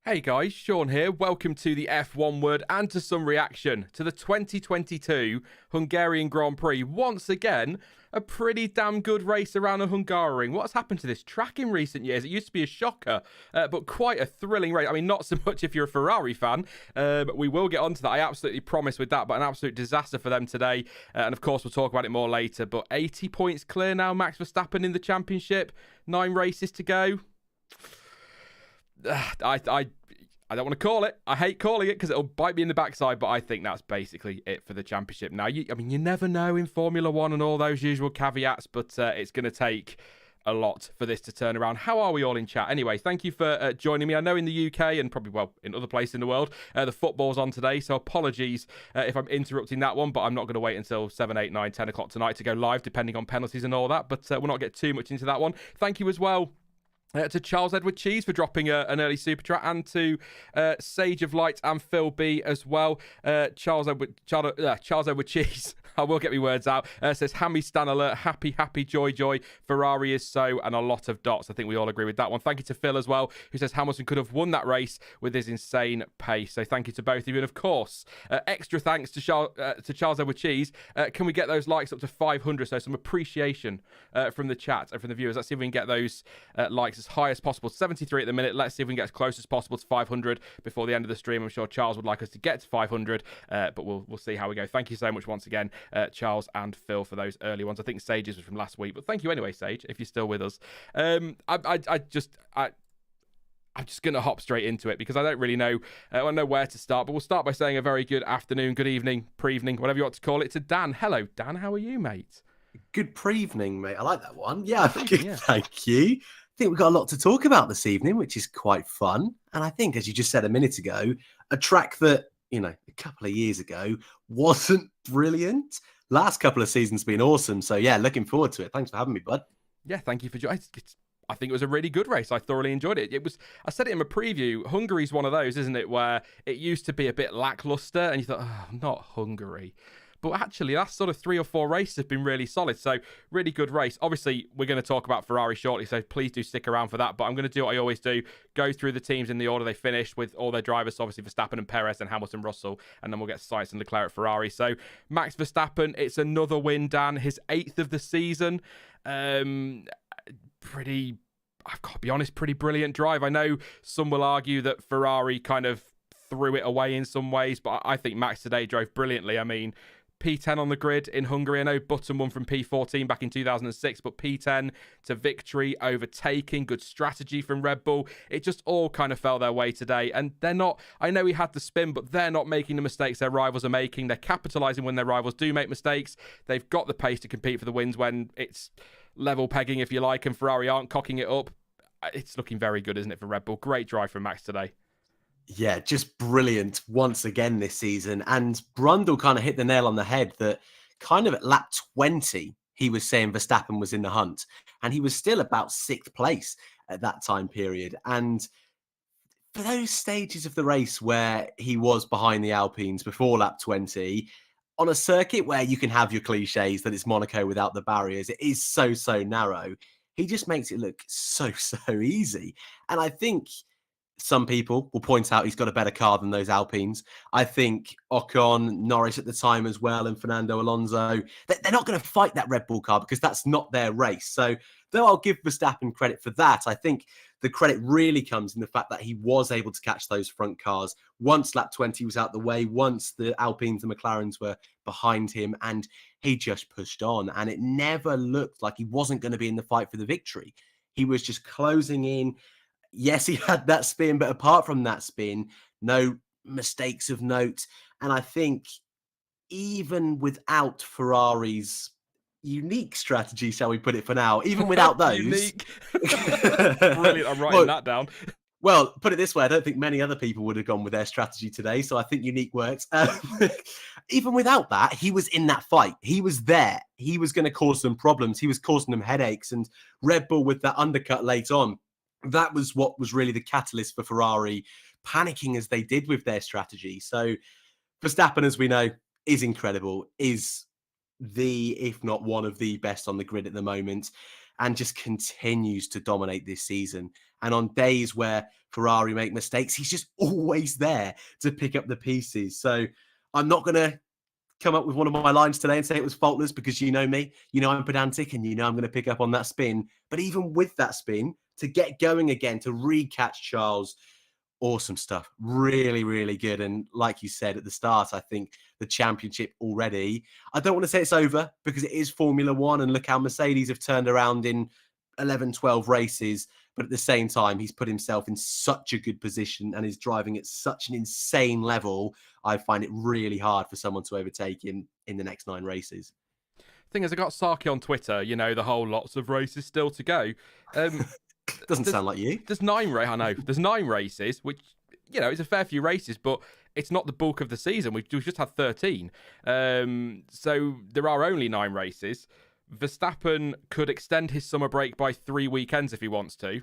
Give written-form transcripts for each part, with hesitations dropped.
Hey guys, Sean here. Welcome to the F1 word and to some reaction to the 2022 Hungarian Grand Prix. Once again, a pretty damn good race around the Hungaroring. What's happened to this track in recent years? It used to be a shocker, but quite a thrilling race. I mean, not so much if you're a Ferrari fan, but we will get onto that. I absolutely promise with that, but an absolute disaster for them today. And of course, we'll talk about it more later. But 80 points clear now, Max Verstappen in the championship. 9 races to go. I don't want to call it. I hate calling it because it'll bite me in the backside, but I think that's basically it for the championship. Now, you never know in Formula One and all those usual caveats, but it's going to take a lot for this to turn around. How are we all in chat? Anyway, thank you for joining me. I know in the UK and probably, well, in other places in the world, the football's on today, so apologies if I'm interrupting that one, but I'm not going to wait until 7, 8, 9, 10 o'clock tonight to go live, depending on penalties and all that, but we'll not get too much into that one. Thank you as well to Charles Edward Cheese for dropping an early super chat, and to Sage of Light and Phil B as well. Charles Edward Cheese, I will get my words out, says Hammy Stan alert, happy, joy, Ferrari is so, and a lot of dots. I think we all agree with that one. Thank you to Phil as well, who says Hamilton could have won that race with his insane pace. So thank you to both of you. And of course, extra thanks to Charles Edward Cheese. Can we get those likes up to 500? So some appreciation from the chat and from the viewers. Let's see if we can get those likes as high as possible. 73 at the minute. Let's see if we can get as close as possible to 500 before the end of the stream. I'm sure Charles would like us to get to 500, but we'll see how we go. Thank you so much once again, Charles and Phil, for those early ones. I think Sage's was from last week, but thank you anyway, Sage, if you're still with us. I'm just going to hop straight into it because I don't really know where to start, but we'll start by saying a very good afternoon, good evening, pre-evening, whatever you want to call it, to Dan. Hello, Dan. How are you, mate? Good pre-evening, mate. I like that one. Yeah, good, yeah. Thank you. I think we've got a lot to talk about this evening, which is quite fun. And I think, as you just said a minute ago, a track that, a couple of years ago wasn't brilliant. Last couple of seasons been awesome. So, yeah, looking forward to it. Thanks for having me, bud. Yeah, thank you for joining. I think it was a really good race. I thoroughly enjoyed it. I said it in my preview, Hungary's one of those, isn't it, where it used to be a bit lackluster and you thought, oh, not Hungary. But actually, last sort of 3 or 4 races have been really solid. So, really good race. Obviously, we're going to talk about Ferrari shortly, so please do stick around for that. But I'm going to do what I always do, go through the teams in the order they finished with all their drivers. So obviously, Verstappen and Perez and Hamilton, Russell. And then we'll get Sainz and Leclerc at Ferrari. So, Max Verstappen, it's another win, Dan. His 8th of the season. I've got to be honest, pretty brilliant drive. I know some will argue that Ferrari kind of threw it away in some ways, but I think Max today drove brilliantly. I mean, P10 on the grid in Hungary. I know Button won from P14 back in 2006, but P10 to victory, overtaking, good strategy from Red Bull. It just all kind of fell their way today. And they're not, I know he had the spin, but they're not making the mistakes their rivals are making. They're capitalising when their rivals do make mistakes. They've got the pace to compete for the wins when it's level pegging, if you like, and Ferrari aren't cocking it up. It's looking very good, isn't it, for Red Bull? Great drive from Max today. Yeah, just brilliant once again this season. And Brundle kind of hit the nail on the head that kind of at lap 20, he was saying Verstappen was in the hunt. And he was still about 6th place at that time period. And for those stages of the race where he was behind the Alpines before lap 20, on a circuit where you can have your cliches that it's Monaco without the barriers, it is so narrow. He just makes it look so easy. And I think some people will point out he's got a better car than those Alpines. I think Ocon, Norris at the time as well, and Fernando Alonso, they're not going to fight that Red Bull car because that's not their race. So though I'll give Verstappen credit for that, I think the credit really comes in the fact that he was able to catch those front cars once lap 20 was out the way, once the Alpines and McLarens were behind him, and he just pushed on. And it never looked like he wasn't going to be in the fight for the victory. He was just closing in. Yes, he had that spin, but apart from that spin, no mistakes of note. And I think even without Ferrari's unique strategy, shall we put it for now, even without those. Unique. Brilliant, I'm writing that down. Well, put it this way, I don't think many other people would have gone with their strategy today, so I think unique works. Even without that, he was in that fight. He was there. He was going to cause them problems. He was causing them headaches. And Red Bull with that undercut late on, that was what was really the catalyst for Ferrari panicking as they did with their strategy. So Verstappen, as we know, is incredible, is if not one of the best on the grid at the moment. and just continues to dominate this season. And on days where Ferrari make mistakes, he's just always there to pick up the pieces. So I'm not going to come up with one of my lines today and say it was faultless, because you know me, you know I'm pedantic, and you know I'm going to pick up on that spin. But even with that spin, to get going again, to re-catch Charles, awesome stuff. Really, really good. And like you said at the start, I think the championship already, I don't want to say it's over, because it is Formula One, and look how Mercedes have turned around in 11, 12 races. But at the same time, he's put himself in such a good position and is driving at such an insane level. I find it really hard for someone to overtake him in the next 9 races. Thing is, I got Saki on Twitter, the whole lots of races still to go. Doesn't sound like you. There's 9 races. I know. There's 9 races, which, it's a fair few races, but it's not the bulk of the season. We've just had 13. So there are only 9 races. Verstappen could extend his summer break by 3 weekends if he wants to,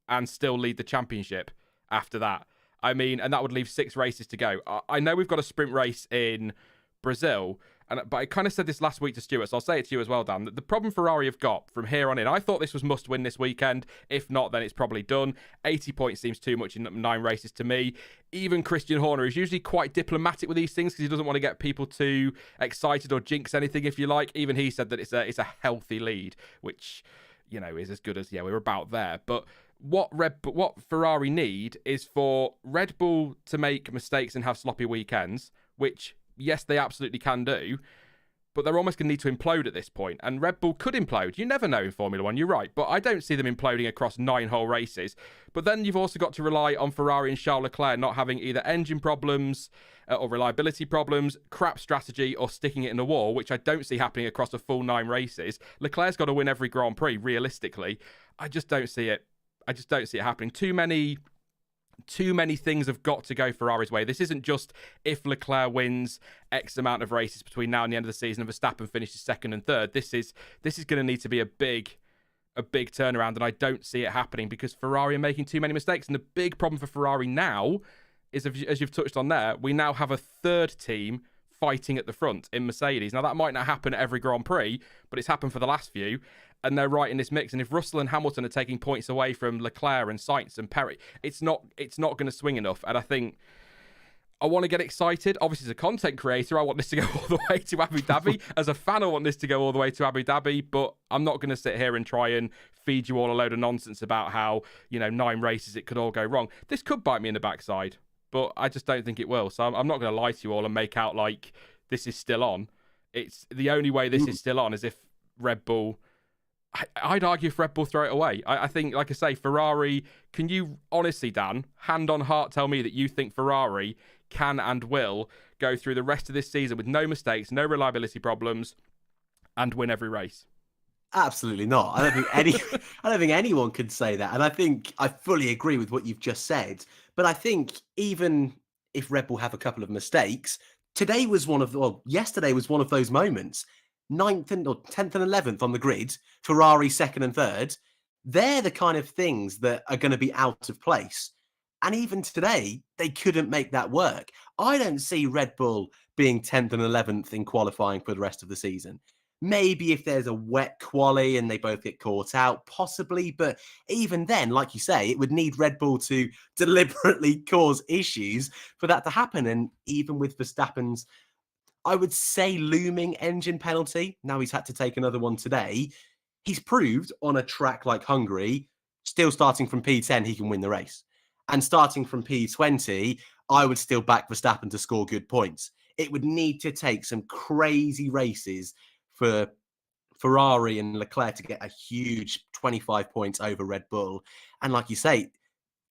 and still lead the championship after that. I mean, and that would leave 6 races to go. I know we've got a sprint race in Brazil, but I kind of said this last week to Stuart, so I'll say it to you as well, Dan. The problem Ferrari have got from here on in, I thought this was must win this weekend. If not, then it's probably done. 80 points seems too much in 9 races to me. Even Christian Horner is usually quite diplomatic with these things, because he doesn't want to get people too excited or jinx anything, if you like. Even he said that it's a healthy lead, which, is as good as, we're about there. But what Ferrari need is for Red Bull to make mistakes and have sloppy weekends, which, yes, they absolutely can do, but they're almost going to need to implode at this point. And Red Bull could implode. You never know in Formula One, you're right, but I don't see them imploding across 9 whole races. But then you've also got to rely on Ferrari and Charles Leclerc not having either engine problems or reliability problems, crap strategy, or sticking it in the wall, which I don't see happening across a full 9 races. Leclerc's got to win every Grand Prix, realistically. I just don't see it. I just don't see it happening. Too many things have got to go Ferrari's way. This isn't just if Leclerc wins X amount of races between now and the end of the season and Verstappen finishes 2nd and 3rd. This is going to need to be a big turnaround, and I don't see it happening because Ferrari are making too many mistakes. And the big problem for Ferrari now is, as you've touched on there, we now have a 3rd team fighting at the front in Mercedes. Now, that might not happen at every Grand Prix, but it's happened for the last few, and they're right in this mix. And if Russell and Hamilton are taking points away from Leclerc and Sainz and Perez, it's not going to swing enough. And I think I want to get excited. Obviously, as a content creator, I want this to go all the way to Abu Dhabi. As a fan, I want this to go all the way to Abu Dhabi, but I'm not going to sit here and try and feed you all a load of nonsense about how, 9 races, it could all go wrong. This could bite me in the backside, but I just don't think it will. So I'm not going to lie to you all and make out like this is still on. It's the only way this is still on is if Red Bull... I'd argue if Red Bull throw it away. I think, like I say, Ferrari... Can you honestly, Dan, hand on heart, tell me that you think Ferrari can and will go through the rest of this season with no mistakes, no reliability problems, and win every race? Absolutely not. I don't think anyone could say that. And I think I fully agree with what you've just said. But I think even if Red Bull have a couple of mistakes, yesterday was one of those moments. 9th and 10th and 11th on the grid, Ferrari 2nd and 3rd. They're the kind of things that are going to be out of place. And even today, they couldn't make that work. I don't see Red Bull being 10th and 11th in qualifying for the rest of the season. Maybe if there's a wet quali and they both get caught out, possibly. But even then, like you say, it would need Red Bull to deliberately cause issues for that to happen. And even with Verstappen's, I would say, looming engine penalty, now he's had to take another one today, he's proved on a track like Hungary, still starting from P10, he can win the race. And starting from P20, I would still back Verstappen to score good points. It would need to take some crazy races for Ferrari and Leclerc to get a huge 25 points over Red Bull. And like you say,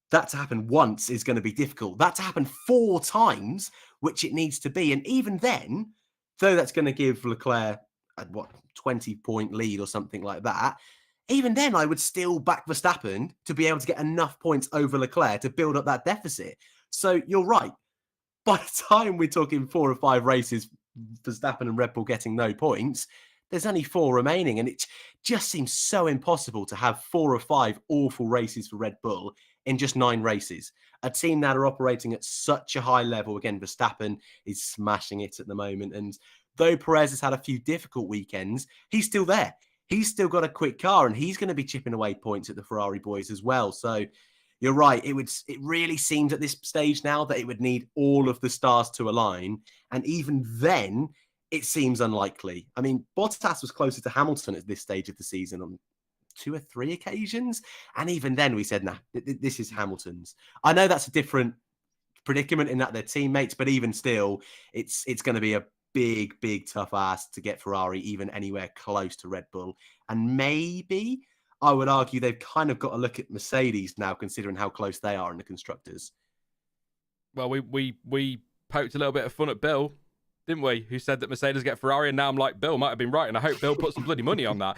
that to happen once is going to be difficult. That to happen 4 times, which it needs to be. And even then, though that's going to give Leclerc a 20-point lead or something like that, even then I would still back Verstappen to be able to get enough points over Leclerc to build up that deficit. So you're right. By the time we're talking 4 or 5 races, Verstappen and Red Bull getting no points, there's only 4 remaining. And it just seems so impossible to have 4 or 5 awful races for Red Bull in just 9 races. A team that are operating at such a high level. Again, Verstappen is smashing it at the moment. And though Perez has had a few difficult weekends, he's still there. he's still got a quick car and he's going to be chipping away points at the Ferrari boys as well. So you're right. It really seems at this stage now that it would need all of the stars to align. And even then, it seems unlikely. I mean, Bottas was closer to Hamilton at this stage of the season on 2 or 3 occasions. And even then we said, nah, this is Hamilton's. I know that's a different predicament in that they're teammates, but even still, it's going to be a big, tough ask to get Ferrari even anywhere close to Red Bull. And maybe I would argue they've kind of got to look at Mercedes now, considering how close they are in the constructors. Well, we poked a little bit of fun at Bill, didn't we? Who said that Mercedes get Ferrari, and now I'm like, Bill might have been right, and I hope Bill put some bloody money on that.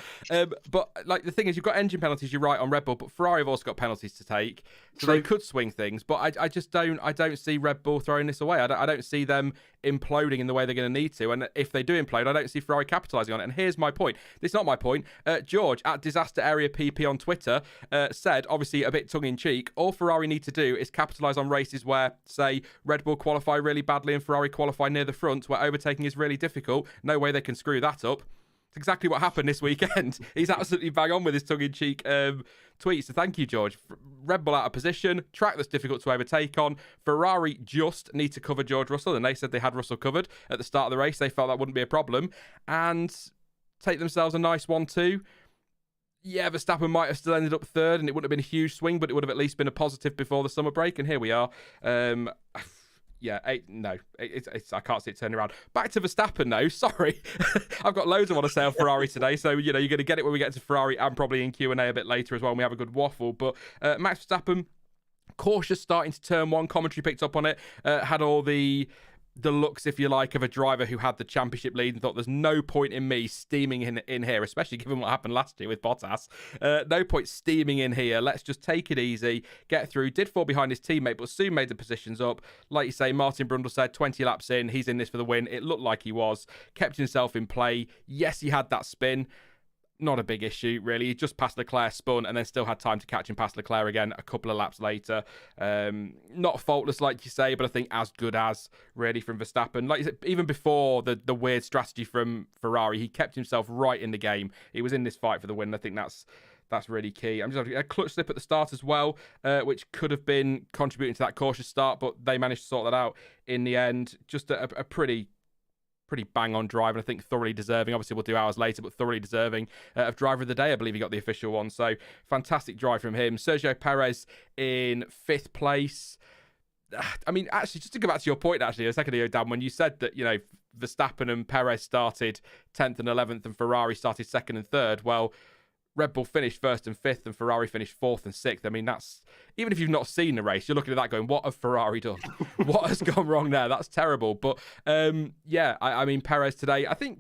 But like the thing is, you've got engine penalties. You're right on Red Bull, but Ferrari have also got penalties to take, so they could swing things. But I just don't see Red Bull throwing this away. I don't see them imploding in the way they're going to need to. And if they do implode, I don't see Ferrari capitalising on it. And here's my point. It's not my point. George at Disaster Area PP on Twitter said, obviously a bit tongue in cheek, all Ferrari need to do is capitalise on races where, say, Red Bull qualify really badly and Ferrari qualify near the front, where overtaking is really difficult. No way they can screw that up. It's exactly what happened this weekend. He's absolutely bang on with his tongue-in-cheek tweet. So thank you, George. Red Bull out of position, track that's difficult to overtake on. Ferrari just need to cover George Russell, and they said they had Russell covered at the start of the race. They felt that wouldn't be a problem, and take themselves a nice 1-2. Yeah, Verstappen might have still ended up third, and it wouldn't have been a huge swing, but it would have at least been a positive before the summer break, and here we are. Yeah, I can't see it turning around. Back to Verstappen now. Sorry, I've got loads I want to say on Ferrari today. So you're going to get it when we get to Ferrari, and probably in Q&A a bit later as well when we have a good waffle. But Max Verstappen, cautious starting to turn one. Commentary picked up on it. Had all the looks, if you like, of a driver who had the championship lead and thought there's no point in me steaming in here, especially given what happened last year with Bottas. No point steaming in here. Let's just take it easy, get through. Did fall behind his teammate, but soon made the positions up. Like you say, Martin Brundle said 20 laps in, he's in this for the win. It looked like he was. Kept himself in play. Yes, he had that spin. Not a big issue, really. He just passed Leclerc, spun, and then still had time to catch him past Leclerc again a couple of laps later. Not faultless, like you say, but I think as good as, really, from Verstappen. Like you said, even before the weird strategy from Ferrari, he kept himself right in the game. He was in this fight for the win. I think that's really key. I'm just a clutch slip at the start as well, which could have been contributing to that cautious start, but they managed to sort that out in the end. Just a pretty bang-on drive, and I think thoroughly deserving. Obviously, we'll do hours later, but thoroughly deserving of driver of the day. I believe he got the official one, so fantastic drive from him. Sergio Perez in 5th place. I mean, actually, just to go back to your point, actually, a second ago, Dan, when you said that, Verstappen and Perez started 10th and 11th, and Ferrari started 2nd and 3rd, well, Red Bull finished 1st and 5th, and Ferrari finished 4th and 6th. I mean, that's, even if you've not seen the race, you're looking at that going, what have Ferrari done? What has gone wrong there? That's terrible. But I mean, Perez today, I think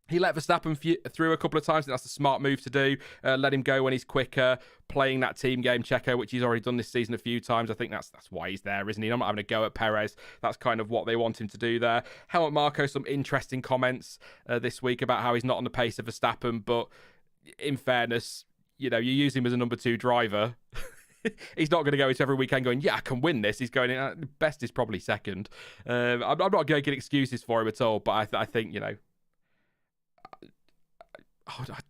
he let Verstappen through a couple of times. That's a smart move to do. Let him go when he's quicker, playing that team game, Checo, which he's already done this season a few times. I think that's why he's there, isn't he? I'm not having a go at Perez. That's kind of what they want him to do there. Helmut Marko, some interesting comments this week about how he's not on the pace of Verstappen, but in fairness, you use him as a number 2 driver. He's not going to go into every weekend going, yeah, I can win this. He's going in, best is probably 2nd. I'm not going to get excuses for him at all, but I think,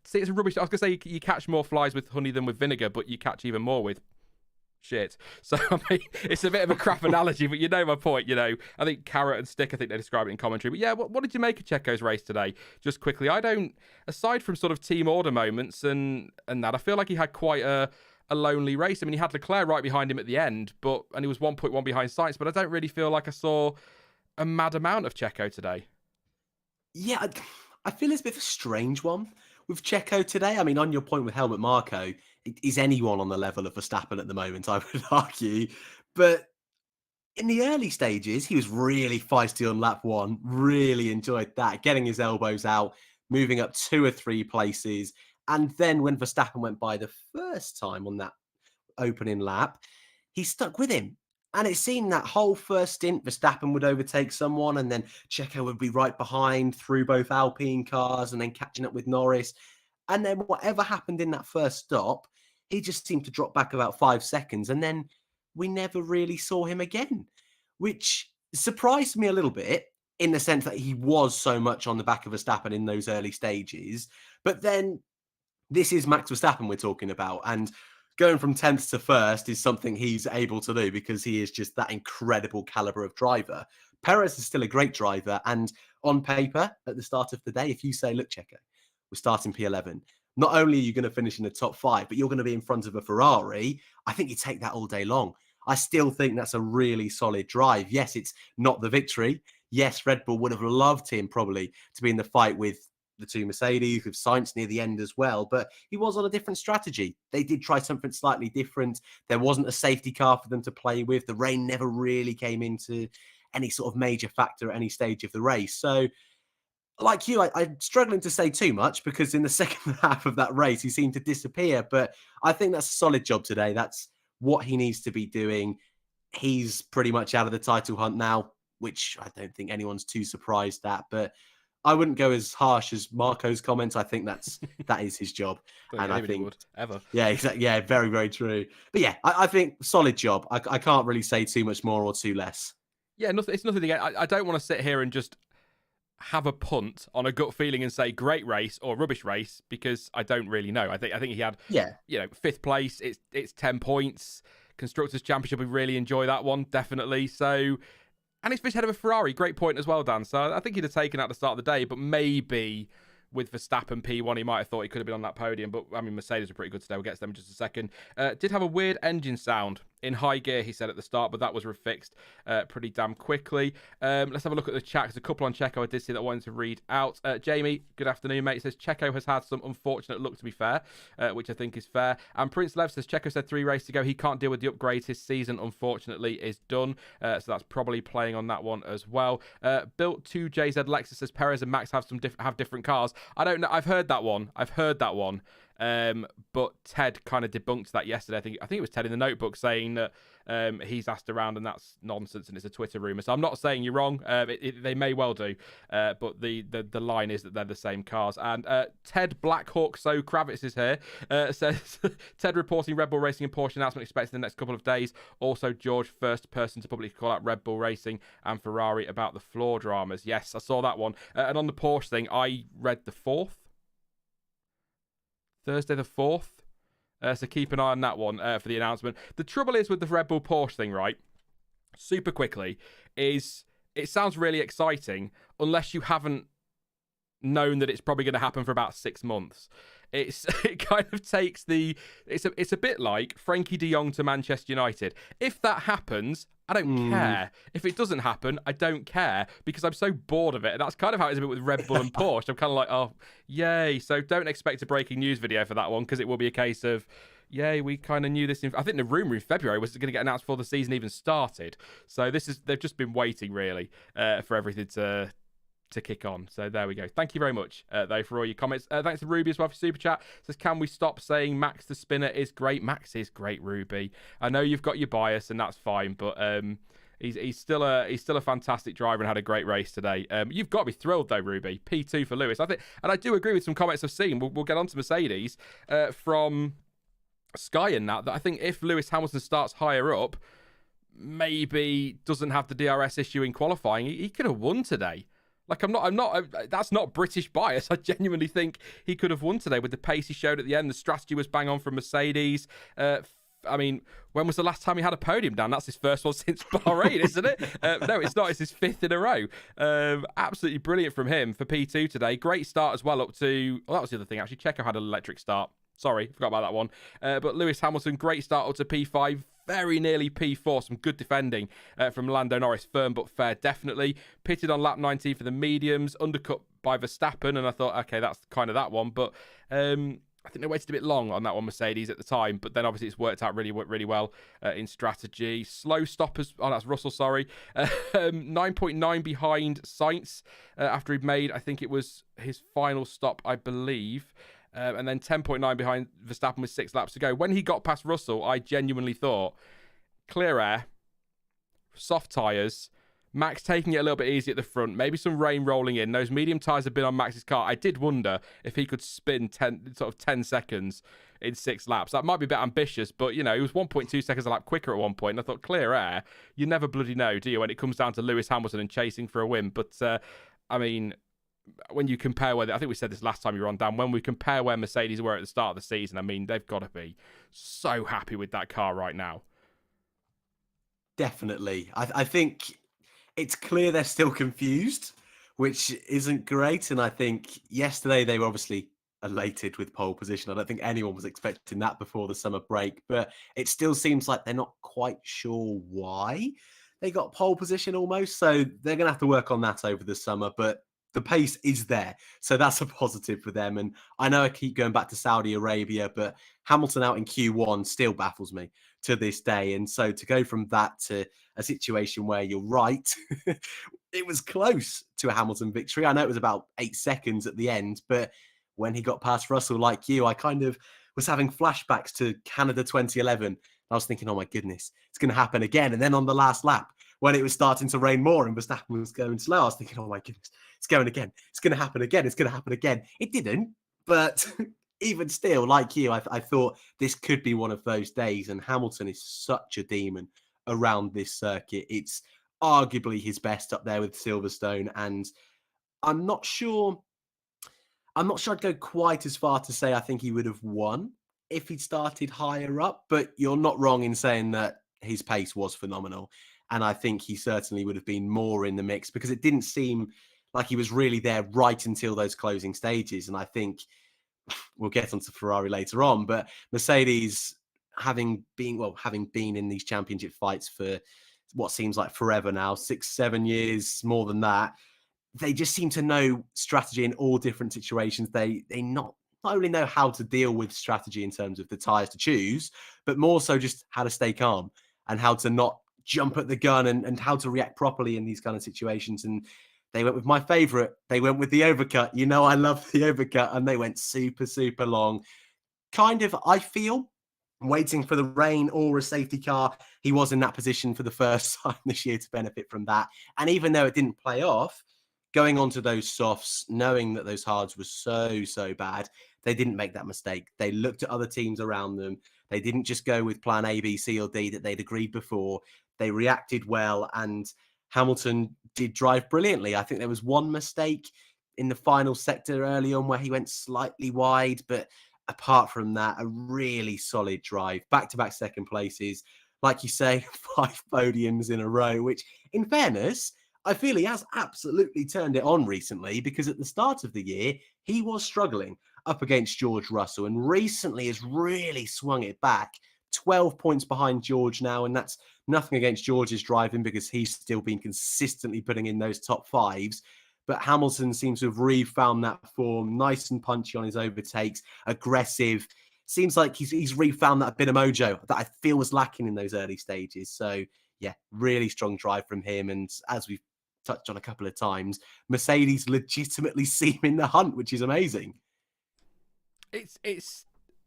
see, it's rubbish. I was going to say you catch more flies with honey than with vinegar, but you catch even more with shit. So, I mean, it's a bit of a crap analogy, but you know my point, I think carrot and stick, I think they describe it in commentary. But yeah, what did you make of Checo's race today? Just quickly, aside from sort of team order moments and that, I feel like he had quite a lonely race. I mean, he had Leclerc right behind him at the end, and he was 1.1 behind Sainz, but I don't really feel like I saw a mad amount of Checo today. Yeah, I feel it's a bit of a strange one with Checo today. I mean, on your point with Helmut Marko, is anyone on the level of Verstappen at the moment, I would argue. But in the early stages, he was really feisty on lap 1. Really enjoyed that, getting his elbows out, moving up 2 or 3 places. And then when Verstappen went by the first time on that opening lap, he stuck with him. And it seemed that whole first stint, Verstappen would overtake someone, and then Checo would be right behind through both Alpine cars and then catching up with Norris. And then whatever happened in that first stop, he just seemed to drop back about 5 seconds. And then we never really saw him again, which surprised me a little bit in the sense that he was so much on the back of Verstappen in those early stages. But then this is Max Verstappen we're talking about. And going from 10th to first is something he's able to do because he is just that incredible caliber of driver. Perez is still a great driver. And on paper, at the start of the day, if you say, look, Checo, we're starting P11, not only are you going to finish in the top 5, but you're going to be in front of a Ferrari, I think you take that all day long. I still think that's a really solid drive. Yes, it's not the victory. Yes, Red Bull would have loved him probably to be in the fight with the two Mercedes, with Sainz near the end as well, but he was on a different strategy. They did try something slightly different. There wasn't a safety car for them to play with. The rain never really came into any sort of major factor at any stage of the race. So, like you, I'm struggling to say too much because in the second half of that race, he seemed to disappear. But I think that's a solid job today. That's what he needs to be doing. He's pretty much out of the title hunt now, which I don't think anyone's too surprised at. But I wouldn't go as harsh as Marco's comments. I think that is his job. And I think would ever. Yeah, exactly. Yeah, very, very true. But yeah, I think solid job. I can't really say too much more or too less. Yeah, it's nothing again. I don't want to sit here and just have a punt on a gut feeling and say great race or rubbish race because I don't really know. I think he had 5th place. It's 10 points. Constructors Championship, we really enjoy that one, definitely. So, and he's finished ahead of a Ferrari. Great point as well, Dan. So I think he'd have taken that at the start of the day, but maybe with Verstappen P1, he might have thought he could have been on that podium. But, I mean, Mercedes are pretty good today. We'll get to them in just a second. Did have a weird engine sound in high gear, he said at the start, but that was fixed pretty damn quickly. Let's have a look at the chat. There's a couple on Checo I did see that I wanted to read out. Jamie, good afternoon, mate. He says, Checo has had some unfortunate luck, to be fair, which I think is fair. And Prince Lev says, Checo said 3 races to go. He can't deal with the upgrades. His season, unfortunately, is done. So that's probably playing on that one as well. Built 2JZ Lexus says, Perez and Max have have different cars. I don't know. I've heard that one. But Ted kind of debunked that yesterday. I think it was Ted in the notebook saying that he's asked around and that's nonsense and it's a Twitter rumor. So I'm not saying you're wrong. They may well do, but the line is that they're the same cars. And Ted Blackhawk So Kravitz is here. Says Ted reporting Red Bull Racing and Porsche announcement expected in the next couple of days. Also, George, first person to publicly call out Red Bull Racing and Ferrari about the floor dramas. Yes, I saw that one. And on the Porsche thing, I read the 4th. Thursday the 4th. So keep an eye on that one for the announcement. The trouble is with the Red Bull Porsche thing, right? Super quickly, is it sounds really exciting unless you haven't known that it's probably going to happen for about 6 months. It kind of takes it's a bit like Frankie de Jong to Manchester United. If that happens, I don't care. If it doesn't happen, I don't care because I'm so bored of it. And that's kind of how it is a bit with Red Bull and Porsche. I'm kind of like, oh, yay. So don't expect a breaking news video for that one because it will be a case of, yay, we kind of knew this. I think the rumour in February was going to get announced before the season even started. So they've just been waiting really for everything to kick on. So there we go. Thank you very much, though, for all your comments. Thanks to Ruby as well for Super Chat. Says, can we stop saying Max the Spinner is great? Max is great, Ruby. I know you've got your bias, and that's fine, but he's still a fantastic driver and had a great race today. You've got to be thrilled, though, Ruby. P2 for Lewis. I think, and I do agree with some comments I've seen. We'll get on to Mercedes from Sky and that I think if Lewis Hamilton starts higher up, maybe doesn't have the DRS issue in qualifying, he could have won today. Like, that's not British bias. I genuinely think he could have won today with the pace he showed at the end. The strategy was bang on from Mercedes. I mean, when was the last time he had a podium, Dan? That's his first one since Bahrain, isn't it? No, it's not. It's his 5th in a row. Absolutely brilliant from him for P2 today. Great start as well up to... Well, that was the other thing, actually. Checo had an electric start. Sorry, forgot about that one. But Lewis Hamilton, great start up to P5. Very nearly P4. Some good defending from Lando Norris. Firm but fair, definitely. Pitted on lap 19 for the mediums. Undercut by Verstappen. And I thought, okay, that's kind of that one. But I think they waited a bit long on that one, Mercedes, at the time. But then obviously it's worked out really, really well in strategy. Slow stoppers. Oh, that's Russell, sorry. 9.9 behind Sainz after he'd made, I think it was his final stop, I believe. And then 10.9 behind Verstappen with 6 laps to go. When he got past Russell, I genuinely thought, clear air, soft tyres, Max taking it a little bit easy at the front, maybe some rain rolling in. Those medium tyres have been on Max's car. I did wonder if he could spin 10 seconds in 6 laps. That might be a bit ambitious, but, you know, he was 1.2 seconds a lap quicker at one point. And I thought, clear air, you never bloody know, do you, when it comes down to Lewis Hamilton and chasing for a win. But, I mean... when you compare where, I think we said this last time you were on, Dan, when we compare where Mercedes were at the start of the season, I mean, they've got to be so happy with that car right now. Definitely. I think it's clear they're still confused, which isn't great. And I think yesterday they were obviously elated with pole position. I don't think anyone was expecting that before the summer break, but it still seems like they're not quite sure why they got pole position almost. So they're going to have to work on that over the summer, but the pace is there. So that's a positive for them. And I know I keep going back to Saudi Arabia, but Hamilton out in Q1 still baffles me to this day. And so to go from that to a situation where you're right, it was close to a Hamilton victory. I know it was about 8 seconds at the end, but when he got past Russell, like you, I kind of was having flashbacks to Canada 2011. I was thinking, oh my goodness, it's going to happen again. And then on the last lap, when it was starting to rain more and Verstappen was going slow, I was thinking, oh my goodness, it's going again. It's going to happen again. It's going to happen again. It didn't, but even still, like you, I thought this could be one of those days. And Hamilton is such a demon around this circuit. It's arguably his best up there with Silverstone. And I'm not sure I'd go quite as far to say I think he would have won if he'd started higher up, but you're not wrong in saying that his pace was phenomenal. And I think he certainly would have been more in the mix because it didn't seem like he was really there right until those closing stages. And I think we'll get onto Ferrari later on, but Mercedes having been in these championship fights for what seems like forever now, 6-7 years, more than that, they just seem to know strategy in all different situations. They not only know how to deal with strategy in terms of the tyres to choose, but more so just how to stay calm and how to not jump at the gun and how to react properly in these kind of situations. And they went with my favorite. They went with the overcut. You know, I love the overcut, and they went super, super long. Kind of, I feel, waiting for the rain or a safety car. He was in that position for the first time this year to benefit from that. And even though it didn't play off, going on to those softs, knowing that those hards were so, so bad, they didn't make that mistake. They looked at other teams around them. They didn't just go with plan A, B, C, or D that they'd agreed before. They reacted well, and Hamilton did drive brilliantly. I think there was one mistake in the final sector early on where he went slightly wide, but apart from that, a really solid drive. Back-to-back second places. Like you say, 5 podiums in a row, which, in fairness, I feel he has absolutely turned it on recently, because at the start of the year, he was struggling up against George Russell and recently has really swung it back. 12 points behind George now, and that's nothing against George's driving because he's still been consistently putting in those top 5s. But Hamilton seems to have refound that form, nice and punchy on his overtakes, aggressive. Seems like he's refound that bit of mojo that I feel was lacking in those early stages. So, yeah, really strong drive from him. And as we've touched on a couple of times, Mercedes legitimately seem in the hunt, which is amazing.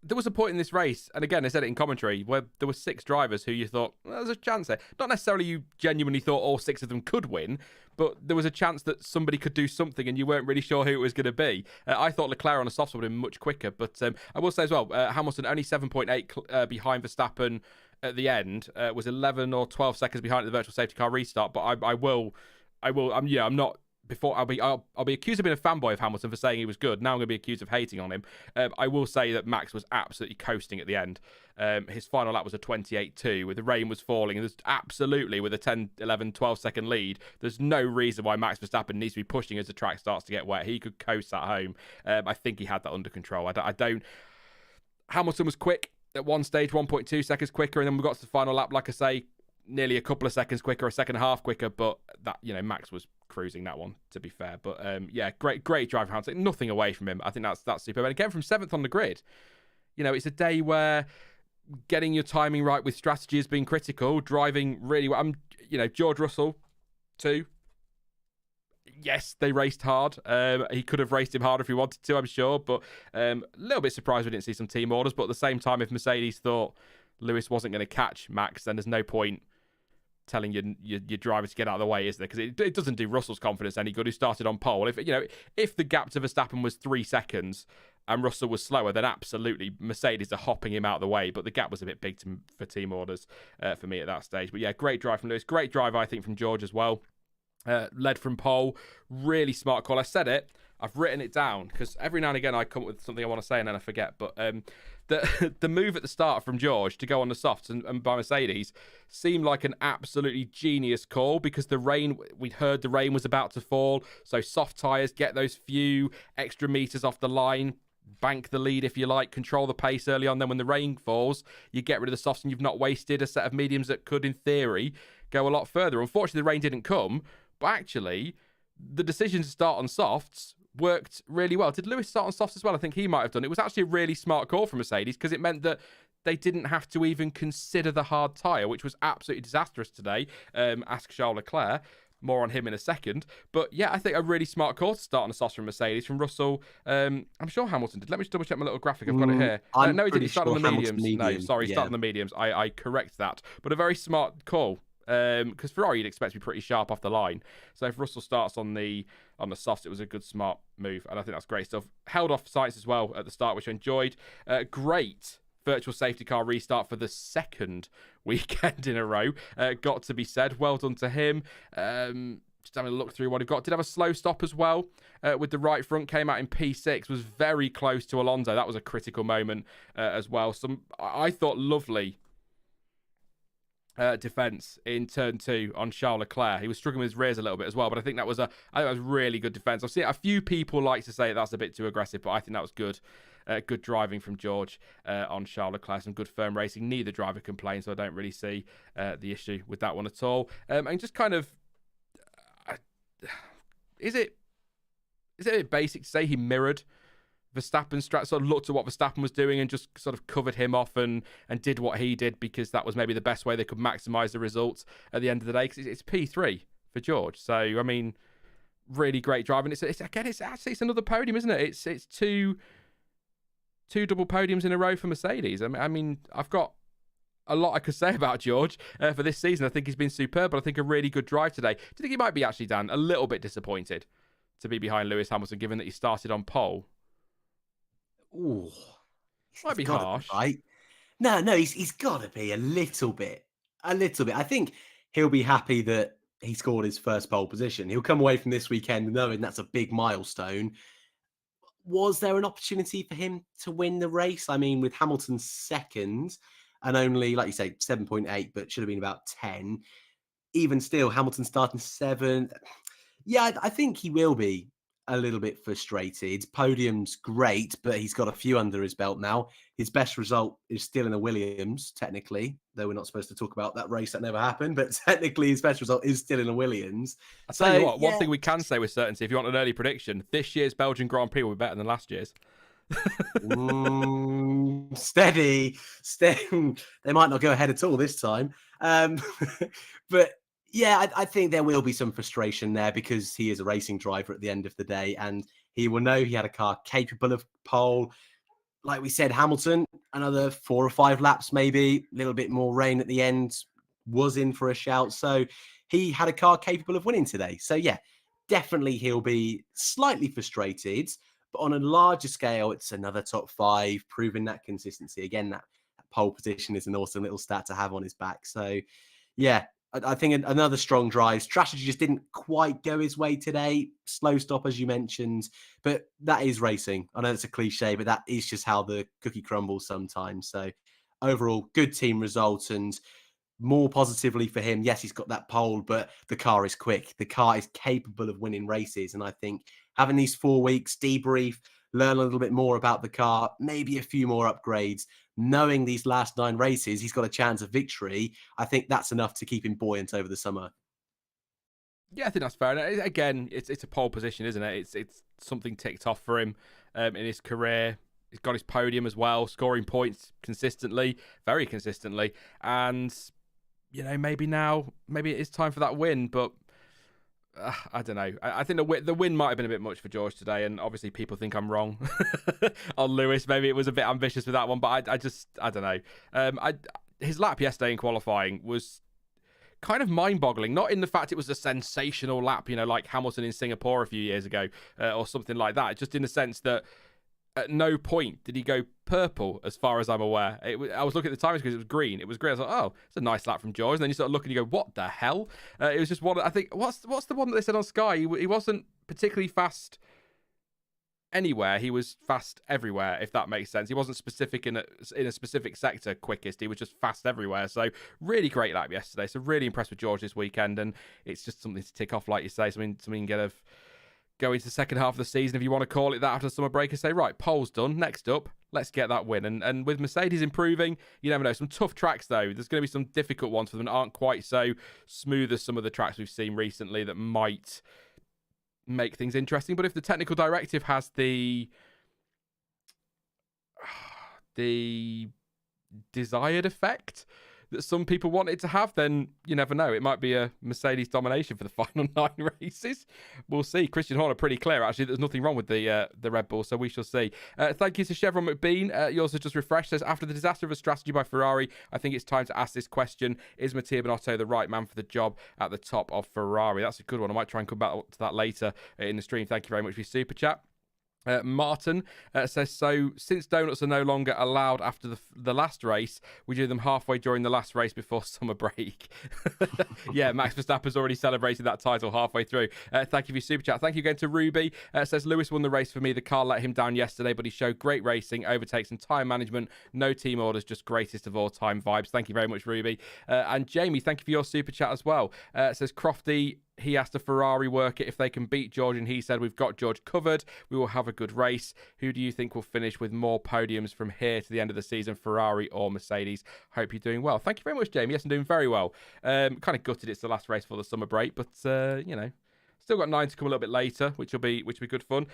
There was a point in this race, and again, I said it in commentary, where there were 6 drivers who you thought, well, there's a chance there. Not necessarily you genuinely thought all 6 of them could win, but there was a chance that somebody could do something and you weren't really sure who it was going to be. I thought Leclerc on a soft would have been much quicker, but I will say as well, Hamilton only 7.8 behind Verstappen at the end, was 11 or 12 seconds behind at the virtual safety car restart, but I'm not... Before I'll be accused of being a fanboy of Hamilton for saying he was good. Now I'm going to be accused of hating on him. I will say that Max was absolutely coasting at the end. His final lap was a 28.2, with the rain was falling, and there's absolutely, with a 10, 11, 12 second lead, there's no reason why Max Verstappen needs to be pushing as the track starts to get wet. He could coast at home. I think he had that under control. Hamilton was quick at one stage, 1.2 seconds quicker, and then we got to the final lap, like I say, nearly a couple of seconds quicker, a second and a half quicker, but that, Max was cruising that one, to be fair. But great drive from Hamilton. Nothing away from him. I think that's superb. And again, from 7th on the grid, it's a day where getting your timing right with strategy has been critical. Driving really well. George Russell, 2. Yes, they raced hard. He could have raced him harder if he wanted to, I'm sure. But a little bit surprised we didn't see some team orders. But at the same time, if Mercedes thought Lewis wasn't going to catch Max, then there's no point telling your driver to get out of the way, is there? Because it doesn't do Russell's confidence any good, who started on pole. If the gap to Verstappen was 3 seconds and Russell was slower, then absolutely Mercedes are hopping him out of the way. But the gap was a bit big for team orders for me at that stage. But yeah, great drive from Lewis. Great drive, I think, from George as well. Led from pole. Really smart call. I said it. I've written it down because every now and again I come up with something I want to say and then I forget. But the move at the start from George to go on the softs and by Mercedes seemed like an absolutely genius call, because we'd heard the rain was about to fall. So soft tyres, get those few extra meters off the line, bank the lead if you like, control the pace early on. Then when the rain falls, you get rid of the softs and you've not wasted a set of mediums that could, in theory, go a lot further. Unfortunately, the rain didn't come, but actually the decision to start on softs worked really well. Did Lewis start on softs as well? I think he might have done. It was actually a really smart call from Mercedes, because it meant that they didn't have to even consider the hard tyre, which was absolutely disastrous today. Ask Charles Leclerc. More on him in a second. But yeah, I think a really smart call to start on the softs from Mercedes. From Russell, I'm sure Hamilton did. Let me just double check my little graphic. I've got it here. No, he didn't. He started on the mediums. No, sorry, he started on the mediums. I correct that. But a very smart call. Because Ferrari you'd expect to be pretty sharp off the line. So if Russell starts on the softs, it was a good, smart move, and I think that's great stuff. Held off sights as well at the start, which I enjoyed. Great virtual safety car restart for the second weekend in a row. Got to be said. Well done to him. Just having a look through what he got. Did have a slow stop as well with the right front. Came out in P6. Was very close to Alonso. That was a critical moment as well. I thought lovely defense in turn 2 on Charles Leclerc. He was struggling with his rears a little bit as well, but I think that was really good defense. I've seen a few people like to say that's a bit too aggressive, but I think that was good. Good driving from George on Charles Leclerc. Some good firm racing. Neither driver complained, so I don't really see the issue with that one at all. And just kind of, is it a bit basic to say he mirrored Verstappen's strat, sort of looked at what Verstappen was doing and just sort of covered him off and did what he did, because that was maybe the best way they could maximise the results at the end of the day, because it's P3 for George. So, I mean, really great driving. It's another podium, isn't it? It's two double podiums in a row for Mercedes. I mean, I've got a lot I could say about George for this season. I think he's been superb, but I think a really good drive today. Do you think he might be actually, Dan, a little bit disappointed to be behind Lewis Hamilton, given that he started on pole? Ooh, might be harsh. Right? No, he's got to be a little bit. I think he'll be happy that he scored his first pole position. He'll come away from this weekend knowing that's a big milestone. Was there an opportunity for him to win the race? I mean, with Hamilton second and only, like you say, 7.8, but should have been about 10. Even still, Hamilton starting 7th. Yeah, I think he will be a little bit frustrated. Podium's great, but he's got a few under his belt now. His best result is still in the Williams, technically, though we're not supposed to talk about that race that never happened, but technically his best result is still in the Williams. I'll tell you what, one thing we can say with certainty, if you want an early prediction, this year's Belgian Grand Prix will be better than last year's. Steady. They might not go ahead at all this time. But yeah, I think there will be some frustration there, because he is a racing driver at the end of the day, and he will know he had a car capable of pole. Like we said, Hamilton, another 4 or 5 laps, maybe a little bit more rain at the end, was in for a shout. So he had a car capable of winning today. So yeah, definitely he'll be slightly frustrated, but on a larger scale, it's another top 5, proving that consistency. Again, that pole position is an awesome little stat to have on his back. So yeah, I think another strong drive. Strategy just didn't quite go his way today. Slow stop, as you mentioned, but that is racing. I know it's a cliche, but that is just how the cookie crumbles sometimes. So overall, good team result, and more positively for him. Yes, he's got that pole, but the car is quick. The car is capable of winning races. And I think having these 4 weeks debrief, learn a little bit more about the car, maybe a few more upgrades, knowing these last 9 races, he's got a chance of victory. I think that's enough to keep him buoyant over the summer. Yeah, I think that's fair. And again, it's a pole position, isn't it? It's something ticked off for him in his career. He's got his podium as well, scoring points consistently, very consistently. And, maybe it is time for that win, but I don't know. I think the win might have been a bit much for George today, and obviously people think I'm wrong on Lewis. Maybe it was a bit ambitious with that one, but I don't know. His lap yesterday in qualifying was kind of mind-boggling. Not in the fact it was a sensational lap, like Hamilton in Singapore a few years ago or something like that. Just in the sense that at no point did he go purple, as far as I'm aware. I was looking at the timings because it was green. It was green. I was like, oh, it's a nice lap from George. And then you sort of look and you go, what the hell? It was just one. I think what's the one that they said on Sky? He wasn't particularly fast anywhere, he was fast everywhere, if that makes sense. He wasn't specific in a specific sector quickest. He was just fast everywhere. So really great lap yesterday. So really impressed with George this weekend, and it's just something to tick off, like you say, something get of go into the second half of the season, if you want to call it that, after the summer break, and say, right, pole's done. Next up, let's get that win. And with Mercedes improving, you never know. Some tough tracks, though. There's going to be some difficult ones for them that aren't quite so smooth as some of the tracks we've seen recently that might make things interesting. But if the technical directive has the desired effect that some people want it to have, then you never know. It might be a Mercedes domination for the final 9 races. We'll see. Christian Horner pretty clear, actually. There's nothing wrong with the Red Bull, so we shall see. Thank you to Chevron McBean. Yours has just refreshed. Says, after the disaster of a strategy by Ferrari, I think it's time to ask this question. Is Mattia Binotto the right man for the job at the top of Ferrari? That's a good one. I might try and come back to that later in the stream. Thank you very much for your super chat. Martin says, so since donuts are no longer allowed after the last race, we do them halfway during the last race before summer break. Yeah, Max Verstappen's already celebrated that title halfway through. Thank you for your super chat. Thank you again to Ruby. Says, Lewis won the race for me. The car let him down yesterday, but he showed great racing, overtakes and time management. No team orders, just greatest of all time vibes. Thank you very much, Ruby. And Jamie, thank you for your super chat as well. Says, Crofty, he asked a Ferrari worker if they can beat George, and he said, we've got George covered. We will have a good race. Who do you think will finish with more podiums from here to the end of the season, Ferrari or Mercedes? Hope you're doing well. Thank you very much, Jamie. Yes, I'm doing very well. Kind of gutted it's the last race for the summer break, but, you know, still got 9 to come a little bit later, which will be good fun.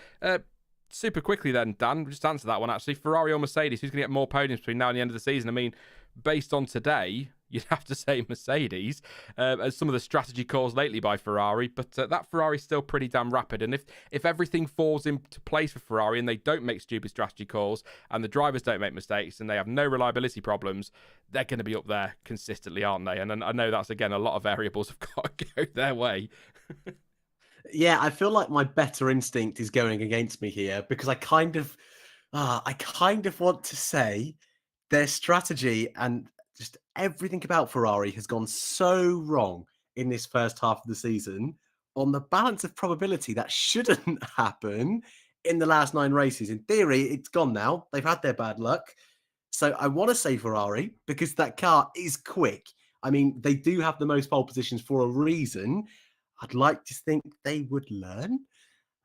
Super quickly then, Dan, just answer that one, actually. Ferrari or Mercedes, who's going to get more podiums between now and the end of the season? I mean, based on today, you'd have to say Mercedes, as some of the strategy calls lately by Ferrari, but that Ferrari's still pretty damn rapid. And if everything falls into place for Ferrari and they don't make stupid strategy calls and the drivers don't make mistakes and they have no reliability problems, they're going to be up there consistently, aren't they? And I know that's, again, a lot of variables have got to go their way. Yeah, I feel like my better instinct is going against me here, because I kind of want to say their strategy and just everything about Ferrari has gone so wrong in this first half of the season. On the balance of probability, that shouldn't happen in the last 9 races. In theory, it's gone now. They've had their bad luck. So I want to say Ferrari because that car is quick. I mean, they do have the most pole positions for a reason. I'd like to think they would learn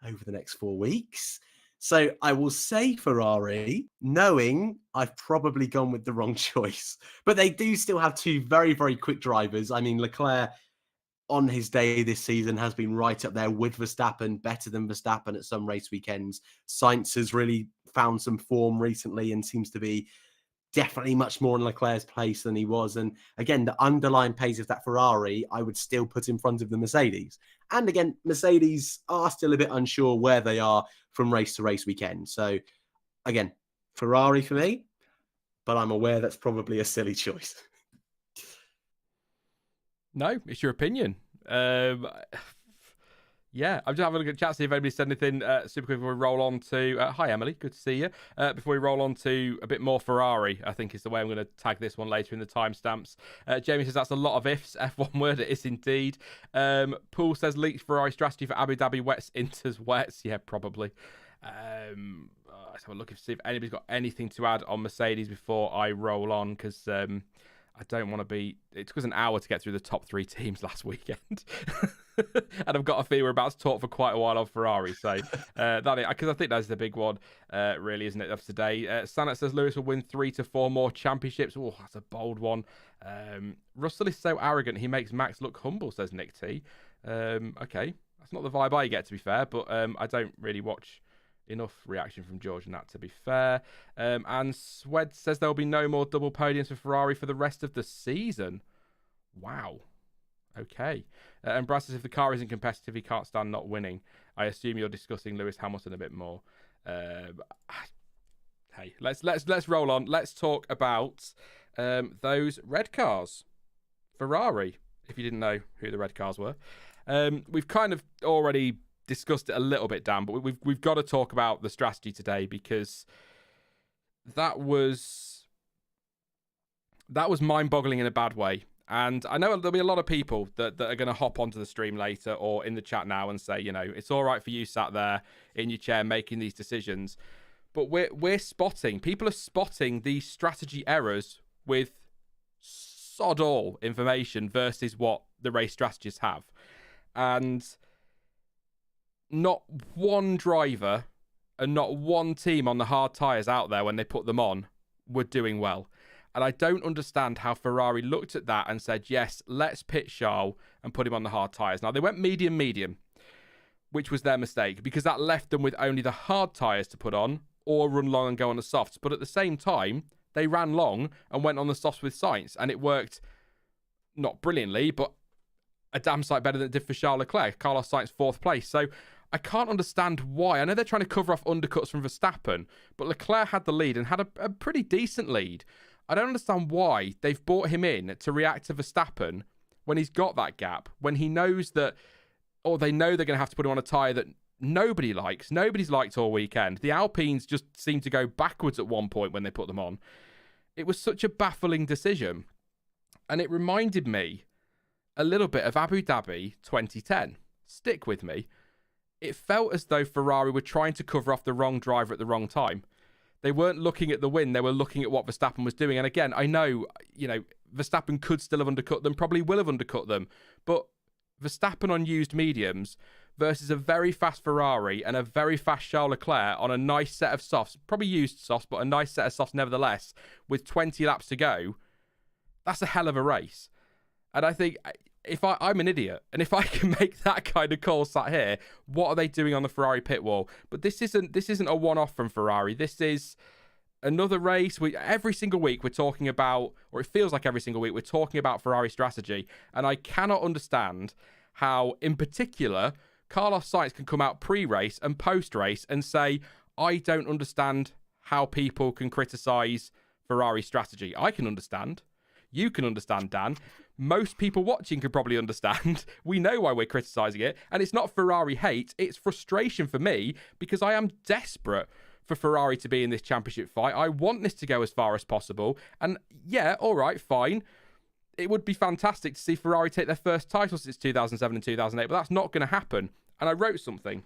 over the next 4 weeks. So I will say Ferrari, knowing I've probably gone with the wrong choice. But they do still have 2 very, very quick drivers. I mean, Leclerc on his day this season has been right up there with Verstappen, better than Verstappen at some race weekends. Sainz has really found some form recently and seems to be definitely much more in Leclerc's place than he was. And again, the underlying pace of that Ferrari, I would still put in front of the Mercedes. And again, Mercedes are still a bit unsure where they are from race to race weekend. So again, Ferrari for me, but I'm aware that's probably a silly choice. No, it's your opinion. Yeah, I'm just having a look at chat, see if anybody said anything super quick before we roll on to... hi, Emily. Good to see you. Before we roll on to a bit more Ferrari, I think is the way I'm going to tag this one later in the timestamps. Jamie says that's a lot of ifs. F1 word, it is indeed. Paul says leaked Ferrari strategy for Abu Dhabi wets, Inters wets. Yeah, probably. Let's have a look and see if anybody's got anything to add on Mercedes before I roll on, because... I don't want to be... It took us an hour to get through the top 3 teams last weekend. And I've got a feeling we're about to talk for quite a while on Ferrari. So, because I think that's the big one, really, isn't it, of today. Sanet says Lewis will win 3 to 4 more championships. Oh, that's a bold one. Russell is so arrogant, he makes Max look humble, says Nick T. Okay, that's not the vibe I get, to be fair, but I don't really watch... enough reaction from George and that, to be fair. And Swed says there'll be no more double podiums for Ferrari for the rest of the season. Wow. Okay. And Brad says if the car isn't competitive, he can't stand not winning. I assume you're discussing Lewis Hamilton a bit more. Hey, let's roll on. Let's talk about those red cars. Ferrari, if you didn't know who the red cars were. We've kind of already discussed it a little bit, Dan, but we've got to talk about the strategy today, because that was mind-boggling in a bad way. And I know there'll be a lot of people that are going to hop onto the stream later or in the chat now and say, it's all right for you sat there in your chair making these decisions. But we're spotting, people are spotting these strategy errors with sod all information versus what the race strategists have. And not one driver and not one team on the hard tyres out there when they put them on were doing well. And I don't understand how Ferrari looked at that and said, yes, let's pit Charles and put him on the hard tyres. Now, they went medium, which was their mistake because that left them with only the hard tyres to put on or run long and go on the softs. But at the same time, they ran long and went on the softs with Sainz. And it worked not brilliantly, but a damn sight better than it did for Charles Leclerc. Carlos Sainz, 4th place. So I can't understand why. I know they're trying to cover off undercuts from Verstappen, but Leclerc had the lead and had a pretty decent lead. I don't understand why they've brought him in to react to Verstappen when he's got that gap, when he knows that, or they know they're going to have to put him on a tyre that nobody likes. Nobody's liked all weekend. The Alpines just seem to go backwards at one point when they put them on. It was such a baffling decision. And it reminded me a little bit of Abu Dhabi 2010. Stick with me. It felt as though Ferrari were trying to cover off the wrong driver at the wrong time. They weren't looking at the win. They were looking at what Verstappen was doing. And again, I know, Verstappen could still have undercut them, probably will have undercut them. But Verstappen on used mediums versus a very fast Ferrari and a very fast Charles Leclerc on a nice set of softs, probably used softs, but a nice set of softs nevertheless, with 20 laps to go, that's a hell of a race. And I think if I'm an idiot, and if I can make that kind of call sat here, what are they doing on the Ferrari pit wall? But this isn't a one-off from Ferrari. This is another race. Every single week we're talking about, or it feels like every single week we're talking about Ferrari strategy, and I cannot understand how, in particular, Carlos Sainz can come out pre-race and post-race and say, I don't understand how people can criticise Ferrari strategy. I can understand. You can understand, Dan. Most people watching can probably understand. We know why we're criticising it. And it's not Ferrari hate. It's frustration for me because I am desperate for Ferrari to be in this championship fight. I want this to go as far as possible. And yeah, all right, fine. It would be fantastic to see Ferrari take their first title since 2007 and 2008, but that's not going to happen. And I wrote something.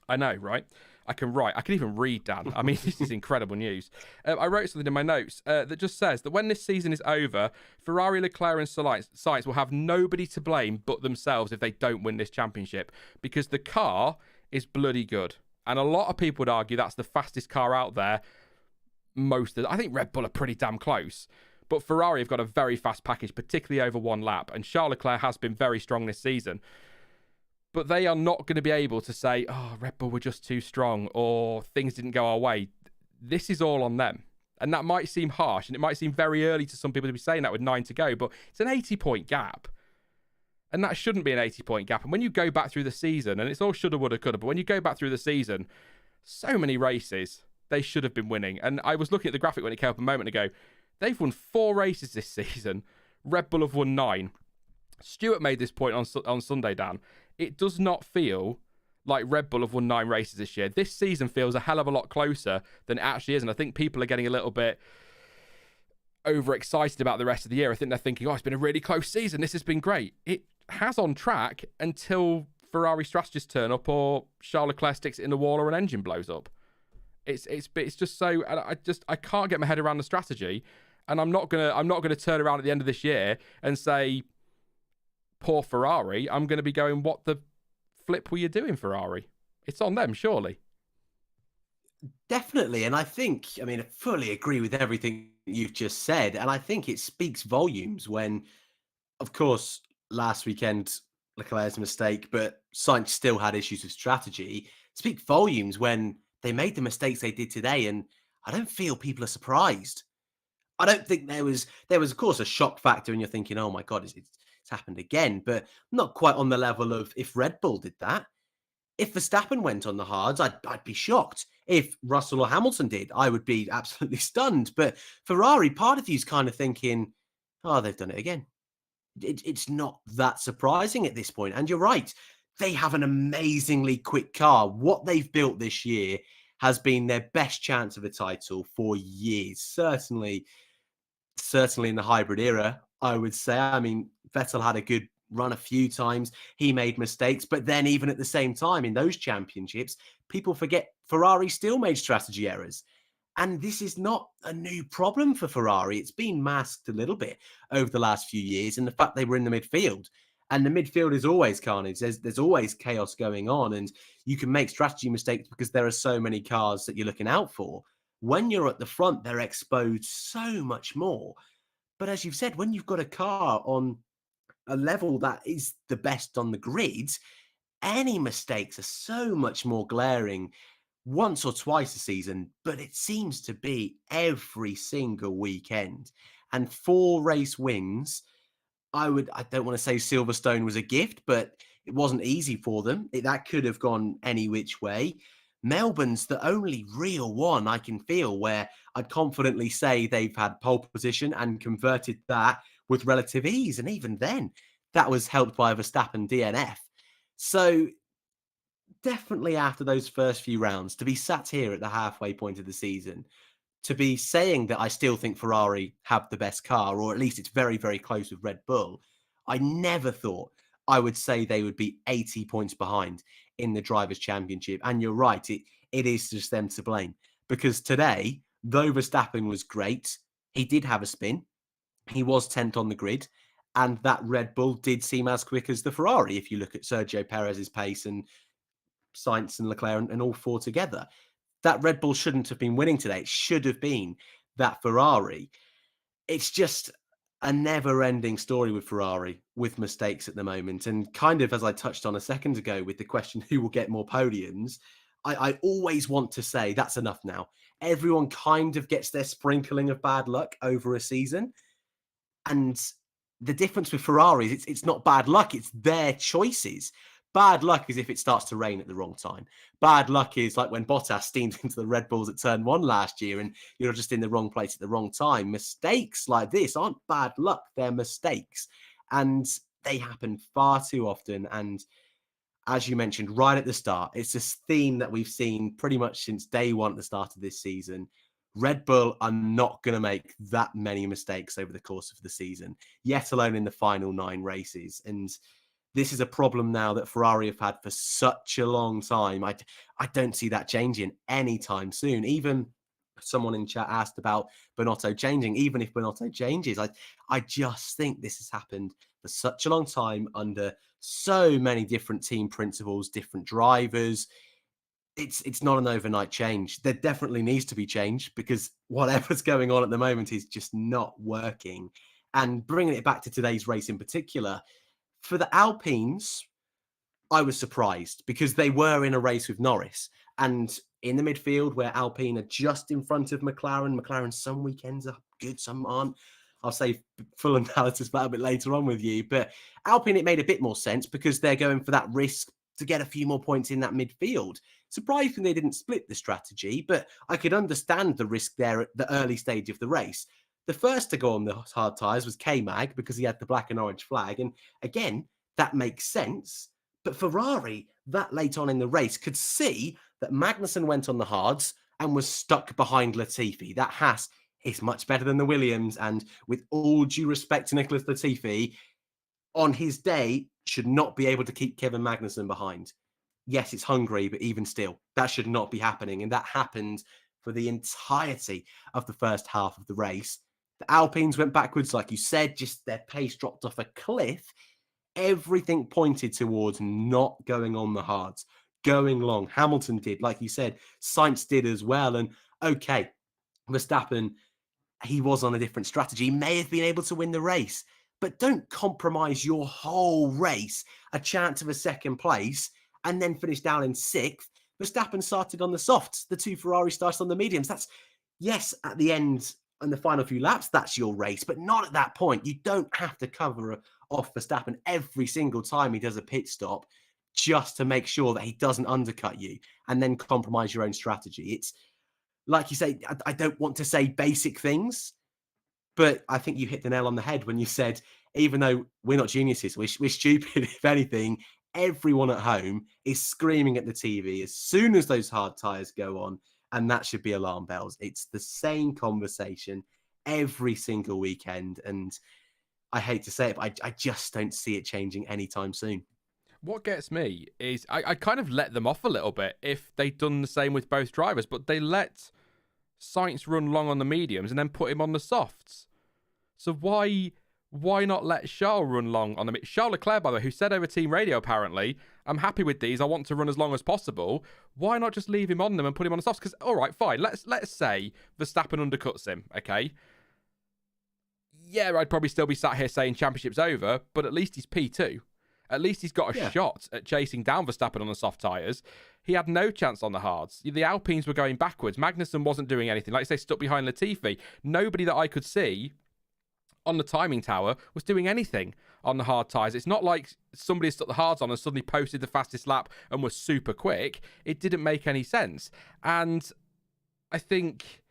I know, right? I can write. I can even read, Dan. I mean, this is incredible news. I wrote something in my notes that just says that when this season is over, Ferrari, Leclerc and Sainz will have nobody to blame but themselves if they don't win this championship because the car is bloody good. And a lot of people would argue that's the fastest car out there. I think Red Bull are pretty damn close. But Ferrari have got a very fast package, particularly over one lap. And Charles Leclerc has been very strong this season. But they are not going to be able to say, oh, Red Bull were just too strong or things didn't go our way. This is all on them. And that might seem harsh and it might seem very early to some people to be saying that with 9 to go, but it's an 80-point gap. And that shouldn't be an 80-point gap. And when you go back through the season, and it's all shoulda, woulda, coulda, but when you go back through the season, so many races they should have been winning. And I was looking at the graphic when it came up a moment ago. They've won 4 races this season. Red Bull have won 9. Stuart made this point on Sunday, Dan. It does not feel like Red Bull have won 9 races this year. This season feels a hell of a lot closer than it actually is. And I think people are getting a little bit overexcited about the rest of the year. I think they're thinking, oh, it's been a really close season. This has been great. It has on track until Ferrari strategists turn up or Charles Leclerc sticks it in the wall or an engine blows up. It's just so, I can't get my head around the strategy. And I'm not gonna turn around at the end of this year and say, poor Ferrari. I'm going to be going, what the flip were you doing, Ferrari? It's on them, surely. Definitely. And I fully agree with everything you've just said. And I think it speaks volumes when, of course, last weekend, Leclerc's mistake, but Sainz still had issues with strategy. Speak volumes when they made the mistakes they did today. And I don't feel people are surprised. I don't think there was, of course, a shock factor and you're thinking, oh my God, it's happened again, but not quite on the level of if Red Bull did that. If Verstappen went on the hards, I'd be shocked. If Russell or Hamilton did, I would be absolutely stunned. But Ferrari, part of you's kind of thinking, oh, they've done it again. It's not that surprising at this point. And you're right. They have an amazingly quick car. What they've built this year has been their best chance of a title for years. Certainly in the hybrid era. I would say. I mean, Vettel had a good run a few times. He made mistakes, but then even at the same time in those championships, people forget Ferrari still made strategy errors. And this is not a new problem for Ferrari. It's been masked a little bit over the last few years, and the fact they were in the midfield. And the midfield is always carnage. There's always chaos going on, and you can make strategy mistakes because there are so many cars that you're looking out for. When you're at the front, they're exposed so much more. But as you've said, when you've got a car on a level that is the best on the grid, any mistakes are so much more glaring once or twice a season, but it seems to be every single weekend. And 4 race wins, I don't want to say Silverstone was a gift, but it wasn't easy for them. That could have gone any which way. Melbourne's the only real one I can feel where I'd confidently say they've had pole position and converted that with relative ease. And even then, that was helped by Verstappen DNF. So definitely after those first few rounds, to be sat here at the halfway point of the season, to be saying that I still think Ferrari have the best car, or at least it's very, very close with Red Bull, I never thought I would say they would be 80 points behind in the Drivers' Championship. And you're right, it is just them to blame. Because today, though Verstappen was great, he did have a spin. He was 10th on the grid. And that Red Bull did seem as quick as the Ferrari, if you look at Sergio Perez's pace and Sainz and Leclerc and all 4 together. That Red Bull shouldn't have been winning today. It should have been that Ferrari. It's just a never-ending story with Ferrari, with mistakes at the moment. And kind of as I touched on a second ago with the question, who will get more podiums? I always want to say that's enough now. Everyone kind of gets their sprinkling of bad luck over a season. And the difference with Ferrari is it's not bad luck, it's their choices. Bad luck is if it starts to rain at the wrong time. Bad luck is like when Bottas steamed into the Red Bulls at turn 1 last year and you're just in the wrong place at the wrong time. Mistakes like this aren't bad luck, they're mistakes. And they happen far too often. And as you mentioned right at the start, it's this theme that we've seen pretty much since day one at the start of this season. Red Bull are not going to make that many mistakes over the course of the season, yet alone in the final 9 races. And this is a problem now that Ferrari have had for such a long time. I don't see that changing anytime soon. Even someone in chat asked about Binotto changing. Even if Binotto changes, I just think this has happened for such a long time under so many different team principles, different drivers. It's not an overnight change. There definitely needs to be change because whatever's going on at the moment is just not working. And bringing it back to today's race in particular, for the Alpines, I was surprised because they were in a race with Norris. And in the midfield, where Alpine are just in front of McLaren some weekends are good, some aren't. I'll say full analysis about a bit later on with you. But Alpine, it made a bit more sense because they're going for that risk to get a few more points in that midfield. Surprising they didn't split the strategy, but I could understand the risk there at the early stage of the race. The first to go on the hard tyres was K-Mag because he had the black and orange flag. And again, that makes sense. But Ferrari, that late on in the race, could see that Magnussen went on the hards and was stuck behind Latifi. That Haas is much better than the Williams. And with all due respect to Nicholas Latifi, on his day, should not be able to keep Kevin Magnussen behind. Yes, it's Hungary, but even still, that should not be happening. And that happened for the entirety of the first half of the race. The Alpines went backwards, like you said, just their pace dropped off a cliff. Everything pointed towards not going on the hards, going long. Hamilton did, like you said, Sainz did as well. And okay, Verstappen, he was on a different strategy, may have been able to win the race, but don't compromise your whole race, a chance of a second place, and then finish down in 6th. Verstappen started on the softs. The 2 Ferrari started on the mediums. That's, yes, at the end and the final few laps, that's your race, but not at that point. You don't have to cover off Verstappen every single time he does a pit stop just to make sure that he doesn't undercut you and then compromise your own strategy. It's like you say, I don't want to say basic things, but I think you hit the nail on the head when you said, even though we're not geniuses, we're stupid, if anything, everyone at home is screaming at the TV as soon as those hard tyres go on, and that should be alarm bells. It's the same conversation every single weekend, and I hate to say it, but I just don't see it changing anytime soon. What gets me is I kind of let them off a little bit if they'd done the same with both drivers, but they let Sainz run long on the mediums and then put him on the softs. So why not let Charles run long on the Charles Leclerc, by the way, who said over team radio apparently, I'm happy with these, I want to run as long as possible. Why not just leave him on them and put him on the softs? Because all right, fine, let's say Verstappen undercuts him, okay? Yeah, I'd probably still be sat here saying championship's over, but at least he's P2. At least he's got a shot at chasing down Verstappen on the soft tyres. He had no chance on the hards. The Alpines were going backwards. Magnussen wasn't doing anything. Like I say, stuck behind Latifi. Nobody that I could see on the timing tower was doing anything on the hard tyres. It's not like somebody stuck the hards on and suddenly posted the fastest lap and was super quick. It didn't make any sense. And I think,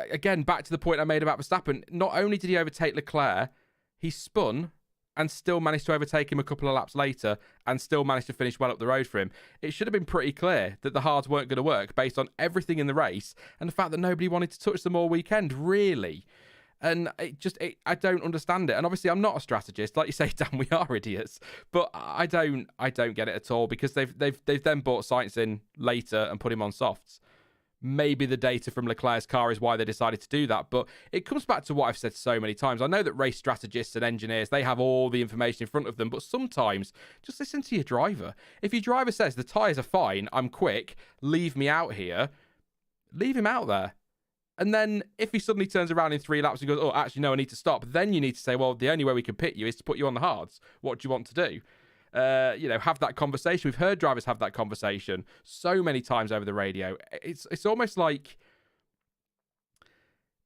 again, back to the point I made about Verstappen, not only did he overtake Leclerc, he spun and still managed to overtake him a couple of laps later and still managed to finish well up the road for him. It should have been pretty clear that the hards weren't going to work based on everything in the race and the fact that nobody wanted to touch them all weekend, really. And I don't understand it. And obviously, I'm not a strategist. Like you say, Dan, we are idiots. But I don't get it at all because they've then brought Sainz in later and put him on softs. Maybe the data from Leclerc's car is why they decided to do that. But it comes back to what I've said so many times. I know that race strategists and engineers, they have all the information in front of them. But sometimes, just listen to your driver. If your driver says, the tyres are fine, I'm quick, leave me out here, leave him out there. And then if he suddenly turns around in 3 laps and goes, oh, actually, no, I need to stop. Then you need to say, well, the only way we can pit you is to put you on the hards. What do you want to do? Have that conversation. We've heard drivers have that conversation so many times over the radio. It's almost like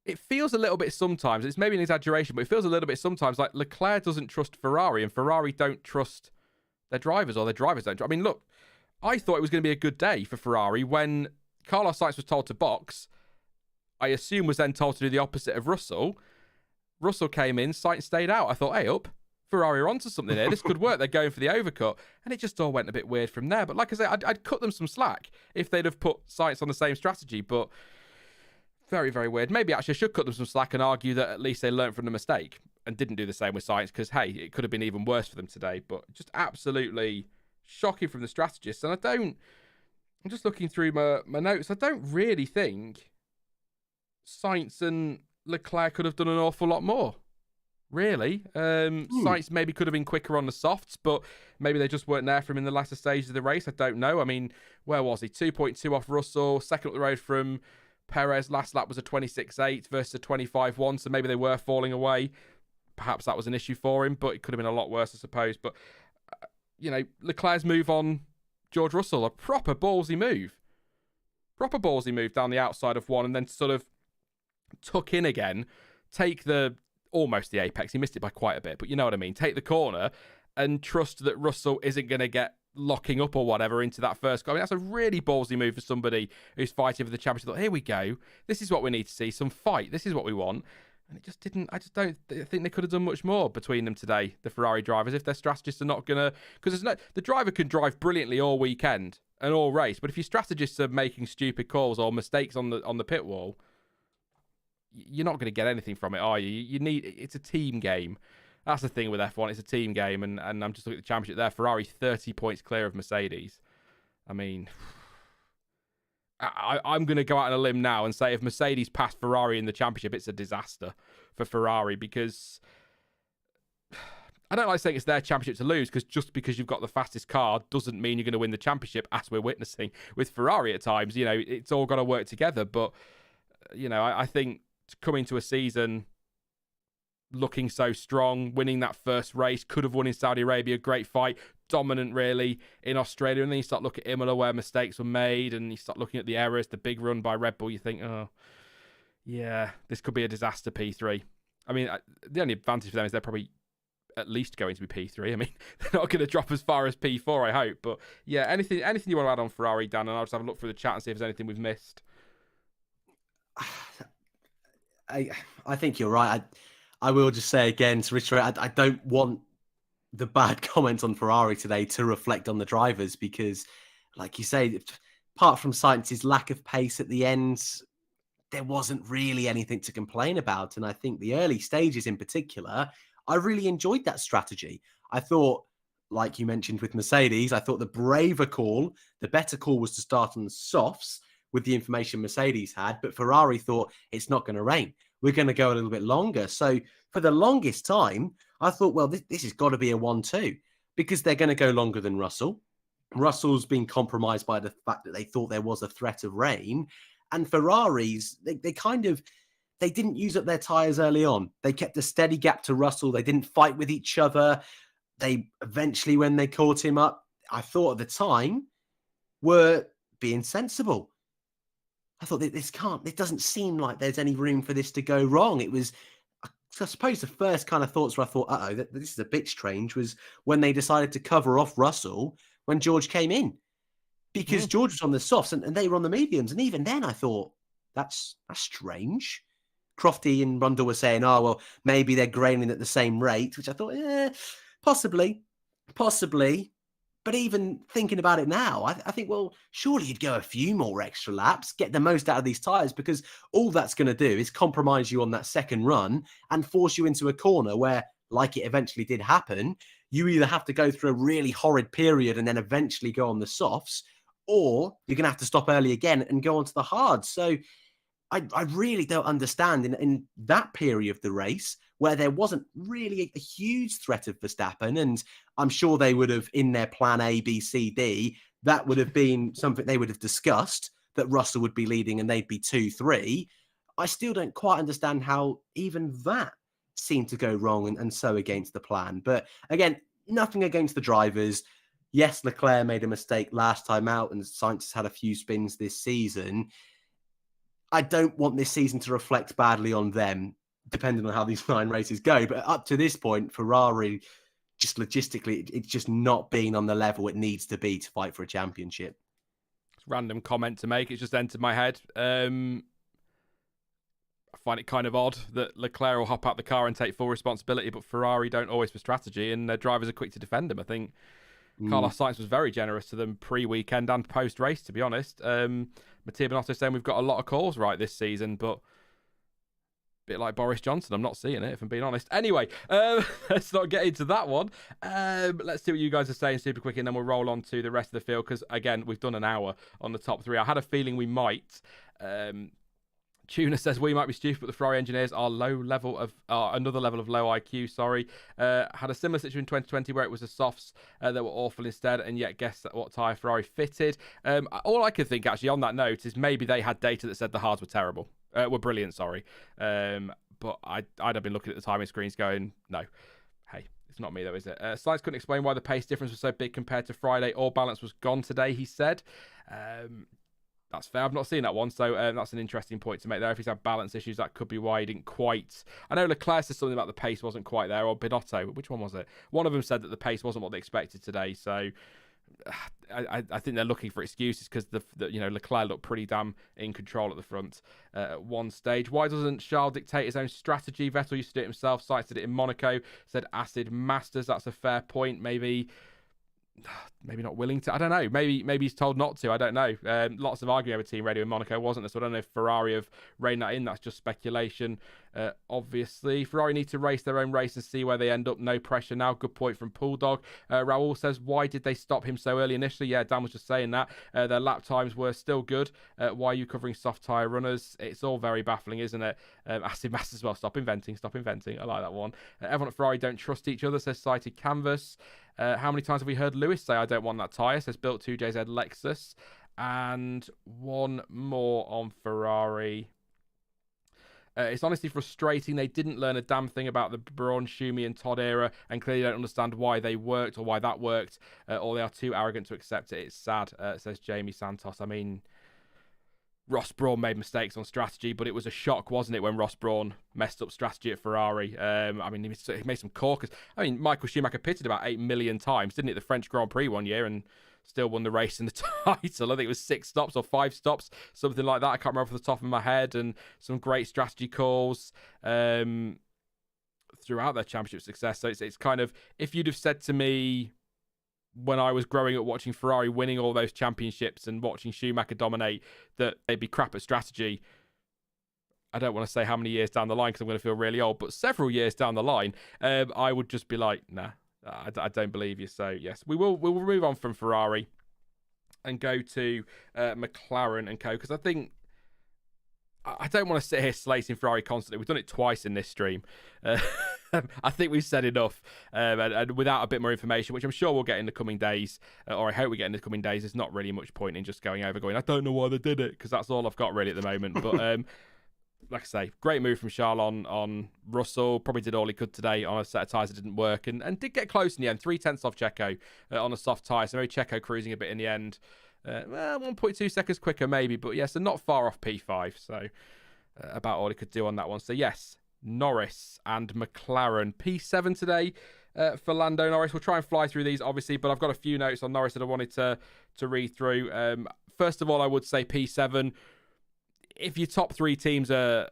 it feels a little bit sometimes. It's maybe an exaggeration, but it feels a little bit sometimes like Leclerc doesn't trust Ferrari and Ferrari don't trust their drivers or their drivers don't. I mean, look, I thought it was going to be a good day for Ferrari when Carlos Sainz was told to box. I assume was then told to do the opposite of Russell. Russell came in, Sainz stayed out. I thought, hey, up. Ferrari are onto something here. This could work. They're going for the overcut. And it just all went a bit weird from there. But like I say, I'd cut them some slack if they'd have put Sainz on the same strategy. But very, very weird. Maybe actually I should cut them some slack and argue that at least they learned from the mistake and didn't do the same with Sainz because, hey, it could have been even worse for them today. But just absolutely shocking from the strategists. And I'm just looking through my notes. I don't really think Sainz and Leclerc could have done an awful lot more. Really. Sainz maybe could have been quicker on the softs, but maybe they just weren't there for him in the latter stages of the race. I don't know. I mean, where was he? 2.2 off Russell, second up the road from Perez. Last lap was a 26.8 versus a 25.1, so maybe they were falling away. Perhaps that was an issue for him, but it could have been a lot worse, I suppose. But, Leclerc's move on George Russell, a proper ballsy move. Proper ballsy move down the outside of one and then sort of tuck in again, take almost the apex. He missed it by quite a bit, but you know what I mean. Take the corner and trust that Russell isn't going to get locking up or whatever into that first goal. I mean, that's a really ballsy move for somebody who's fighting for the championship. Thought, here we go. This is what we need to see. Some fight. This is what we want. And it just didn't. I think they could have done much more between them today, the Ferrari drivers, if their strategists are not going to. Because the driver can drive brilliantly all weekend and all race, but if your strategists are making stupid calls or mistakes on the pit wall, you're not going to get anything from it, are you? It's a team game. That's the thing with F1. It's a team game, and I'm just looking at the championship there. Ferrari 30 points clear of Mercedes. I mean, I'm going to go out on a limb now and say if Mercedes passed Ferrari in the championship, it's a disaster for Ferrari because I don't like saying it's their championship to lose because just because you've got the fastest car doesn't mean you're going to win the championship, as we're witnessing with Ferrari at times. It's all got to work together, but I think coming to a season looking so strong, winning that first race, could have won in Saudi Arabia, great fight, dominant really in Australia, and then you start looking at Imola where mistakes were made and you start looking at the errors, the big run by Red Bull, you think, oh yeah, this could be a disaster P3. I mean, the only advantage for them is they're probably at least going to be P3. I mean, they're not going to drop as far as P4, I hope, but yeah, anything you want to add on Ferrari, Dan, and I'll just have a look through the chat and see if there's anything we've missed. I think you're right. I will just say again to reiterate, I don't want the bad comments on Ferrari today to reflect on the drivers because, like you say, apart from Sainz's lack of pace at the end, there wasn't really anything to complain about. And I think the early stages in particular, I really enjoyed that strategy. I thought, like you mentioned with Mercedes, I thought the braver call, the better call was to start on the softs with the information Mercedes had, but Ferrari thought it's not going to rain. We're going to go a little bit longer. So for the longest time, I thought, well, this has got to be a 1-2 because they're going to go longer than Russell. Russell's been compromised by the fact that they thought there was a threat of rain. And Ferraris, they didn't use up their tyres early on. They kept a steady gap to Russell. They didn't fight with each other. They eventually, when they caught him up, I thought at the time, were being sensible. I thought it doesn't seem like there's any room for this to go wrong. It was, I suppose the first kind of thoughts where I thought, this is a bit strange, was when they decided to cover off Russell when George came in. Because George was on the softs and they were on the mediums. And even then I thought, that's strange. Crofty and Rundle were saying, oh, well, maybe they're graining at the same rate, which I thought, possibly. But even thinking about it now, I think, well, surely you'd go a few more extra laps, get the most out of these tyres, because all that's going to do is compromise you on that second run and force you into a corner where, like it eventually did happen, you either have to go through a really horrid period and then eventually go on the softs, or you're going to have to stop early again and go on to the hards. So I really don't understand in that period of the race where there wasn't really a huge threat of Verstappen. And I'm sure they would have, in their plan A, B, C, D, that would have been something they would have discussed, that Russell would be leading and they'd be 2-3. I still don't quite understand how even that seemed to go wrong and so against the plan. But again, nothing against the drivers. Yes, Leclerc made a mistake last time out and Sainz has had a few spins this season. I don't want this season to reflect badly on them, depending on how these 9 races go. But up to this point, Ferrari, just logistically, it's just not been on the level it needs to be to fight for a championship. Random comment to make. It's just entered my head. I find it kind of odd that Leclerc will hop out the car and take full responsibility, but Ferrari don't always for strategy, and their drivers are quick to defend him. I think Carlos Sainz was very generous to them pre-weekend and post-race, to be honest. Mattia Binotto saying we've got a lot of calls right this season, but a bit like Boris Johnson, I'm not seeing it, if I'm being honest. Anyway, let's not get into that one. Let's see what you guys are saying super quick, and then we'll roll on to the rest of the field, because, again, we've done an hour on the top 3. I had a feeling we might. Tuna says we might be stupid, but the Ferrari engineers are another level of low IQ. Had a similar situation in 2020 where it was the softs that were awful instead, and yet guess what tyre Ferrari fitted. All I could think actually on that note is maybe they had data that said the hards were brilliant. But I'd have been looking at the timing screens going, no, hey. It's not me though, is it? Sainz couldn't explain why the pace difference was so big compared to Friday. All balance was gone today, he said. That's fair. I've not seen that one, so that's an interesting point to make there. If he's had balance issues, that could be why he didn't quite... I know Leclerc said something about the pace wasn't quite there, or Binotto. Which one was it? One of them said that the pace wasn't what they expected today, so... I think they're looking for excuses because Leclerc looked pretty damn in control at the front at one stage. Why doesn't Charles dictate his own strategy? Vettel used to do it himself. Sainz did it in Monaco. Said Acid Masters. That's a fair point. Maybe not willing to. I don't know. Maybe he's told not to. I don't know. Lots of arguing over team radio in Monaco, wasn't there? So I don't know if Ferrari have reined that in. That's just speculation. Obviously, Ferrari need to race their own race and see where they end up. No pressure now. Good point from Bulldog. Raul says, why did they stop him so early initially? Yeah, Dan was just saying that. Their lap times were still good. Why are you covering soft tyre runners? It's all very baffling, isn't it? Acid Mass as well. Stop inventing. I like that one. Everyone at Ferrari don't trust each other, says Cited Canvas. How many times have we heard Lewis say, I don't want that tyre, says Built 2JZ Lexus. And one more on Ferrari. It's honestly frustrating. They didn't learn a damn thing about the Braun, Schumi and Todd era and clearly don't understand why they worked or why that worked, or they are too arrogant to accept it. It's sad, says Jamie Santos. I mean, Ross Brawn made mistakes on strategy, but it was a shock, wasn't it, when Ross Brawn messed up strategy at Ferrari? He made some corkers. I mean, Michael Schumacher pitted about 8 million times, didn't he, at the French Grand Prix one year, and still won the race in the title. I think it was 6 stops or 5 stops, something like that. I can't remember off the top of my head. And some great strategy calls throughout their championship success. So it's kind of, if you'd have said to me when I was growing up watching Ferrari winning all those championships and watching Schumacher dominate that they'd be crap at strategy, I don't want to say how many years down the line because I'm going to feel really old, but several years down the line, I would just be like, nah, I don't believe you. So yes, we will move on from Ferrari and go to McLaren and co, because I think I don't want to sit here slating Ferrari constantly. We've done it twice in this stream. I think we've said enough, and without a bit more information, which I'm sure we'll get in the coming days, or I hope we get in the coming days, there's not really much point in just going, I don't know why they did it, because that's all I've got really at the moment. But like I say, great move from Charles on Russell. Probably did all he could today on a set of tyres that didn't work, and did get close in the end. 0.3 off Checo on a soft tyre, so maybe Checo cruising a bit in the end. 1.2 seconds quicker maybe, but yeah, so not far off P5, so about all he could do on that one. So yes, Norris and McLaren. P7 today for Lando Norris. We'll try and fly through these, obviously, but I've got a few notes on Norris that I wanted to read through. First of all, I would say P7. If your top three teams are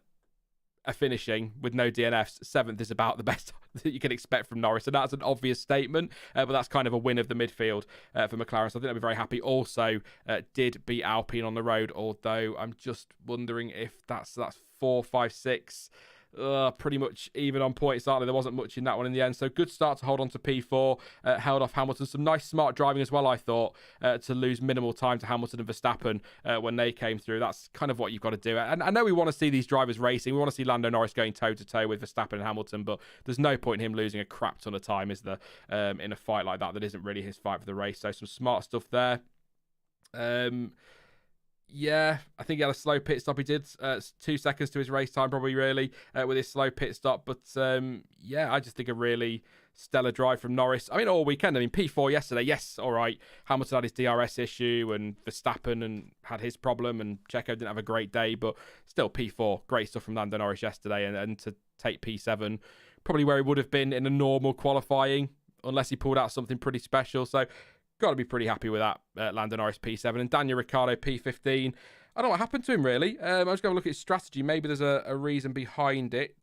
finishing with no DNFs, 7th is about the best that you can expect from Norris. And that's an obvious statement, but that's kind of a win of the midfield for McLaren. So I think they'll be very happy. Also, did beat Alpine on the road, although I'm just wondering if that's 4, 5, 6. Pretty much even on points, aren't they? There wasn't much in that one in the end. So good start to hold on to P4. Held off Hamilton. Some nice smart driving as well, I thought, to lose minimal time to Hamilton and Verstappen when they came through. That's kind of what you've got to do. And I know we want to see these drivers racing. We want to see Lando Norris going toe-to-toe with Verstappen and Hamilton, but there's no point in him losing a crap ton of time, is there, in a fight like that isn't really his fight for the race. So some smart stuff there. Yeah, I think he had a slow pit stop. He did 2 seconds to his race time, probably, really, with his slow pit stop. But yeah, I just think a really stellar drive from Norris. I mean, all weekend. I mean, P4 yesterday, yes, all right. Hamilton had his DRS issue, and Verstappen and had his problem, and Checo didn't have a great day, but still P4. Great stuff from Lando Norris yesterday, and to take P7, probably where he would have been in a normal qualifying, unless he pulled out something pretty special. So got to be pretty happy with that. Lando Norris P7 and Daniel Ricciardo P15. I don't know what happened to him, really. I was going to look at his strategy. Maybe there's a reason behind it.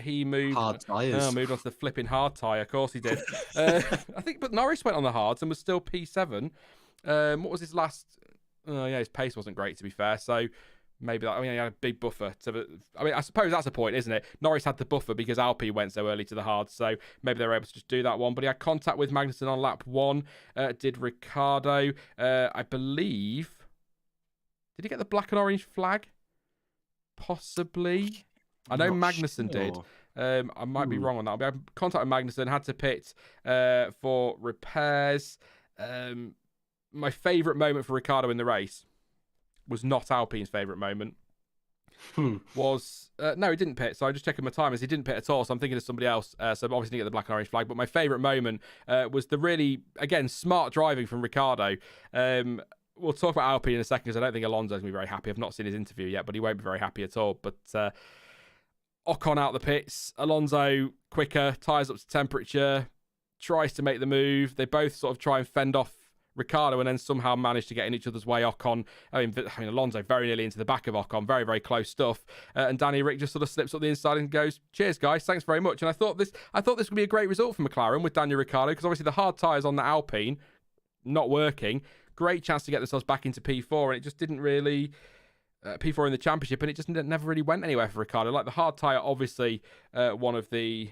He moved hard tyres. Moved on to the flipping hard tyre. Of course he did. I think, but Norris went on the hards and was still P7. What was his last? Yeah, his pace wasn't great, to be fair. So maybe he had a big buffer. I suppose that's a point, isn't it? Norris had the buffer because Alpine went so early to the hard, so maybe they were able to just do that one. But he had contact with Magnussen on lap 1. Did Ricciardo? I believe. Did he get the black and orange flag? Possibly. I know Magnussen did. I might be wrong on that. But I had contact with Magnussen. Had to pit for repairs. My favourite moment for Ricciardo in the race was not Alpine's favourite moment. Was no, he didn't pit. So I just checking my timers. He didn't pit at all. So I'm thinking of somebody else. So obviously didn't get the black and orange flag. But my favourite moment was the really, again, smart driving from Ricciardo. We'll talk about Alpine in a second because I don't think Alonso's going to be very happy. I've not seen his interview yet, but he won't be very happy at all. But Ocon out the pits. Alonso quicker, tyres up to temperature, tries to make the move. They both sort of try and fend off Ricciardo and then somehow managed to get in each other's way. Ocon, I mean Alonso very nearly into the back of Ocon, very, very close stuff. And Danny Rick just sort of slips up the inside and goes, "Cheers, guys, thanks very much." And I thought this would be a great result for McLaren with Daniel Ricciardo, because obviously the hard tyres on the Alpine not working. Great chance to get themselves back into P4, and it just didn't really. P4 in the championship, and it just never really went anywhere for Ricciardo. Like the hard tyre, obviously one of the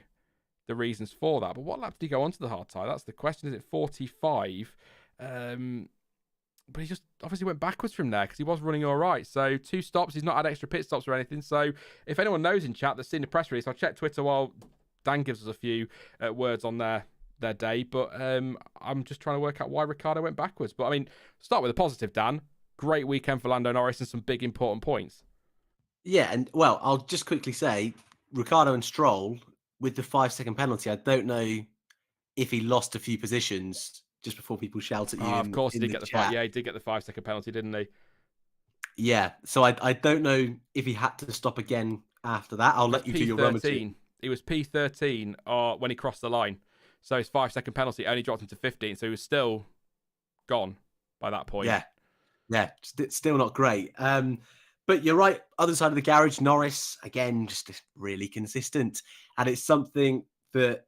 reasons for that. But what lap did he go onto the hard tyre? That's the question. Is it 45? But he just obviously went backwards from there because he was running all right. So 2 stops. He's not had extra pit stops or anything. So if anyone knows in chat that's seen the press release, I'll check Twitter while Dan gives us a few words on their day. But I'm just trying to work out why Ricciardo went backwards. But I mean, start with a positive, Dan. Great weekend for Lando Norris and some big important points. Yeah, and well, I'll just quickly say, Ricciardo and Stroll, with the 5-second penalty, I don't know if he lost a few positions just before people shout at you. Of course, he did get the chat. Yeah, he did get the 5-second penalty, didn't he? Yeah, so I don't know if he had to stop again after that. I'll let you do your rummaging. He was P13 when he crossed the line. So his 5-second penalty only dropped him to 15, so he was still gone by that point. Yeah, still not great. But you're right, other side of the garage, Norris, again, just really consistent. And it's something that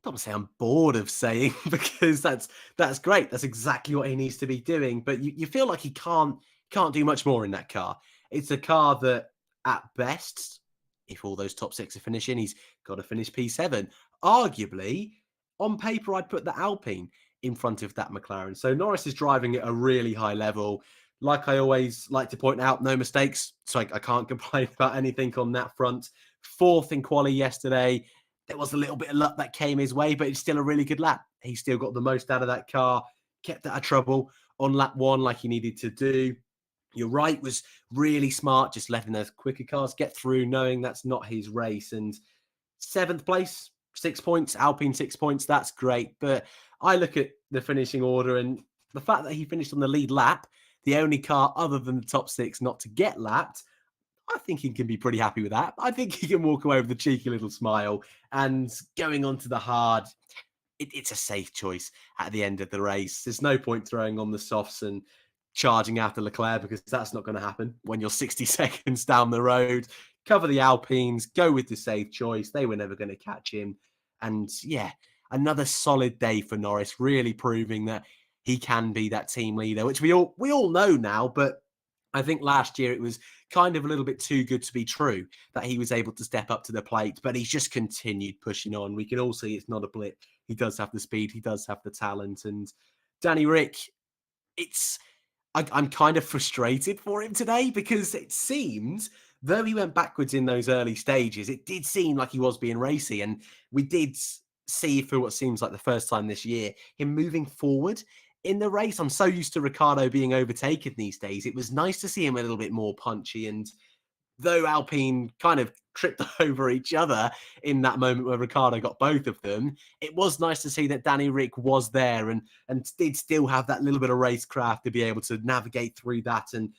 I don't want to say I'm bored of saying, because that's great. That's exactly what he needs to be doing. But you feel like he can't do much more in that car. It's a car that at best, if all those top 6 are finishing, he's got to finish P7. Arguably, on paper, I'd put the Alpine in front of that McLaren. So Norris is driving at a really high level. Like I always like to point out, no mistakes. So I can't complain about anything on that front. 4th in quali yesterday. There was a little bit of luck that came his way, but it's still a really good lap. He still got the most out of that car, kept out of trouble on lap 1 like he needed to do. You're right, was really smart, just letting those quicker cars get through, knowing that's not his race. And 7th place, 6 points, Alpine 6 points, that's great. But I look at the finishing order and the fact that he finished on the lead lap, the only car other than the top 6 not to get lapped, I think he can be pretty happy with that. I think he can walk away with a cheeky little smile. And going on to the hard, it's a safe choice at the end of the race. There's no point throwing on the softs and charging after Leclerc because that's not going to happen when you're 60 seconds down the road. Cover the Alpines, go with the safe choice. They were never going to catch him. And yeah, another solid day for Norris, really proving that he can be that team leader, which we all know now, but I think last year it was kind of a little bit too good to be true that he was able to step up to the plate, but he's just continued pushing on. We can all see it's not a blip. He does have the speed. He does have the talent. And Danny Rick, I'm kind of frustrated for him today because it seemed, though he went backwards in those early stages, it did seem like he was being racy. And we did see, for what seems like the first time this year, him moving forward in the race. I'm so used to Ricciardo being overtaken these days. It was nice to see him a little bit more punchy. And though Alpine kind of tripped over each other in that moment where Ricciardo got both of them, it was nice to see that Danny Rick was there and did still have that little bit of racecraft to be able to navigate through that. And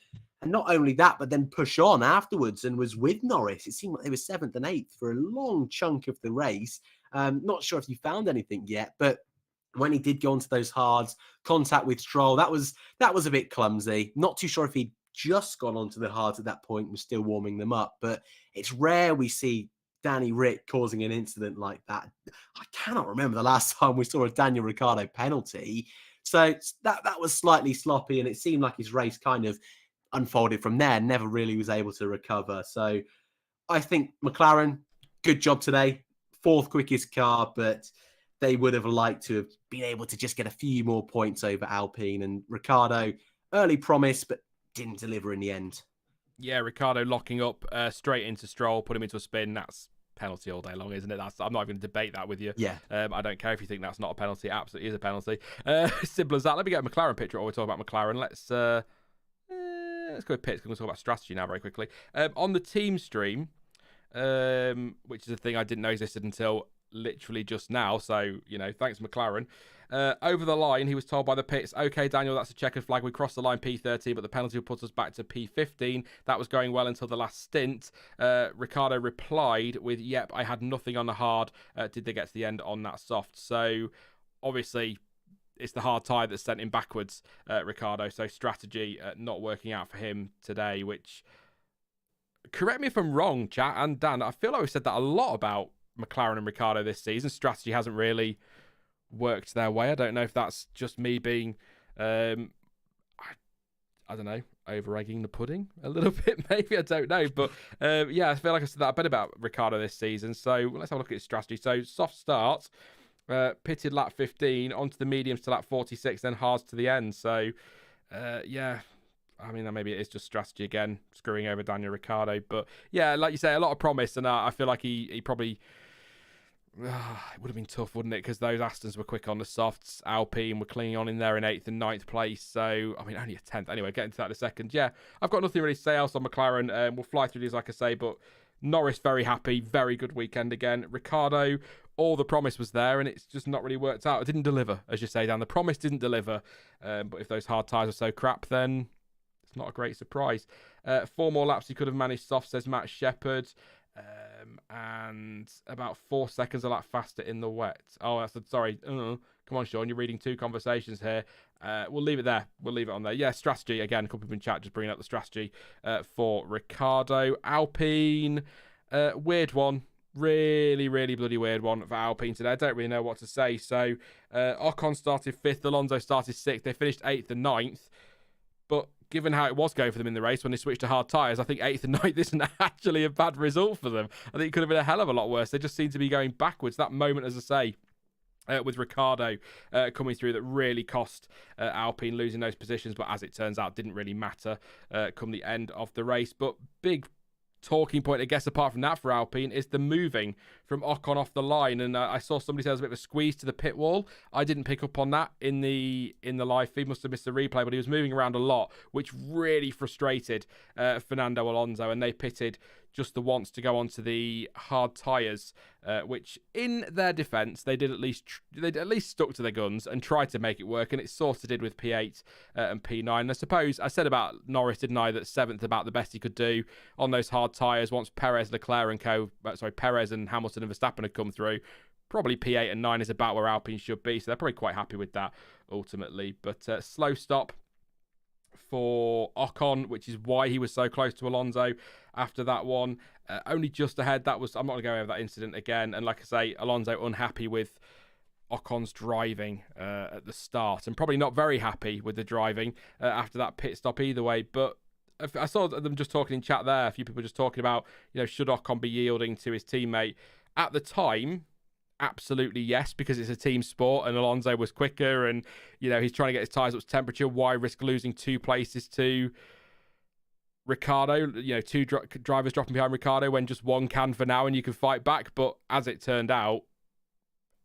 not only that, but then push on afterwards and was with Norris. It seemed like they were 7th and 8th for a long chunk of the race. Not sure if you found anything yet, but when he did go onto those hards, contact with Stroll, that was a bit clumsy. Not too sure if he'd just gone onto the hards at that point and was still warming them up, but it's rare we see Danny Rick causing an incident like that. I cannot remember the last time we saw a Daniel Ricciardo penalty. So that was slightly sloppy, and it seemed like his race kind of unfolded from there, never really was able to recover. So I think McLaren, good job today. 4th quickest car, but they would have liked to have been able to just get a few more points over Alpine. And Ricciardo, early promise, but didn't deliver in the end. Yeah, Ricciardo locking up straight into Stroll, put him into a spin. That's penalty all day long, isn't it? I'm not even going to debate that with you. Yeah. I don't care if you think that's not a penalty. It absolutely is a penalty. Simple as that. Let me get a McLaren picture while we talk about McLaren. Let's go with pits. We're going to talk about strategy now very quickly. On the team stream, which is a thing I didn't know existed until literally just now, so thanks McLaren. Over the line, he was told by the pits, okay Daniel, that's a checkered flag, we crossed the line P13, but the penalty will put us back to P15. That was going well until the last stint. Ricciardo replied with, yep, I had nothing on the hard. Did they get to the end on that soft? So obviously it's the hard tyre that sent him backwards, Ricciardo. So strategy not working out for him today, which, correct me if I'm wrong, chat and Dan, I feel like we've said that a lot about McLaren and Ricciardo this season. Strategy hasn't really worked their way. I don't know if that's just me being, I don't know, over-egging the pudding a little bit, maybe. I don't know. But yeah, I feel like I said that a bit about Ricciardo this season. So let's have a look at his strategy. So soft start, pitted lap 15, onto the mediums to lap 46, then hards to the end. So yeah, I mean, maybe it is just strategy again, screwing over Daniel Ricciardo. But yeah, like you say, a lot of promise. And I feel like he probably... it would have been tough, wouldn't it? Because those Astons were quick on the softs. Alpine were clinging on in there in 8th and 9th place. So, I mean, only a 10th. Anyway, get into that in a second. Yeah, I've got nothing really to say else on McLaren. We'll fly through these, like I say. But Norris, very happy. Very good weekend again. Ricciardo, all the promise was there, and it's just not really worked out. It didn't deliver, as you say, Dan. The promise didn't deliver. But if those hard tyres are so crap, then it's not a great surprise. 4 more laps he could have managed soft, says Matt Shepherd. And about 4 seconds a lap faster in the wet. Oh, I said, sorry. Come on, Sean, you're reading 2 conversations here. We'll leave it there. We'll leave it on there. Yeah, strategy. Again, a couple of people in chat just bringing up the strategy for Ricciardo. Alpine, weird one. Really, really bloody weird one for Alpine today. I don't really know what to say. So, Ocon started 5th. Alonso started 6th. They finished 8th and 9th. But given how it was going for them in the race when they switched to hard tyres, I think 8th and 9th isn't actually a bad result for them. I think it could have been a hell of a lot worse. They just seem to be going backwards. That moment, as I say, with Ricciardo coming through, that really cost Alpine losing those positions, but as it turns out, didn't really matter come the end of the race. But big talking point, I guess, apart from that for Alpine, is the moving from Ocon off the line. And I saw somebody say there was a bit of a squeeze to the pit wall. I didn't pick up on that in the live feed. Must have missed the replay, but he was moving around a lot, which really frustrated Fernando Alonso, and they pitted just the once to go onto the hard tyres, which, in their defence, they at least stuck to their guns and tried to make it work, and it sort of did with P8 and P9. And I suppose I said about Norris, didn't I, that 7th about the best he could do on those hard tyres once Perez, Leclerc and Perez and Hamilton and Verstappen had come through. Probably P8 and 9 is about where Alpine should be, so they're probably quite happy with that ultimately. But slow stop for Ocon, which is why he was so close to Alonso after that one. Only just ahead. I'm not going to go over that incident again. And like I say, Alonso unhappy with Ocon's driving at the start, and probably not very happy with the driving after that pit stop either way. But I saw them just talking in chat there, a few people just talking about, should Ocon be yielding to his teammate? At the time, absolutely yes, because it's a team sport and Alonso was quicker, and he's trying to get his tyres up to temperature. Why risk losing 2 places to Ricciardo? 2 drivers dropping behind Ricciardo when just one can for now and you can fight back. But as it turned out,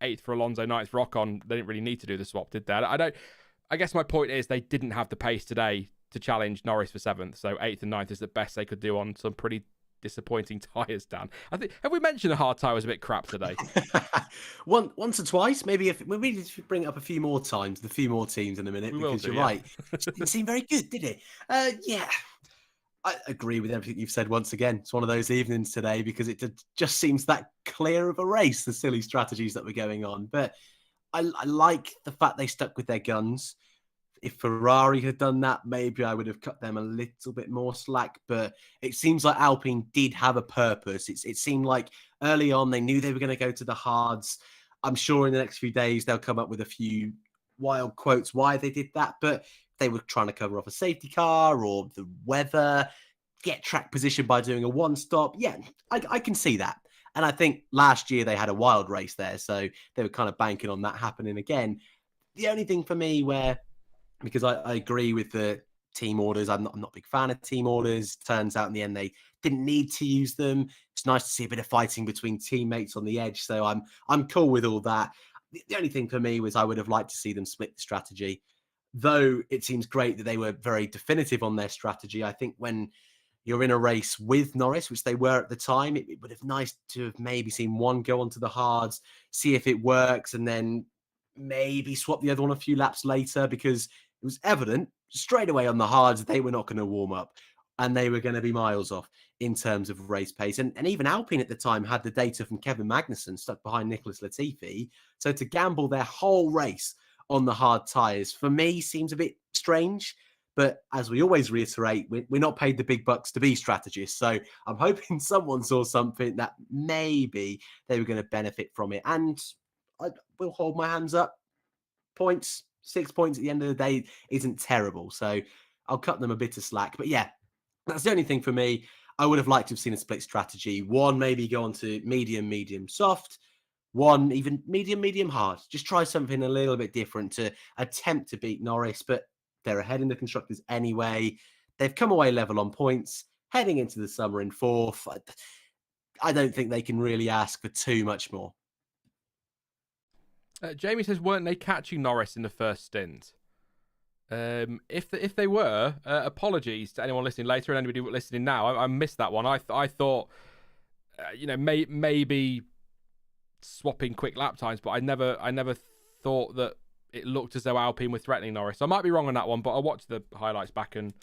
8th for Alonso, 9th for Ocon. They didn't really need to do the swap, did they? I guess my point is they didn't have the pace today to challenge Norris for 7th, so 8th and 9th is the best they could do on some pretty disappointing tyres, Dan. I think, have we mentioned the hard tyre was a bit crap today? Once or twice, maybe if we bring it up a few more times, the few more teams in a minute, because you're right. It didn't seem very good, did it? Yeah, I agree with everything you've said once again. It's one of those evenings today because it just seems that clear of a race, the silly strategies that were going on. But I like the fact they stuck with their guns. If Ferrari had done that, maybe I would have cut them a little bit more slack. But it seems like Alpine did have a purpose. It seemed like early on they knew they were going to go to the hards. I'm sure in the next few days they'll come up with a few wild quotes why they did that. But they were trying to cover off a safety car or the weather, get track position by doing a one-stop. Yeah, I can see that. And I think last year they had a wild race there. So they were kind of banking on that happening again. The only thing for me because I agree with the team orders. I'm not a big fan of team orders. Turns out in the end they didn't need to use them. It's nice to see a bit of fighting between teammates on the edge. So I'm cool with all that. The only thing for me was I would have liked to see them split the strategy. Though it seems great that they were very definitive on their strategy. I think when you're in a race with Norris, which they were at the time, it would have nice to have maybe seen one go onto the hards, see if it works, and then maybe swap the other one a few laps later, because it was evident straight away on the hards they were not going to warm up and they were going to be miles off in terms of race pace. And even Alpine at the time had the data from Kevin Magnussen stuck behind Nicholas Latifi. So to gamble their whole race on the hard tyres, for me, seems a bit strange. But as we always reiterate, we're not paid the big bucks to be strategists. So I'm hoping someone saw something that maybe they were going to benefit from it. And I will hold my hands up. 6 points at the end of the day isn't terrible. So I'll cut them a bit of slack. But yeah, that's the only thing for me. I would have liked to have seen a split strategy. One, maybe go on to medium, soft. One, even medium, hard. Just try something a little bit different to attempt to beat Norris. But they're ahead in the constructors anyway. They've come away level on points, heading into the summer in 4th. I don't think they can really ask for too much more. Jamie says, weren't they catching Norris in the first stint? If they were, apologies to anyone listening later and anybody listening now. I missed that one. I thought, maybe swapping quick lap times, but I never thought that it looked as though Alpine were threatening Norris. I might be wrong on that one, but I'll watch the highlights back and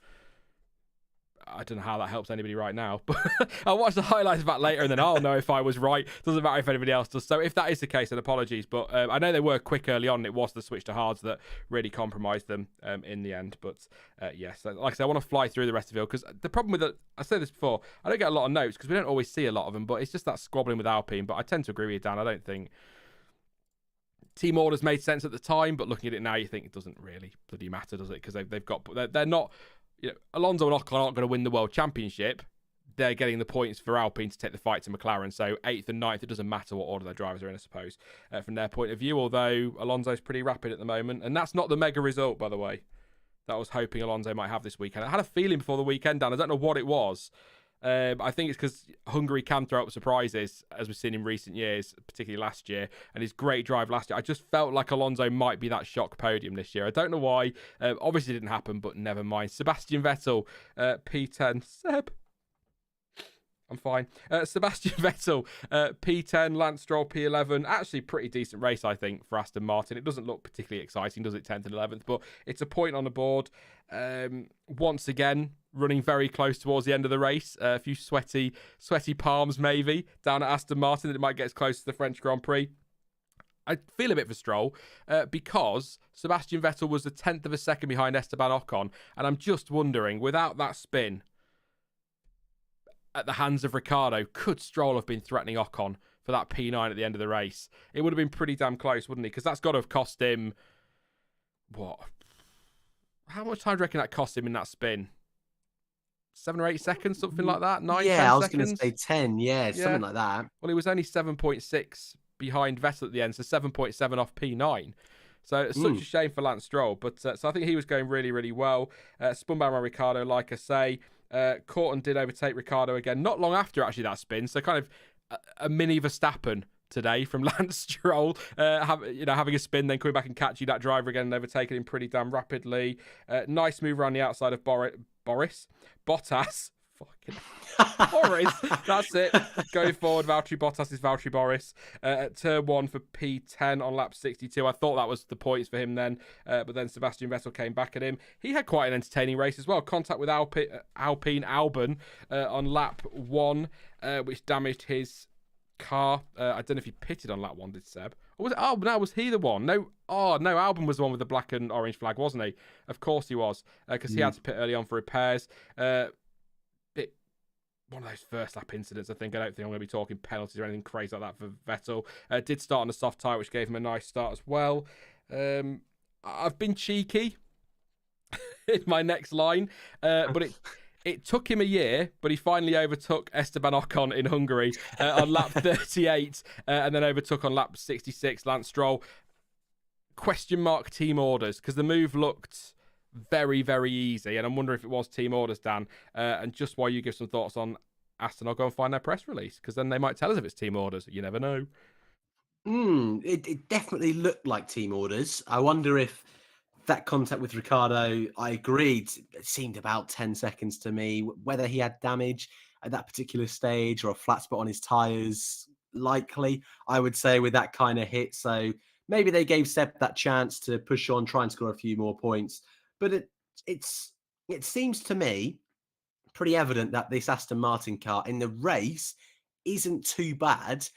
I don't know how that helps anybody right now, but I'll watch the highlights back later and then I'll know if I was right. Doesn't matter if anybody else does. So if that is the case, then apologies. But I know they were quick early on. It was the switch to hards that really compromised them in the end. But yes, like I said, I want to fly through the rest of the field because the problem with it, I said this before, I don't get a lot of notes because we don't always see a lot of them, but it's just that squabbling with Alpine. But I tend to agree with you, Dan. I don't think team orders made sense at the time, but looking at it now, you think it doesn't really bloody matter, does it? Because they've got, they're not Alonso and Ocon aren't going to win the World Championship. They're getting the points for Alpine to take the fight to McLaren. So 8th and 9th, it doesn't matter what order their drivers are in, I suppose, from their point of view. Although Alonso's pretty rapid at the moment. And that's not the mega result, by the way, that I was hoping Alonso might have this weekend. I had a feeling before the weekend, Dan. I don't know what it was. I think it's because Hungary can throw up surprises, as we've seen in recent years, particularly last year, and his great drive last year. I just felt like Alonso might be that shock podium this year. I don't know why. Obviously, it didn't happen, but never mind. Sebastian Vettel, P10. Seb. I'm fine. Sebastian Vettel, P10, Lance Stroll, P11. Actually, pretty decent race, I think, for Aston Martin. It doesn't look particularly exciting, does it, 10th and 11th? But it's a point on the board. Once again, running very close towards the end of the race. A few sweaty palms, maybe, down at Aston Martin, that it might get as close to the French Grand Prix. I feel a bit for Stroll because Sebastian Vettel was a 10th of a second behind Esteban Ocon. And I'm just wondering, without that spin at the hands of Ricciardo, could Stroll have been threatening Ocon for that P9 at the end of the race? It would have been pretty damn close, wouldn't it? Because that's got to have cost him, what? How much time do you reckon that cost him in that spin? 7 or 8 seconds, something like that? 9, 10 seconds? Yeah, I was going to say 10, something like that. Well, he was only 7.6 behind Vettel at the end, so 7.7 off P9. So it's such a shame for Lance Stroll. But so I think he was going really, really well. Spun by Ricciardo, like I say. Corton did overtake Ricciardo again, not long after actually that spin. So kind of a mini Verstappen today from Lance Stroll, having a spin, then coming back and catching that driver again and overtaking him pretty damn rapidly. Nice move around the outside of Bottas. Fucking Boris, that's it. Going forward, Valtteri Bottas is Valtteri Boris at turn 1 for P10 on lap 62. I thought that was the points for him then, but then Sebastian Vettel came back at him. He had quite an entertaining race as well. Contact with Alpine Albon on lap 1, which damaged his car. I don't know if he pitted on lap 1, did Seb? Or was it? Oh, no, was he the one? No, Albon was the one with the black and orange flag, wasn't he? Of course he was, because he had to pit early on for repairs. One of those first lap incidents, I think. I don't think I'm going to be talking penalties or anything crazy like that for Vettel. Did start on a soft tyre, which gave him a nice start as well. I've been cheeky in my next line, but it took him a year, but he finally overtook Esteban Ocon in Hungary on lap 38, and then overtook on lap 66 Lance Stroll. Question mark team orders, because the move looked very, very easy, and I'm wondering if it was team orders, Dan, and just while you give some thoughts on Aston, I'll go and find their press release, because then they might tell us if it's team orders. You never know. It definitely looked like team orders. I wonder if that contact with Ricciardo, I agreed, it seemed about 10 seconds to me. Whether he had damage at that particular stage or a flat spot on his tyres, likely, I would say, with that kind of hit. So maybe they gave Seb that chance to push on, try and score a few more points. But it seems to me pretty evident that this Aston Martin car in the race isn't too bad,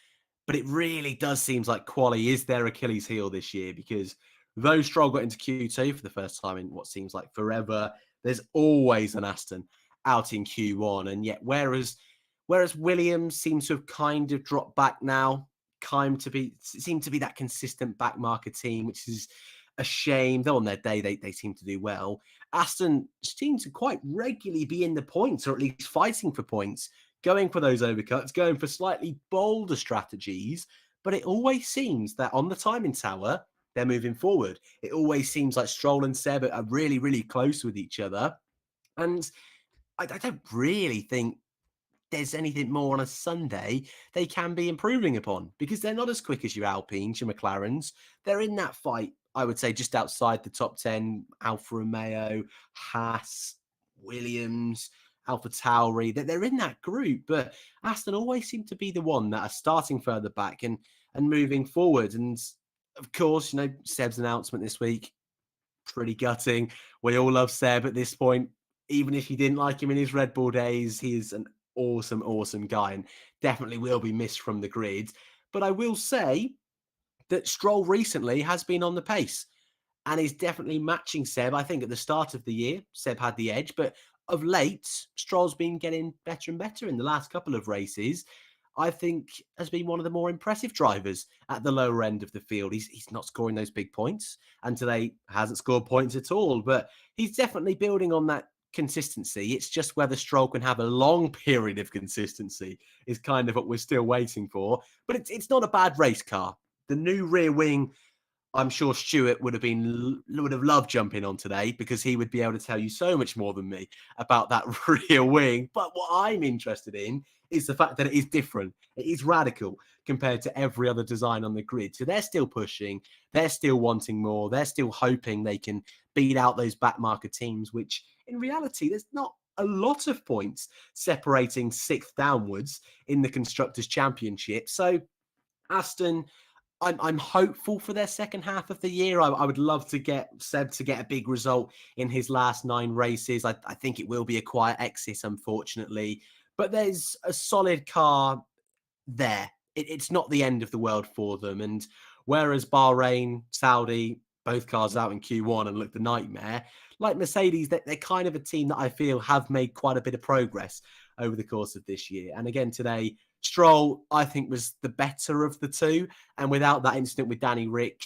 but it really does seem like quali is their Achilles heel this year, because though Stroll got into Q2 for the first time in what seems like forever, there's always an Aston out in Q1. And yet, whereas Williams seems to have kind of dropped back now, seem to be that consistent backmarker team, which is a shame. Though on their day they seem to do well. Aston seem to quite regularly be in the points, or at least fighting for points, going for those overcuts, going for slightly bolder strategies. But it always seems that on the timing tower, they're moving forward. It always seems like Stroll and Seb are really, really close with each other. And I don't really think there's anything more on a Sunday they can be improving upon, because they're not as quick as your Alpines, your McLarens. They're in that fight, I would say, just outside the top 10, Alfa Romeo, Haas, Williams, Alpha Tauri. They're in that group, but Aston always seem to be the one that are starting further back and moving forward. And of course, Seb's announcement this week, pretty gutting. We all love Seb at this point. Even if you didn't like him in his Red Bull days, he is an awesome, awesome guy and definitely will be missed from the grid. But I will say that Stroll recently has been on the pace and is definitely matching Seb. I think at the start of the year, Seb had the edge, but of late, Stroll's been getting better and better in the last couple of races. I think has been one of the more impressive drivers at the lower end of the field. He's not scoring those big points, and today hasn't scored points at all, but he's definitely building on that consistency. It's just whether Stroll can have a long period of consistency is kind of what we're still waiting for. But it's not a bad race car. The new rear wing, I'm sure Stuart would have loved jumping on today, because he would be able to tell you so much more than me about that rear wing. But what I'm interested in is the fact that it is different. It is radical compared to every other design on the grid. So they're still pushing. They're still wanting more. They're still hoping they can beat out those backmarker teams, which in reality, there's not a lot of points separating sixth downwards in the Constructors' Championship. So Aston, I'm hopeful for their second half of the year. I would love to get Seb to get a big result in his last 9 races. I think it will be a quiet exit, unfortunately. But there's a solid car there. It's not the end of the world for them. And whereas Bahrain, Saudi, both cars out in Q1 and looked a nightmare, like Mercedes, they're kind of a team that I feel have made quite a bit of progress over the course of this year. And again, today, Stroll, I think, was the better of the two. And without that incident with Danny Rick,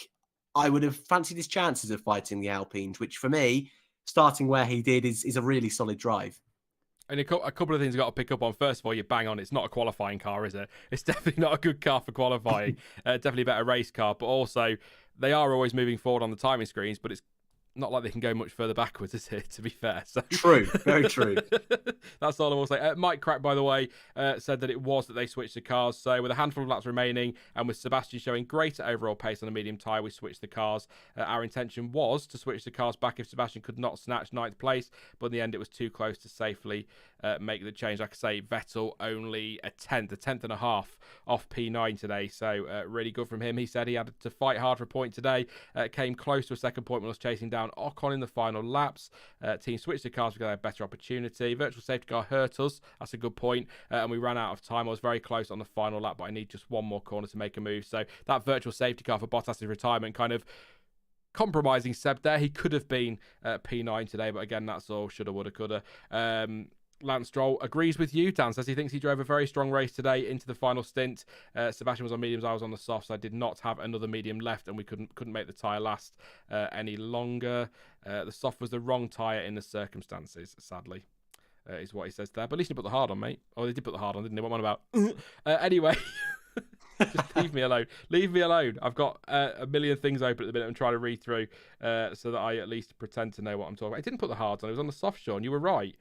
I would have fancied his chances of fighting the Alpines, which for me, starting where he did, is a really solid drive. And a couple of things I've got to pick up on. First of all, you bang on. It's not a qualifying car, is it? It's definitely not a good car for qualifying. Definitely a better race car. But also, they are always moving forward on the timing screens, but it's not like they can go much further backwards, is it, to be fair? So True, very true. That's all I will say. Mike Crack, by the way, said that it was that they switched the cars. So with a handful of laps remaining and with Sebastian showing greater overall pace on a medium tyre, we switched the cars. Our intention was to switch the cars back if Sebastian could not snatch 9th place, but in the end it was too close to safely make the change. Like I say, Vettel only a tenth and a half off P9 today, so really good from him. He said he had to fight hard for a point today, came close to a second point when I was chasing down Ocon in the final laps. Team switched the cars because they had a better opportunity. Virtual safety car hurt us, that's a good point, and we ran out of time. I was very close on the final lap, but I need just one more corner to make a move. So that virtual safety car for Bottas' retirement kind of compromising Seb there. He could have been P9 today, but again, that's all shoulda, woulda, coulda. Lance Stroll agrees with you. Dan says he thinks he drove a very strong race today into the final stint. Sebastian was on mediums, I was on the softs. I did not have another medium left, and we couldn't make the tyre last any longer. The soft was the wrong tyre in the circumstances, sadly, is what he says there. But at least he put the hard on, mate. Oh, they did put the hard on, didn't they? What one about? Anyway. Just leave me alone. Leave me alone. I've got a million things open at the minute I'm trying to read through so that I at least pretend to know what I'm talking about. I didn't put the hards on. It was on the soft, Sean. You were right.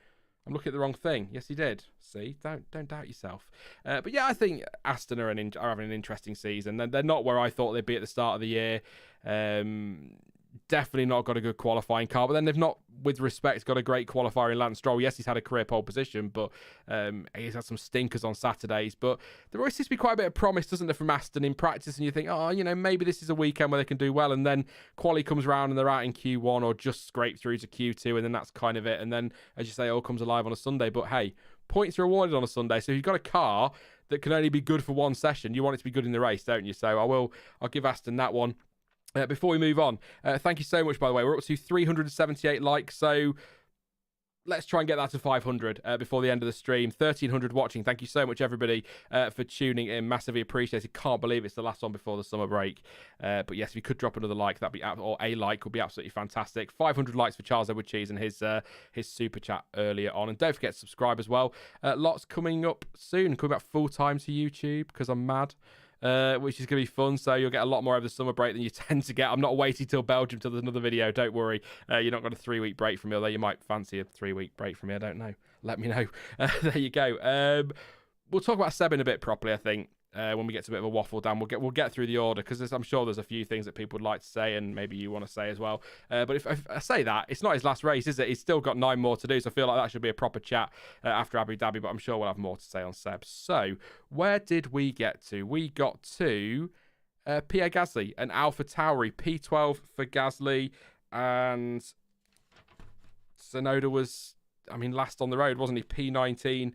I'm looking at the wrong thing. Yes, he did. See, don't doubt yourself. But yeah, I think Aston are having an interesting season. They're not where I thought they'd be at the start of the year. Definitely not got a good qualifying car, but then they've not, with respect, got a great qualifier in Lance Stroll. Yes, he's had a career pole position, but he's had some stinkers on Saturdays. But there always seems to be quite a bit of promise, doesn't there, from Aston in practice, and you think, oh, maybe this is a weekend where they can do well, and then quali comes around and they're out in Q1 or just scrape through to Q2, and then that's kind of it. And then, as you say, it all comes alive on a Sunday. But hey, points are awarded on a Sunday, so if you've got a car that can only be good for one session, you want it to be good in the race, don't you? So I'll give Aston that one. Before we move on, thank you so much, by the way. We're up to 378 likes, so let's try and get that to 500 before the end of the stream. 1,300 watching. Thank you so much, everybody, for tuning in. Massively appreciated. Can't believe it's the last one before the summer break. But yes, if you could drop another like, or a like, would be absolutely fantastic. 500 likes for Charles Edward Cheese and his super chat earlier on. And don't forget to subscribe as well. Lots coming up soon. Coming back full time to YouTube because I'm mad. Which is going to be fun, so you'll get a lot more over the summer break than you tend to get. I'm not waiting till Belgium till there's another video, don't worry. You're not got a 3-week break from me, although you might fancy a 3-week break from me, I don't know. Let me know. There you go. We'll talk about Seb in a bit properly, I think. When we get to a bit of a waffle down, we'll get through the order, because I'm sure there's a few things that people would like to say, and maybe you want to say as well. But if I say that, it's not his last race, is it? He's still got 9 more to do, so I feel like that should be a proper chat after Abu Dhabi, but I'm sure we'll have more to say on Seb. So, where did we get to? We got to Pierre Gasly and Alpha Tauri, P12 for Gasly, and Tsunoda was, last on the road, wasn't he? P19.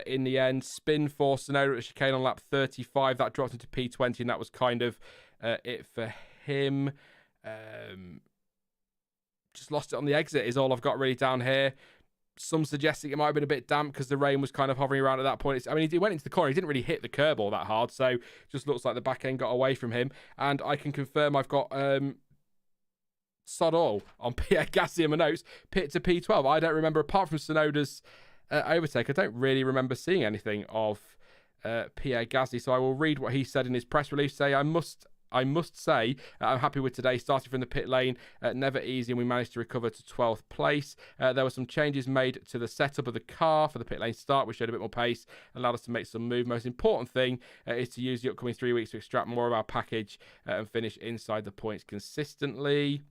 In the end, spin for Tsunoda at the chicane on lap 35. That dropped into P20, and that was kind of it for him. Just lost it on the exit is all I've got really down here. Some suggesting it might have been a bit damp because the rain was kind of hovering around at that point. He went into the corner. He didn't really hit the curb all that hard, so just looks like the back end got away from him. And I can confirm I've got sod all on Pierre Gasly in my notes. Pit to P12. I don't remember, apart from Tsunoda's overtake, I don't really remember seeing anything of Pierre Gasly. So I will read what he said in his press release. I must say, I'm happy with today. Starting from the pit lane, never easy, and we managed to recover to 12th place. There were some changes made to the setup of the car for the pit lane start, which showed a bit more pace, allowed us to make some move. Most important thing is to use the upcoming 3 weeks to extract more of our package and finish inside the points consistently.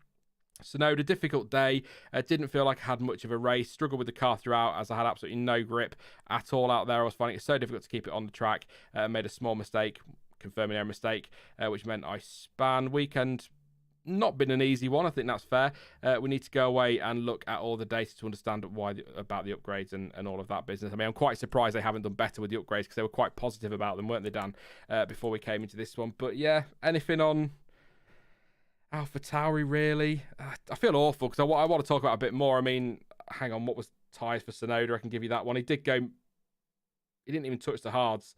Tsunoda, difficult day. Didn't feel like I had much of a race. Struggled with the car throughout as I had absolutely no grip at all out there. I was finding it so difficult to keep it on the track. Made a small mistake, confirming our mistake, which meant I span. Weekend not been an easy one. I think that's fair. We need to go away and look at all the data to understand about the upgrades and all of that business. I mean, I'm quite surprised they haven't done better with the upgrades because they were quite positive about them, weren't they, Dan, before we came into this one. But yeah, anything on AlphaTauri, really? I feel awful because I want to talk about a bit more. I mean, hang on, what was tyres for Tsunoda? I can give you that one. He didn't even touch the hards.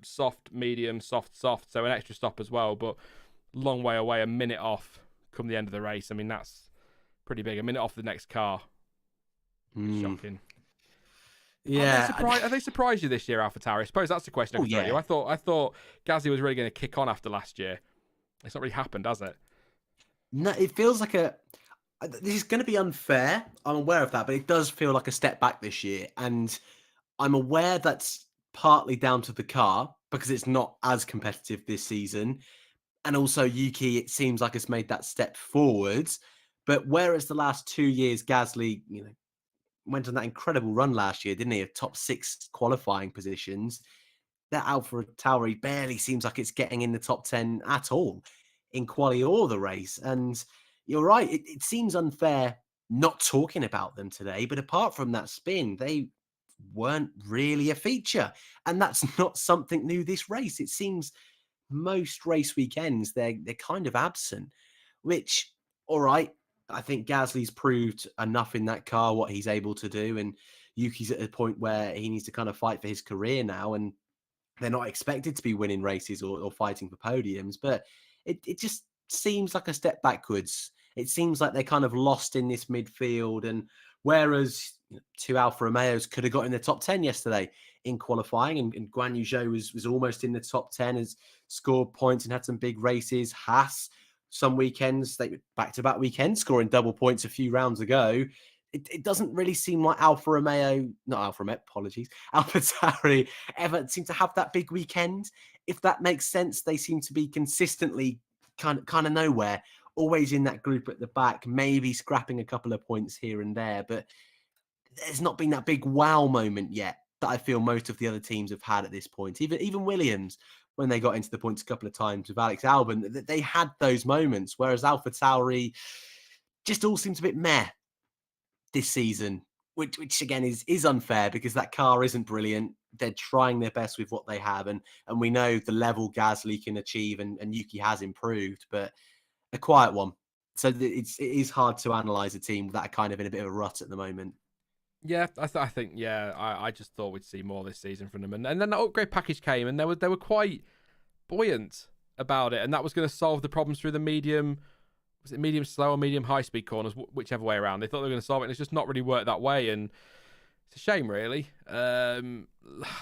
Soft, medium, soft, so an extra stop as well, but long way away, a minute off come the end of the race. I mean, that's pretty big. A minute off the next car. Shocking. Yeah. Are they surprised you this year, AlphaTauri? I suppose that's the question I could throw you. I thought Gasly was really going to kick on after last year. It's not really happened, has it? No, it feels like this is going to be unfair. I'm aware of that, but it does feel like a step back this year. And I'm aware that's partly down to the car because it's not as competitive this season. And also Yuki, it seems like it's made that step forwards. But whereas the last 2 years, Gasly, went on that incredible run last year, didn't he? A top 6 qualifying positions. That AlphaTauri barely seems like it's getting in the top 10 at all in quali or the race. And you're right, it seems unfair not talking about them today. But apart from that spin, they weren't really a feature. And that's not something new this race. It seems most race weekends, they're kind of absent, which, all right, I think Gasly's proved enough in that car, what he's able to do. And Yuki's at a point where he needs to kind of fight for his career now. And they're not expected to be winning races or fighting for podiums, but it just seems like a step backwards. It seems like they're kind of lost in this midfield. And whereas 2 Alfa Romeos could have got in the top 10 yesterday in qualifying, and Guan Yu Zhou was almost in the top 10, has scored points and had some big races. Haas, some weekends, they back-to-back weekends, scoring double points a few rounds ago. It doesn't really seem like AlphaTauri ever seem to have that big weekend. If that makes sense, they seem to be consistently kind of nowhere, always in that group at the back, maybe scrapping a couple of points here and there, but there's not been that big wow moment yet that I feel most of the other teams have had at this point. Even Williams, when they got into the points a couple of times with Alex Albon, they had those moments, whereas AlphaTauri just all seems a bit meh this season, which again is unfair because that car isn't brilliant. They're trying their best with what they have, and we know the level Gasly can achieve and Yuki has improved, but a quiet one. So it is hard to analyse a team that are kind of in a bit of a rut at the moment. Yeah, I think I just thought we'd see more this season from them, and then the upgrade package came, and they were quite buoyant about it, and that was going to solve the problems through the medium. Was it medium slow or medium high speed corners, whichever way around? They thought they were going to solve it, and it's just not really worked that way, and it's a shame, really. I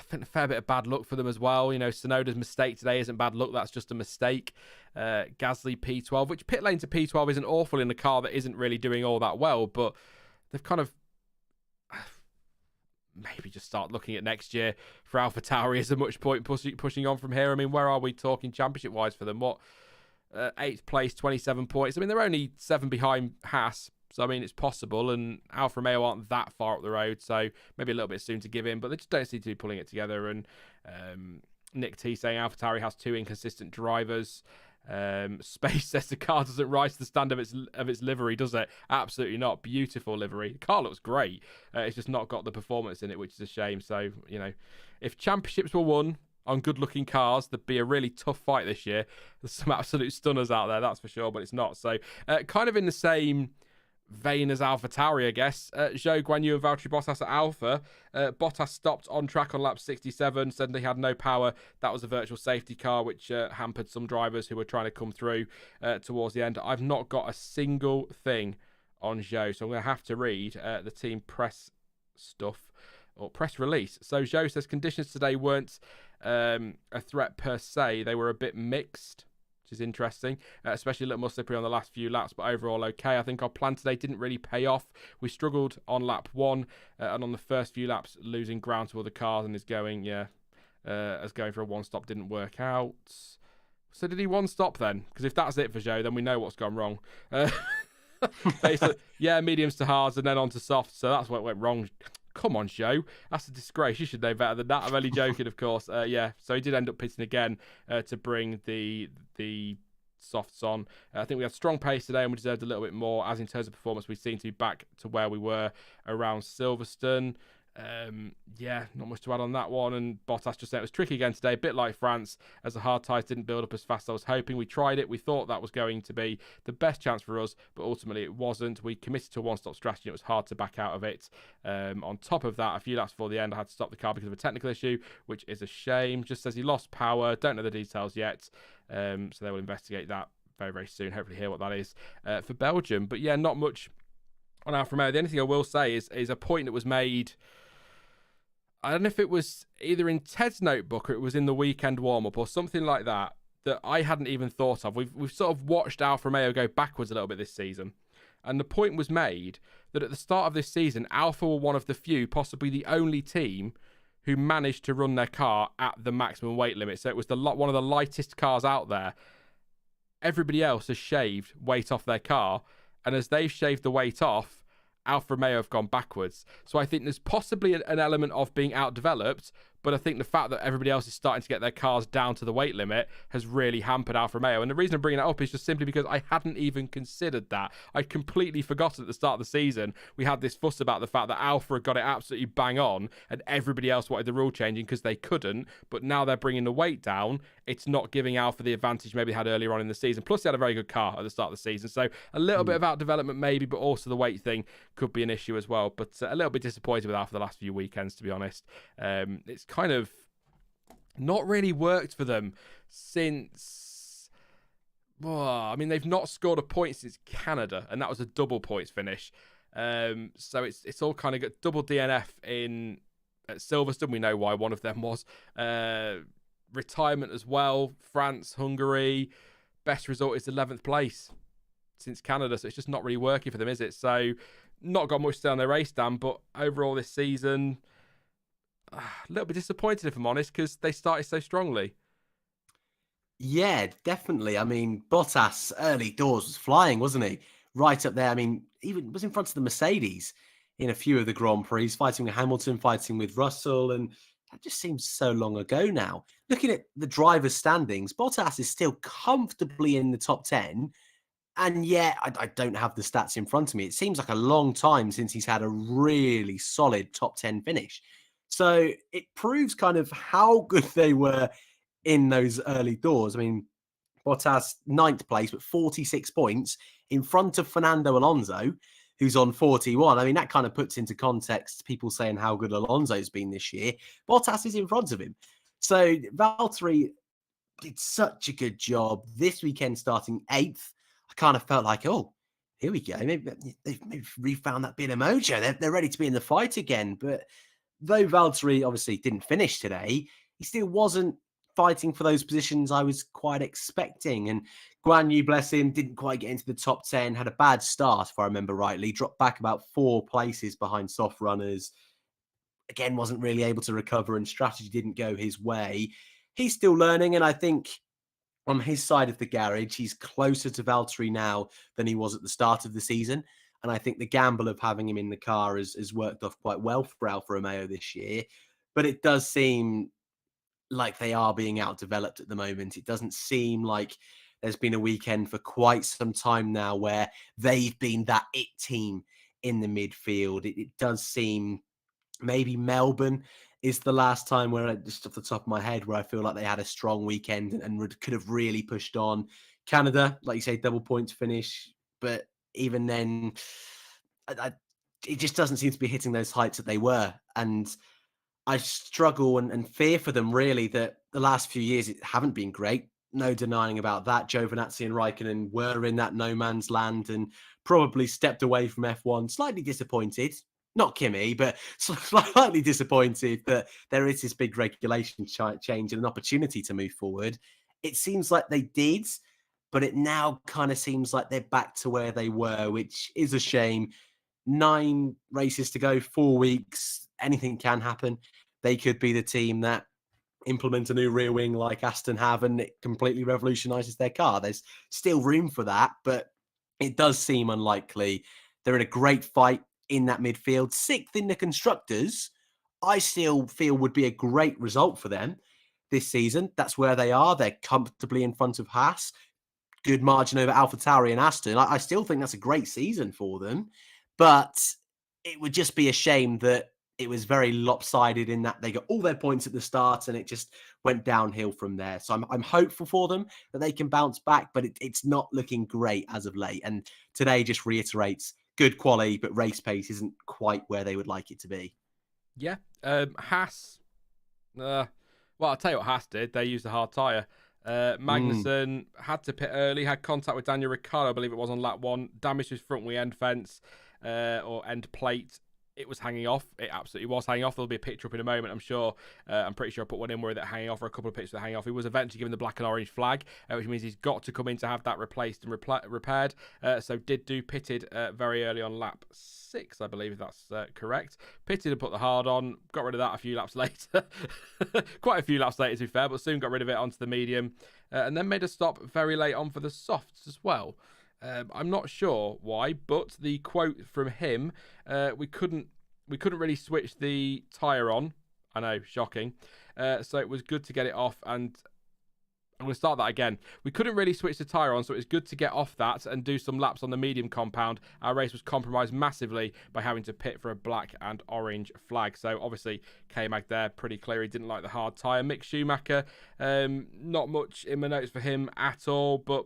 think a fair bit of bad luck for them as well. Tsunoda's mistake today isn't bad luck, that's just a mistake. Gasly P12, which pit lane to P12 isn't awful in a car that isn't really doing all that well, but they've kind of maybe just start looking at next year for AlphaTauri. Is there much point pushing on from here? I mean, where are we talking championship-wise for them? What, 8th place, 27 points? I mean, they're only 7 behind Haas, so I mean, it's possible, and Alfa Romeo aren't that far up the road, so maybe a little bit soon to give in, but they just don't seem to be pulling it together. And Nick T saying AlphaTauri has 2 inconsistent drivers. Space says the car doesn't rise to the standard of its livery, does it? Absolutely not. Beautiful livery. The car looks great. It's just not got the performance in it, which is a shame. So, if championships were won on good-looking cars, there'd be a really tough fight this year. There's some absolute stunners out there, that's for sure, but it's not. So, kind of in the same vein as AlphaTauri, I guess. Zhou Guanyu and Valtteri Bottas at Alfa. Bottas stopped on track on lap 67, said they had no power. That was a virtual safety car, which hampered some drivers who were trying to come through towards the end. I've not got a single thing on Zhou, so I'm going to have to read the team press stuff, or press release. So Zhou says conditions today weren't a threat per se. They were a bit mixed, which is interesting, especially a little more slippery on the last few laps, but overall okay. I think our plan today didn't really pay off. We struggled on lap 1 and on the first few laps, losing ground to other cars, and going for a one-stop didn't work out. So did he one-stop then? Because if that's it for Zhou, then we know what's gone wrong. Basically, mediums to hards and then on to soft, so that's what went wrong. Come on, Zhou. That's a disgrace. You should know better than that. I'm only joking, of course. So he did end up pitting again to bring the softs on. I think we had strong pace today and we deserved a little bit more. As in terms of performance, we seem to be back to where we were around Silverstone. Not much to add on that one. And Bottas just said it was tricky again today, a bit like France, as the hard tyres didn't build up as fast as I was hoping. We tried it. We thought that was going to be the best chance for us, but ultimately it wasn't. We committed to a one-stop strategy. It was hard to back out of it. On top of that, a few laps before the end, I had to stop the car because of a technical issue, which is a shame. Just says he lost power. Don't know the details yet. So they will investigate that very, very soon. Hopefully hear what that is for Belgium. But yeah, not much on Alfa Romeo. The only thing I will say is a point that was made. I don't know if it was either in Ted's notebook or it was in the weekend warm-up or something like that I hadn't even thought of. We've sort of watched Alfa Romeo go backwards a little bit this season. And the point was made that at the start of this season, Alfa were one of the few, possibly the only team, who managed to run their car at the maximum weight limit. So it was one of the lightest cars out there. Everybody else has shaved weight off their car. And as they've shaved the weight off, Alfa Romeo have gone backwards. So I think there's possibly an element of being outdeveloped, but I think the fact that everybody else is starting to get their cars down to the weight limit has really hampered Alfa Romeo. And the reason I'm bringing it up is just simply because I hadn't even considered that. I'd completely forgotten at the start of the season we had this fuss about the fact that Alfa had got it absolutely bang on and everybody else wanted the rule changing because they couldn't. But now they're bringing the weight down. It's not giving Alfa the advantage maybe they had earlier on in the season. Plus, they had a very good car at the start of the season. So a little bit of out-development maybe, but also the weight thing could be an issue as well. But a little bit disappointed with Alfa the last few weekends, to be honest. It's kind of not really worked for them since... they've not scored a point since Canada, and that was a double points finish. So it's all kind of got double DNF at Silverstone. We know why one of them was. Retirement as well. France, Hungary. Best result is 11th place since Canada, so it's just not really working for them, is it? So not got much to say on their race, Dan, but overall this season, a little bit disappointed, if I'm honest, because they started so strongly. Yeah, definitely. I mean, Bottas early doors was flying, wasn't he? Right up there. I mean, even was in front of the Mercedes in a few of the Grand Prix, fighting with Hamilton, fighting with Russell, and that just seems so long ago now. Looking at the drivers' standings, Bottas is still comfortably in the top 10. And yeah, I don't have the stats in front of me. It seems like a long time since he's had a really solid top 10 finish. So it proves kind of how good they were in those early doors. I mean, Bottas, 9th place, but 46 points in front of Fernando Alonso, who's on 41. I mean, that kind of puts into context people saying how good Alonso's been this year. Bottas is in front of him. So Valtteri did such a good job this weekend, starting 8th. I kind of felt like, oh, here we go. Maybe they've refound that bit of mojo. They're ready to be in the fight again. But though Valtteri obviously didn't finish today, he still wasn't fighting for those positions I was quite expecting. And Guan Yu, bless him, didn't quite get into the top 10, had a bad start, if I remember rightly, dropped back about 4 places behind soft runners. Again, wasn't really able to recover and strategy didn't go his way. He's still learning, and I think on his side of the garage, he's closer to Valtteri now than he was at the start of the season. And I think the gamble of having him in the car has worked off quite well for Alfa Romeo this year. But it does seem like they are being outdeveloped at the moment. It doesn't seem like there's been a weekend for quite some time now where they've been that it team in the midfield. It does seem maybe Melbourne is the last time where, just off the top of my head, where I feel like they had a strong weekend and could have really pushed on. Canada, like you say, double points finish, but even then, it just doesn't seem to be hitting those heights that they were. And I struggle and fear for them, really, that the last few years it haven't been great. No denying about that. Giovinazzi and Raikkonen were in that no man's land and probably stepped away from F1 slightly disappointed. Not Kimi, but slightly disappointed that there is this big regulation change and an opportunity to move forward. It seems like they did, but it now kind of seems like they're back to where they were, which is a shame. 9 races to go, 4 weeks, anything can happen. They could be the team that implement a new rear wing like Aston have, and it completely revolutionizes their car. There's still room for that, but it does seem unlikely. They're in a great fight in that midfield. 6th in the constructors, I still feel would be a great result for them this season. That's where they are. They're comfortably in front of Haas. Good margin over AlphaTauri and Aston. I still think that's a great season for them. But it would just be a shame that it was very lopsided in that they got all their points at the start and it just went downhill from there. So I'm hopeful for them that they can bounce back, but it's not looking great as of late. And today just reiterates good quality, but race pace isn't quite where they would like it to be. Yeah. Haas. Well, I'll tell you what Haas did. They used a hard tyre. Magnussen had to pit early, had contact with Daniel Ricciardo, I believe it was on lap 1, damaged his front wing end fence or end plate. It was hanging off. It absolutely was hanging off. There'll be a picture up in a moment, I'm sure. I'm pretty sure I put one in where they're hanging off, or a couple of pictures that hanging off. He was eventually given the black and orange flag, which means he's got to come in to have that replaced and repaired. So did do pitted very early on lap 6, I believe, if that's correct. Pitted and put the hard on. Got rid of that a few laps later. Quite a few laps later, to be fair, but soon got rid of it onto the medium. And then made a stop very late on for the softs as well. I'm not sure why, but the quote from him, we couldn't really switch the tyre on. I know, shocking. So it was good to get it off, and I'm going to start that again. We couldn't really switch the tyre on, so it was good to get off that and do some laps on the medium compound. Our race was compromised massively by having to pit for a black and orange flag. So obviously, K-Mag there, pretty clear. He didn't like the hard tyre. Mick Schumacher, not much in my notes for him at all, but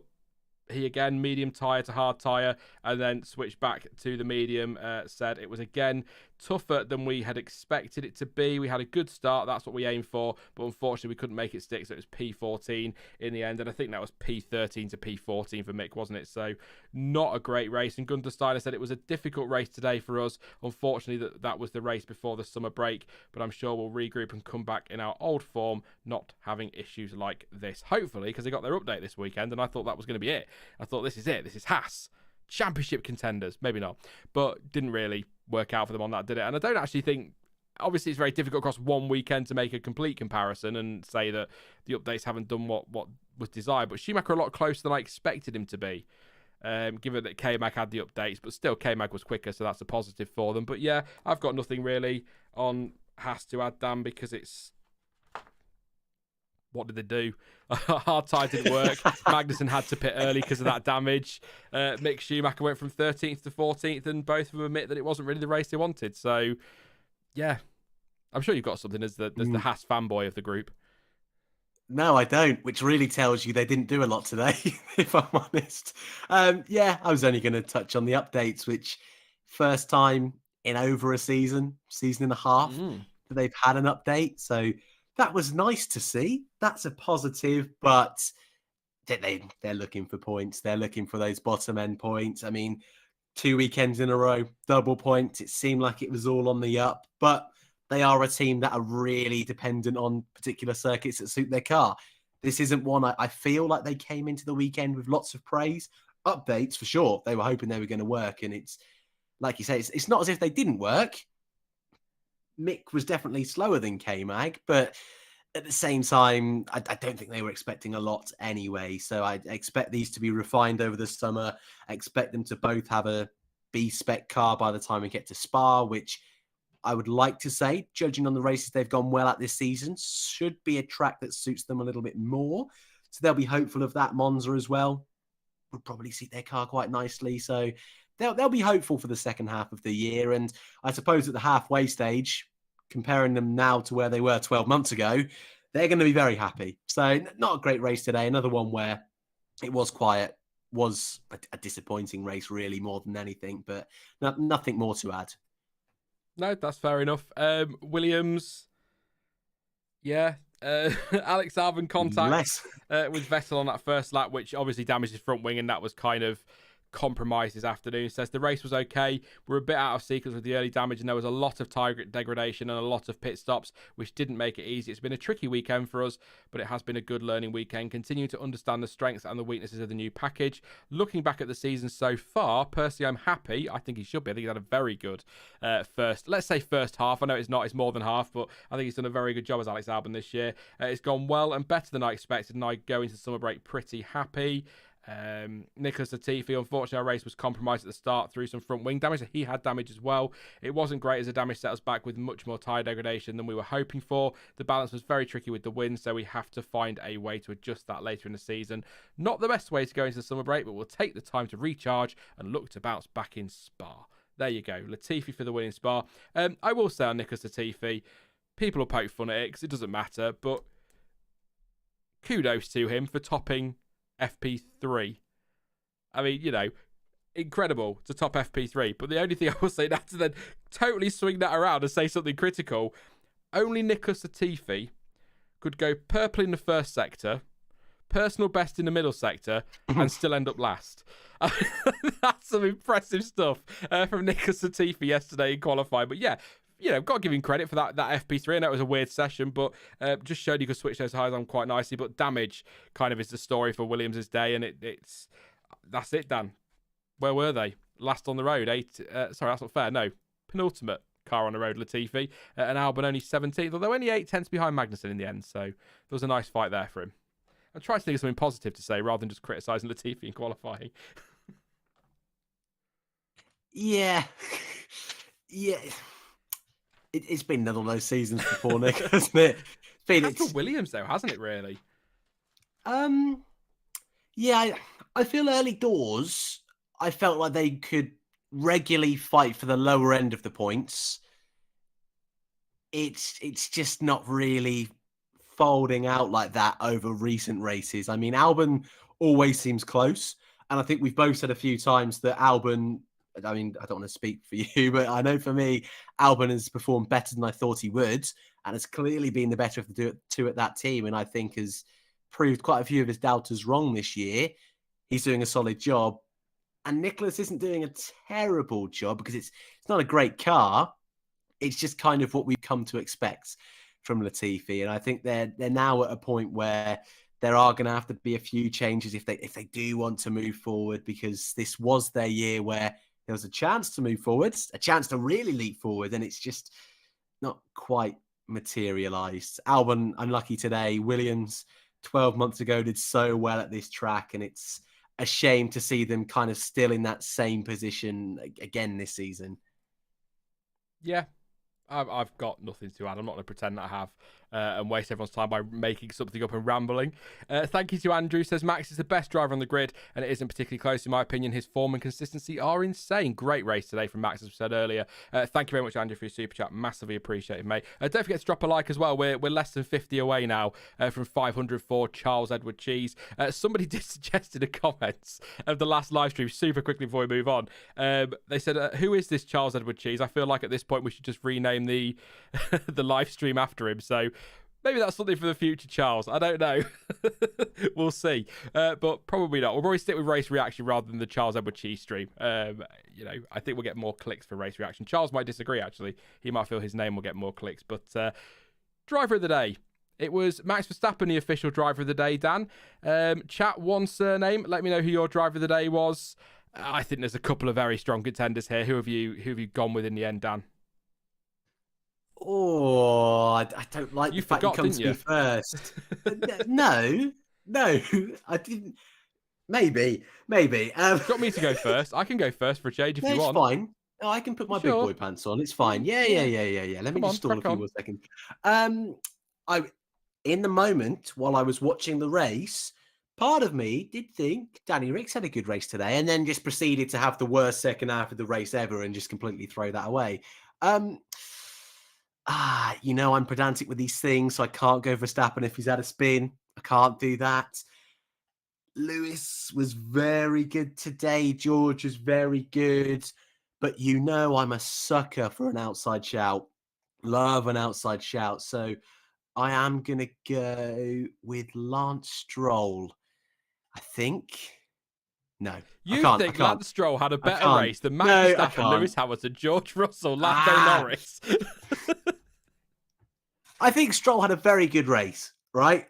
he again, medium tyre to hard tyre, and then switched back to the medium. Said it was again tougher than we had expected it to be. We had a good start, that's what we aimed for, but unfortunately we couldn't make it stick, so it was P14 in the end, and I think that was P13 to P14 for Mick, wasn't it? So not a great race, and Gunther Steiner said it was a difficult race today for us. Unfortunately, that was the race before the summer break, but I'm sure we'll regroup and come back in our old form, not having issues like this. Hopefully, because they got their update this weekend, and I thought that was going to be it. I thought, this is it. This is Haas. Championship contenders. Maybe not. But didn't really work out for them on that, did it? And I don't actually think... Obviously, it's very difficult across one weekend to make a complete comparison and say that the updates haven't done what was desired. But Schumacher a lot closer than I expected him to be, given that K-Mag had the updates. But still, K-Mag was quicker, so that's a positive for them. But yeah, I've got nothing really on Haas to add, Dan, because it's... What did they do? Hard tyre didn't work. Magnussen had to pit early because of that damage. Mick Schumacher went from 13th to 14th, and both of them admit that it wasn't really the race they wanted. So, yeah. I'm sure you've got something as the Haas fanboy of the group. No, I don't, which really tells you they didn't do a lot today, if I'm honest. Yeah, I was only going to touch on the updates, which first time in over a season and a half, that they've had an update. So that was nice to see. That's a positive, but they're looking for points. They're looking for those bottom end points. I mean, 2 weekends in a row, double points. It seemed like it was all on the up, but they are a team that are really dependent on particular circuits that suit their car. This isn't one I feel like they came into the weekend with lots of praise. Updates, for sure. They were hoping they were going to work, and it's, like you say, it's not as if they didn't work. Mick was definitely slower than K-Mag, but at the same time, I don't think they were expecting a lot anyway. So I expect these to be refined over the summer. I expect them to both have a B-spec car by the time we get to Spa, which I would like to say, judging on the races they've gone well at this season, should be a track that suits them a little bit more. So they'll be hopeful of that. Monza as well would probably suit their car quite nicely. So they'll be hopeful for the second half of the year. And I suppose at the halfway stage, comparing them now to where they were 12 months ago, they're going to be very happy. So not a great race today. Another one where it was quiet. was a disappointing race, really, more than anything. But nothing more to add. No, that's fair enough. Williams, yeah. Alex Albon contact with Vettel on that first lap, which obviously damaged his front wing, and that was kind of compromised his afternoon. Says the race was okay. We're a bit out of sequence with the early damage, and there was a lot of tyre degradation and a lot of pit stops, which didn't make it easy. It's been a tricky weekend for us, but it has been a good learning weekend. Continuing to understand the strengths and the weaknesses of the new package. Looking back at the season so far, personally, I'm happy. I think he should be. I think he's had a very good first half. I know it's not, it's more than half, but I think he's done a very good job as Alex Albon this year. It's gone well and better than I expected, and I go into summer break pretty happy. Nicholas Latifi, unfortunately, our race was compromised at the start through some front wing damage. He had damage as well. It wasn't great as the damage set us back with much more tyre degradation than we were hoping for. The balance was very tricky with the wind, so we have to find a way to adjust that later in the season. Not the best way to go into the summer break, but we'll take the time to recharge and look to bounce back in Spa. There you go. Latifi for the win in Spa. I will say on Nicholas Latifi, people will poke fun at it because it doesn't matter, but kudos to him for topping FP3. I mean, you know, incredible to top FP3. But the only thing I will say now to then totally swing that around and say something critical, only Nicholas Latifi could go purple in the first sector, personal best in the middle sector, and still end up last. That's some impressive stuff from Nicholas Latifi yesterday in qualifying. But yeah, you know, got to give him credit for that FP3. I know it was a weird session, but just showed you could switch those highs on quite nicely. But damage kind of is the story for Williams' day, and that's it, Dan. Where were they? Last on the road, sorry, that's not fair. No, penultimate car on the road, Latifi, and Albon only 17th, although only 8/10 behind Magnussen in the end. So there was a nice fight there for him. I'm trying to think of something positive to say rather than just criticising Latifi in qualifying. Yeah. It's been another of those seasons before, Nick, hasn't it? It's for Williams, though, hasn't it, really? Yeah, I feel early doors, I felt like they could regularly fight for the lower end of the points. It's just not really folding out like that over recent races. I mean, Albon always seems close, and I think we've both said a few times that Albon, I mean, I don't want to speak for you, but I know for me, Albon has performed better than I thought he would, and has clearly been the better of the two at that team, and I think has proved quite a few of his doubters wrong this year. He's doing a solid job, and Nicholas isn't doing a terrible job because it's not a great car. It's just kind of what we've come to expect from Latifi, and I think they're now at a point where there are going to have to be a few changes if they do want to move forward, because this was their year where there was a chance to move forward, a chance to really leap forward, and it's just not quite materialised. Albon, unlucky today. Williams, 12 months ago, did so well at this track, and it's a shame to see them kind of still in that same position again this season. Yeah, I've got nothing to add. I'm not going to pretend that I have and waste everyone's time by making something up and rambling. Thank you to Andrew. Says Max is the best driver on the grid, and it isn't particularly close in my opinion. His form and consistency are insane. Great race today from Max, as we said earlier. Thank you very much, Andrew, for your super chat. Massively appreciated, mate. Don't forget to drop a like as well. We're less than 50 away now from 500 for Charles Edward Cheese. Somebody did suggest in the comments of the last live stream, super quickly before we move on. They said, who is this Charles Edward Cheese? I feel like at this point we should just rename the the live stream after him. So maybe that's something for the future, Charles. I don't know. We'll see. But probably not. We'll probably stick with race reaction rather than the Charles Edward Cheese stream. You know, I think we'll get more clicks for race reaction. Charles might disagree, actually. He might feel his name will get more clicks. But driver of the day. It was Max Verstappen, the official driver of the day, Dan. Chat one surname. Let me know who your driver of the day was. I think there's a couple of very strong contenders here. Who have you gone with in the end, Dan? Oh, I don't like the fact you come to me first. No, I didn't. Maybe. You got me to go first. I can go first for a change if you want. It's fine. No, I can put my big boy pants on. It's fine. Yeah. Let me just stall a few more seconds. In the moment while I was watching the race, part of me did think Danny Ricks had a good race today, and then just proceeded to have the worst second half of the race ever and just completely throw that away. You know, I'm pedantic with these things, so I can't go Verstappen if he's had a spin. I can't do that. Lewis was very good today. George was very good. But you know I'm a sucker for an outside shout. Love an outside shout. So I am going to go with Lance Stroll. I think. No, You I think can't. Lance Stroll had a better race than Max Verstappen, Lewis Hamilton, George Russell, Lando Norris? I think Stroll had a very good race, right?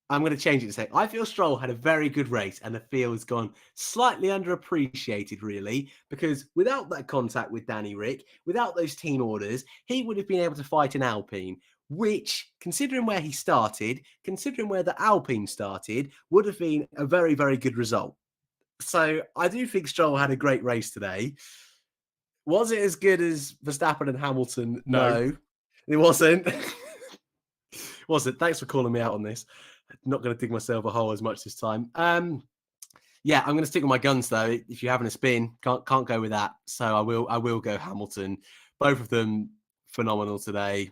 I'm going to change it to say I feel Stroll had a very good race and the field has gone slightly underappreciated, really, because without that contact with Danny Rick, without those team orders, he would have been able to fight an Alpine, which, considering where he started, considering where the Alpine started, would have been a very, very good result. So I do think Stroll had a great race today. Was it as good as Verstappen and Hamilton? No, it wasn't. Wasn't. Thanks for calling me out on this. Not going to dig myself a hole as much this time. Yeah, I'm going to stick with my guns though. If you're having a spin, can't go with that. So I will go Hamilton. Both of them phenomenal today,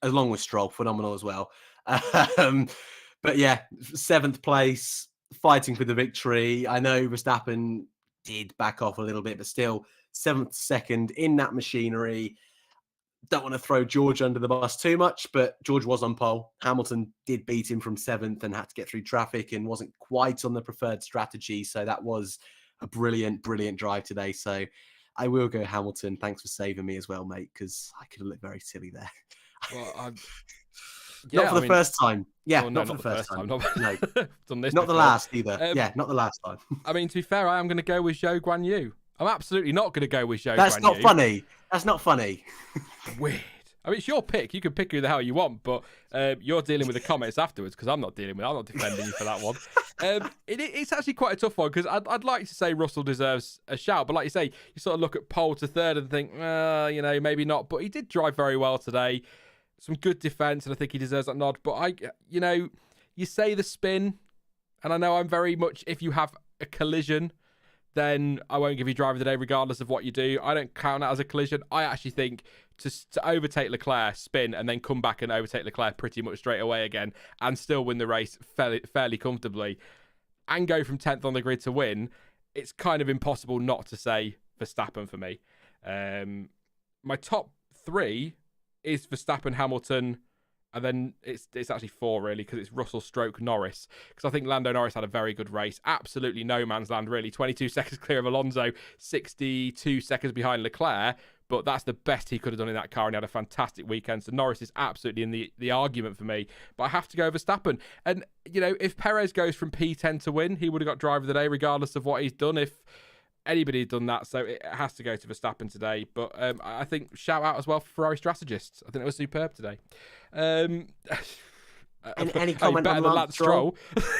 along with Stroll, phenomenal as well. But yeah, 7th place, fighting for the victory. I know Verstappen did back off a little bit, but still 7th, 2nd in that machinery. Don't want to throw George under the bus too much, but George was on pole. Hamilton did beat him from 7th and had to get through traffic and wasn't quite on the preferred strategy. So that was a brilliant, brilliant drive today. So I will go Hamilton. Thanks for saving me as well, mate, because I could have looked very silly there. Well, not for the first time. Yeah, well, no, not for the first time. No. Done this not before. The last either. Yeah, not the last time. I mean, to be fair, I am going to go with Zhou Guanyu. I'm absolutely not going to go with Zhou Guanyu. That's not funny. That's not funny. Weird. I mean, it's your pick. You can pick who the hell you want, but you're dealing with the comments afterwards because I'm not defending you for that one. It's actually quite a tough one because I'd like to say Russell deserves a shout, but like you say, you sort of look at pole to 3rd and think, maybe not. But he did drive very well today. Some good defence, and I think he deserves that nod. But you say the spin, and I know I'm very much, if you have a collision, then I won't give you driver of the day regardless of what you do. I don't count that as a collision. I actually think to overtake Leclerc, spin, and then come back and overtake Leclerc pretty much straight away again and still win the race fairly comfortably and go from 10th on the grid to win, it's kind of impossible not to say Verstappen for me. My top 3 is Verstappen, Hamilton, and then it's actually 4 really because it's Russell stroke Norris, because I think Lando Norris had a very good race. Absolutely no man's land really. 22 seconds clear of Alonso, 62 seconds behind Leclerc, but that's the best he could have done in that car, and he had a fantastic weekend. So Norris is absolutely in the argument for me, but I have to go Verstappen. And if Perez goes from P10 to win, he would have got driver of the day regardless of what he's done if anybody had done that. So it has to go to Verstappen today. But I think shout out as well for Ferrari strategists. I think it was superb today. Any comment on Lance Stroll?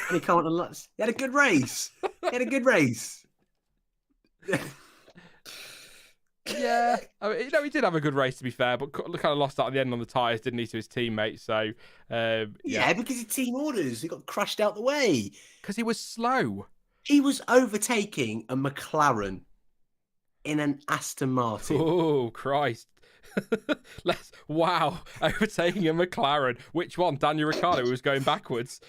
Any comment on Lance? He had a good race. Yeah, I mean, he did have a good race to be fair, but kind of lost out at the end on the tyres, didn't he, to his teammates? So yeah, because of team orders, he got crushed out the way because he was slow. He was overtaking a McLaren in an Aston Martin. Oh Christ! Wow, overtaking a McLaren. Which one? Daniel Ricciardo, who was going backwards.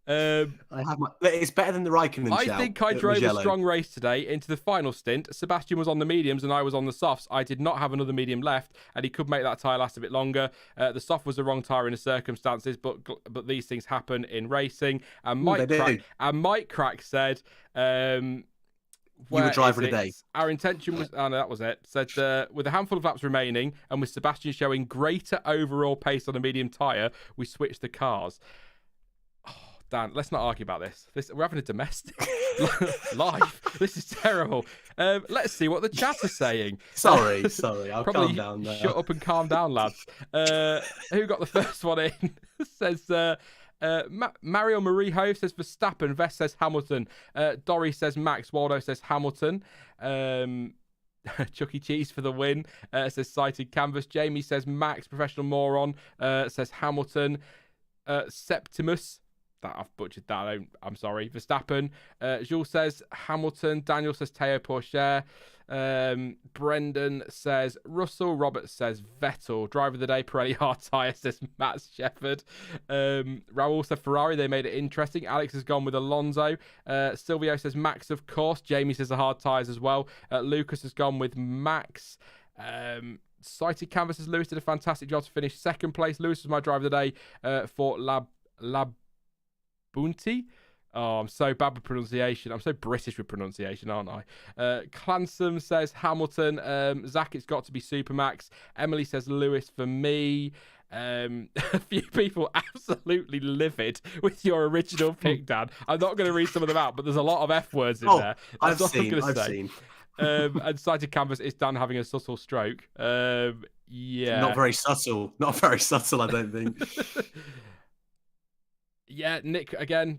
It's better than the Raikkonen shout. I think I drove a strong race today into the final stint. Sebastian was on the mediums and I was on the softs. I did not have another medium left, and he could make that tyre last a bit longer. The soft was the wrong tyre in the circumstances, but these things happen in racing. And Mike Crack said, you were driver of the day. Our intention was, oh no, that was it. Said, with a handful of laps remaining and with Sebastian showing greater overall pace on a medium tyre, we switched the cars. Dan, let's not argue about this. We're having a domestic live. This is terrible. Let's see what the chat is saying. Sorry. I'll probably calm down now. Shut up and calm down, lads. Who got the first one in? Says Mario Marijo says Verstappen. Vest says Hamilton. Dory says Max. Waldo says Hamilton. Chuck E. Cheese for the win. Says Sighted Canvas. Jamie says Max. Professional Moron says Hamilton. Septimus. That I've butchered that. I'm sorry. Verstappen. Jules says Hamilton. Daniel says Teo Pourchaire. Brendan says Russell. Robert says Vettel. Driver of the day, Pirelli hard tyre, says Matt Shepherd. Raul said Ferrari. They made it interesting. Alex has gone with Alonso. Silvio says Max, of course. Jamie says the hard tyres as well. Lucas has gone with Max. Cited Canvas says Lewis did a fantastic job to finish second place. Lewis was my driver of the day for Labunti. Oh, I'm so bad with pronunciation. I'm so British with pronunciation, aren't I? Clansom says Hamilton. Zach, it's got to be Supermax. Emily says Lewis for me. A few people absolutely livid with your original pick, Dan. I'm not going to read some of them out, but there's a lot of F words in there. I've seen. And Cited Canvas is Dan having a subtle stroke. Yeah. Not very subtle, I don't think. Yeah, Nick again.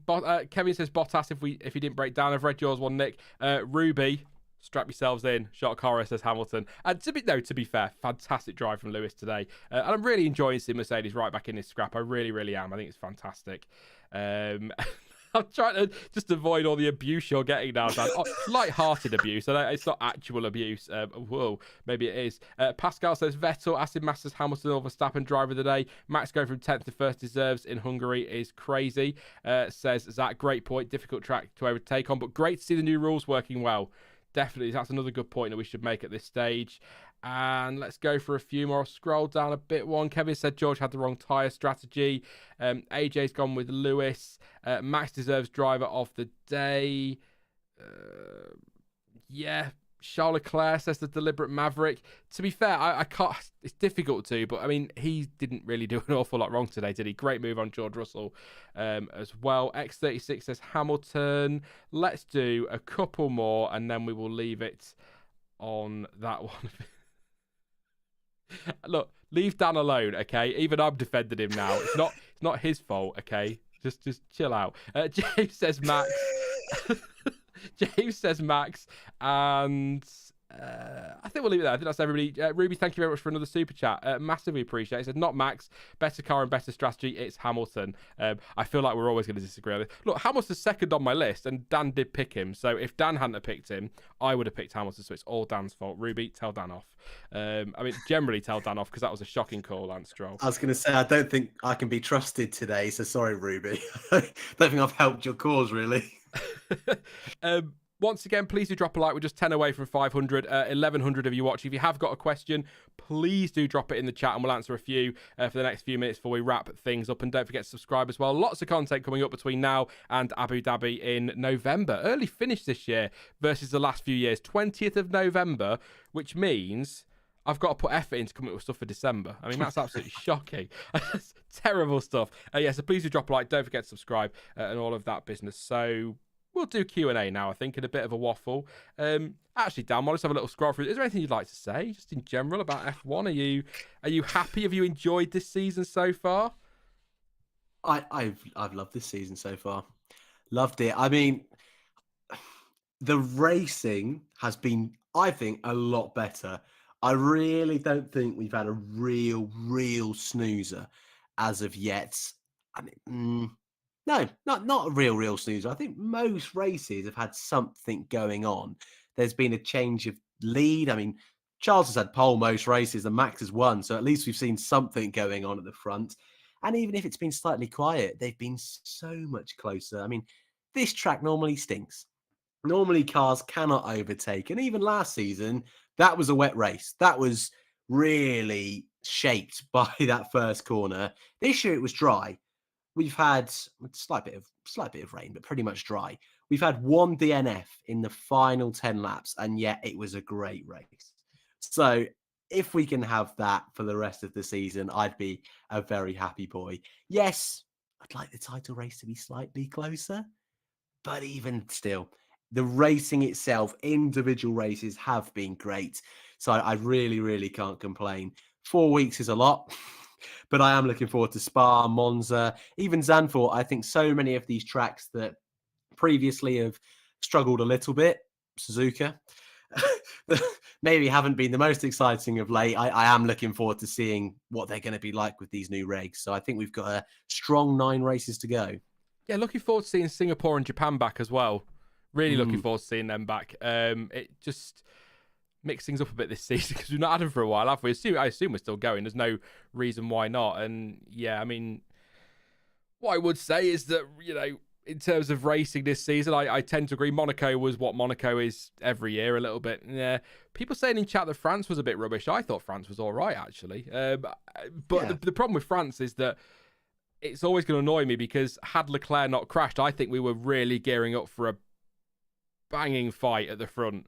Kevin says Bottas if he didn't break down. I've read yours one, Nick. Ruby, strap yourselves in. Shot Cora says Hamilton. And to be fair, fantastic drive from Lewis today. And I'm really enjoying seeing Mercedes right back in this scrap. I really, really am. I think it's fantastic. I'm trying to just avoid all the abuse you're getting now, Dan. Light-hearted abuse. It's not actual abuse. Whoa, maybe it is. Pascal says Vettel, Aston Masters, Hamilton, or Verstappen driver of the day. Max going from 10th to 1st deserves in Hungary is crazy. Says Zach, great point. Difficult track to overtake on, but great to see the new rules working well. Definitely, that's another good point that we should make at this stage. And let's go for a few more. I'll scroll down a bit. Kevin said George had the wrong tyre strategy. AJ's gone with Lewis. Max deserves driver of the day. Yeah. Charles Leclerc says the deliberate maverick. To be fair, I can't. It's difficult to, but I mean, he didn't really do an awful lot wrong today, did he? Great move on George Russell as well. X36 says Hamilton. Let's do a couple more, and then we will leave it on that one. Look, leave Dan alone, okay? Even I'm defending him now. It's not his fault, okay? Just chill out. James says Max. James says Max, and I think we'll leave it there. I think that's everybody. Ruby, thank you very much for another super chat. Massively appreciate it. It said, not Max, better car and better strategy. It's Hamilton. I feel like we're always going to disagree on it. Look, Hamilton's second on my list, and Dan did pick him. So if Dan hadn't picked him, I would have picked Hamilton. So it's all Dan's fault. Ruby, tell Dan off. I mean, generally tell Dan off because that was a shocking call, Lance Stroll. I was going to say, I don't think I can be trusted today. So sorry, Ruby. I don't think I've helped your cause, really. Once again, please do drop a like. We're just 10 away from 500, 1100 of you watching. If you have got a question, please do drop it in the chat and we'll answer a few for the next few minutes before we wrap things up. And don't forget to subscribe as well. Lots of content coming up between now and Abu Dhabi in November. Early finish this year versus the last few years. 20th of November, which means I've got to put effort into coming up with stuff for December. I mean, that's absolutely shocking. Terrible stuff. So please do drop a like. Don't forget to subscribe and all of that business. So we'll do Q&A now, I think, and a bit of a waffle. Actually, Dan, let's have a little scroll through. Is there anything you'd like to say, just in general, about F1? Are you happy? Have you enjoyed this season so far? I've loved this season so far. Loved it. I mean, the racing has been, I think, a lot better. I really don't think we've had a real snoozer as of yet. I mean, no, not a real snoozer. I think most races have had something going on. There's been a change of lead. I mean, Charles has had pole most races and Max has won. So at least we've seen something going on at the front. And even if it's been slightly quiet, they've been so much closer. I mean, this track normally stinks. Normally cars cannot overtake. And even last season, that was a wet race. That was really shaped by that first corner. This year it was dry. We've had a slight bit of rain, but pretty much dry. We've had one DNF in the final 10 laps, and yet it was a great race. So if we can have that for the rest of the season, I'd be a very happy boy. Yes, I'd like the title race to be slightly closer, but even still, the racing itself, individual races have been great. So I really can't complain. 4 weeks is a lot. But I am looking forward to Spa, Monza, even Zandvoort. I think so many of these tracks that previously have struggled a little bit, Suzuka, maybe haven't been the most exciting of late. I am looking forward to seeing what they're going to be like with these new regs. So I think we've got a strong 9 races to go. Yeah, looking forward to seeing Singapore and Japan back as well. Really looking forward to seeing them back. mix things up a bit this season because we've not had them for a while, have we? I assume we're still going. There's no reason why not. And yeah, I mean, what I would say is that, in terms of racing this season, I tend to agree. Monaco was what Monaco is every year, a little bit. Yeah, people saying in chat that France was a bit rubbish. I thought France was all right, actually. But the problem with France is that it's always going to annoy me because had Leclerc not crashed, I think we were really gearing up for a banging fight at the front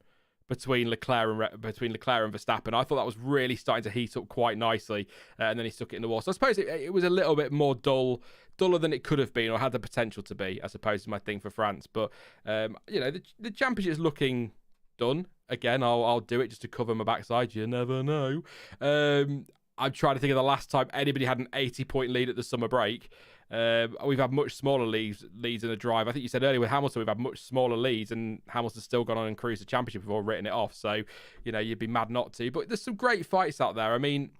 between Leclerc and Verstappen. I thought that was really starting to heat up quite nicely, and then he stuck it in the wall. So I suppose it was a little bit more duller than it could have been or had the potential to be, I suppose, is my thing for France. But the championship is looking done. Again, I'll do it just to cover my backside. You never know. I'm trying to think of the last time anybody had an 80-point lead at the summer break. We've had much smaller leads in the drive. I think you said earlier with Hamilton, we've had much smaller leads, and Hamilton's still gone on and cruised the championship before written it off. So, you'd be mad not to. But there's some great fights out there. I mean,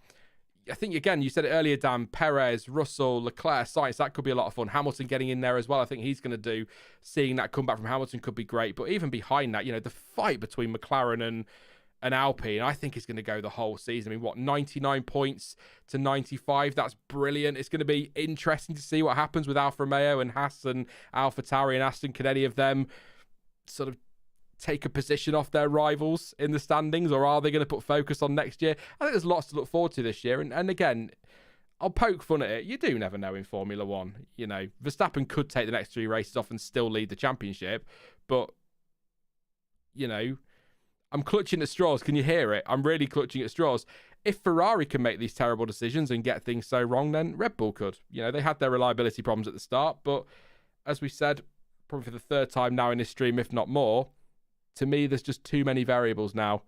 I think, again, you said it earlier, Dan, Perez, Russell, Leclerc, Sainz, that could be a lot of fun. Hamilton getting in there as well. I think he's going to seeing that comeback from Hamilton could be great. But even behind that, the fight between McLaren and Alpine, I think is going to go the whole season. I mean, 99 points to 95? That's brilliant. It's going to be interesting to see what happens with Alfa Romeo and Haas and AlphaTauri and Aston. Can any of them sort of take a position off their rivals in the standings, or are they going to put focus on next year? I think there's lots to look forward to this year. And again, I'll poke fun at it. You do never know in Formula One. Verstappen could take the next 3 races off and still lead the championship, but I'm clutching at straws. Can you hear it? I'm really clutching at straws. If Ferrari can make these terrible decisions and get things so wrong, then Red Bull could. They had their reliability problems at the start, but as we said, probably for the 3rd time now in this stream, if not more, to me, there's just too many variables now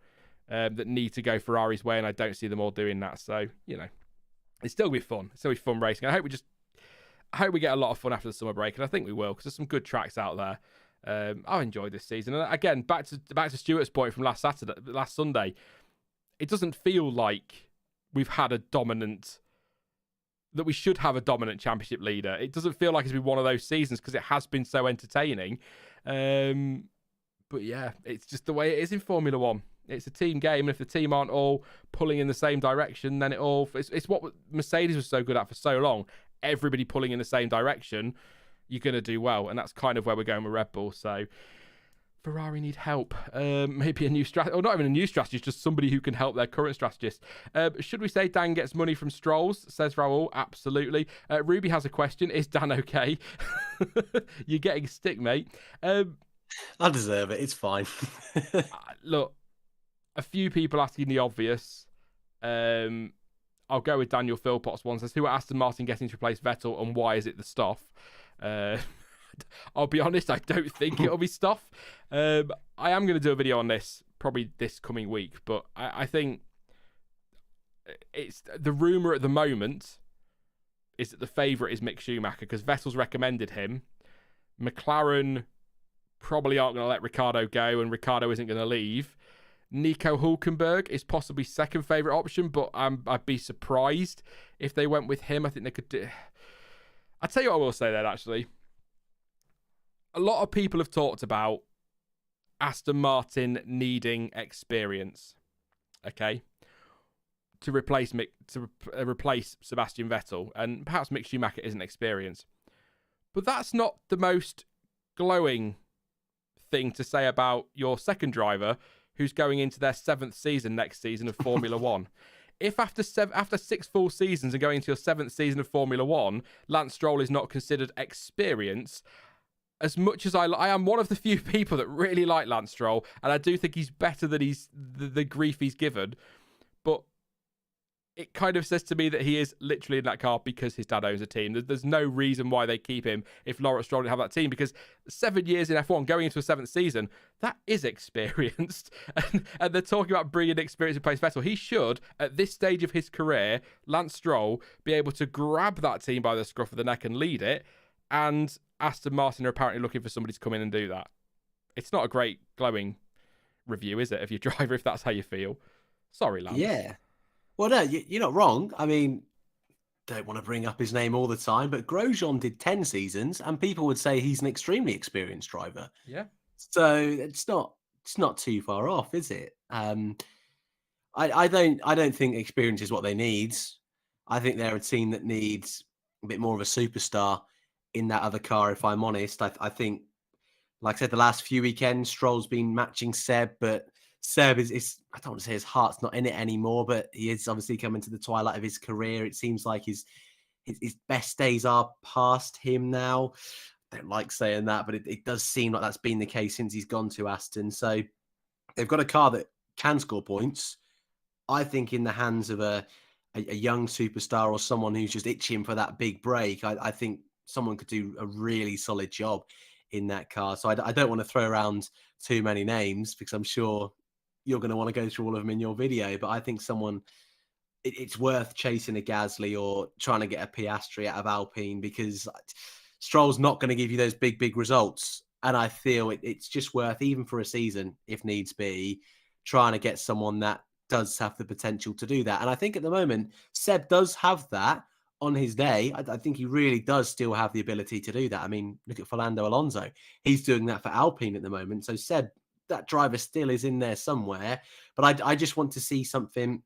that need to go Ferrari's way, and I don't see them all doing that. So, it's still be fun. It's still be fun racing. I hope we get a lot of fun after the summer break, and I think we will, because there's some good tracks out there. I've enjoyed this season, and again, back to Stuart's point from last Sunday, it doesn't feel like we've had that we should have a dominant championship leader. It doesn't feel like it's been one of those seasons because it has been so entertaining. But yeah, it's just the way it is in Formula One. It's a team game, and if the team aren't all pulling in the same direction, then it's what Mercedes was so good at for so long. Everybody pulling in the same direction, you're going to do well, and that's kind of where we're going with Red Bull. So Ferrari need help. Maybe a new strategy, or not even a new strategist, just somebody who can help their current strategist. Should we say Dan gets money from Strolls, says Raul? Absolutely. Ruby has a question. Is Dan okay? You're getting stick, mate. I deserve it. It's fine. Look, a few people asking the obvious. I'll go with Daniel Philpotts one. Says, who are Aston Martin getting to replace Vettel, and why is it the Stoff? I'll be honest, I don't think it'll be Stoff. I am going to do a video on this probably this coming week, but I think it's the rumour at the moment is that the favourite is Mick Schumacher because Vettel's recommended him. McLaren probably aren't going to let Ricciardo go, and Ricciardo isn't going to leave. Nico Hülkenberg is possibly second favourite option, but I'd be surprised if they went with him. I think they could do... I'll tell you what I will say there, actually. A lot of people have talked about Aston Martin needing experience, okay, to replace Sebastian Vettel, and perhaps Mick Schumacher isn't experienced. But that's not the most glowing thing to say about your second driver, who's going into their 7th season next season of Formula One. If after 6 full seasons and going into your 7th season of Formula One, Lance Stroll is not considered experienced, as much as I am one of the few people that really like Lance Stroll, and I do think he's better than the grief he's given, but it kind of says to me that he is literally in that car because his dad owns a team. There's no reason why they keep him if Lawrence Stroll didn't have that team, because 7 years in F1, going into a 7th season, that is experienced. And they're talking about bringing experience in place Vettel. He should, at this stage of his career, Lance Stroll, be able to grab that team by the scruff of the neck and lead it. And Aston Martin are apparently looking for somebody to come in and do that. It's not a great glowing review, is it, of your driver, if that's how you feel? Sorry, Lance. Yeah. Well, no, you're not wrong. I mean, don't want to bring up his name all the time, but Grosjean did 10 seasons, and people would say he's an extremely experienced driver. Yeah. So it's not too far off, is it? I don't think experience is what they need. I think they're a team that needs a bit more of a superstar in that other car, if I'm honest. I think, like I said, the last few weekends, Stroll's been matching Seb, but Seb is I don't want to say his heart's not in it anymore, but he is obviously coming to the twilight of his career. It seems like his best days are past him now. I don't like saying that, but it does seem like that's been the case since he's gone to Aston. So they've got a car that can score points. I think in the hands of a young superstar or someone who's just itching for that big break, I think someone could do a really solid job in that car. So I don't want to throw around too many names because I'm sure you're going to want to go through all of them in your video. But I think it's worth chasing a Gasly or trying to get a Piastri out of Alpine because Stroll's not going to give you those big results. And I feel it's just worth, even for a season, if needs be, trying to get someone that does have the potential to do that. And I think at the moment, Seb does have that on his day. I think he really does still have the ability to do that. I mean, look at Fernando Alonso. He's doing that for Alpine at the moment. So Seb, that driver still is in there somewhere. But I just want to see something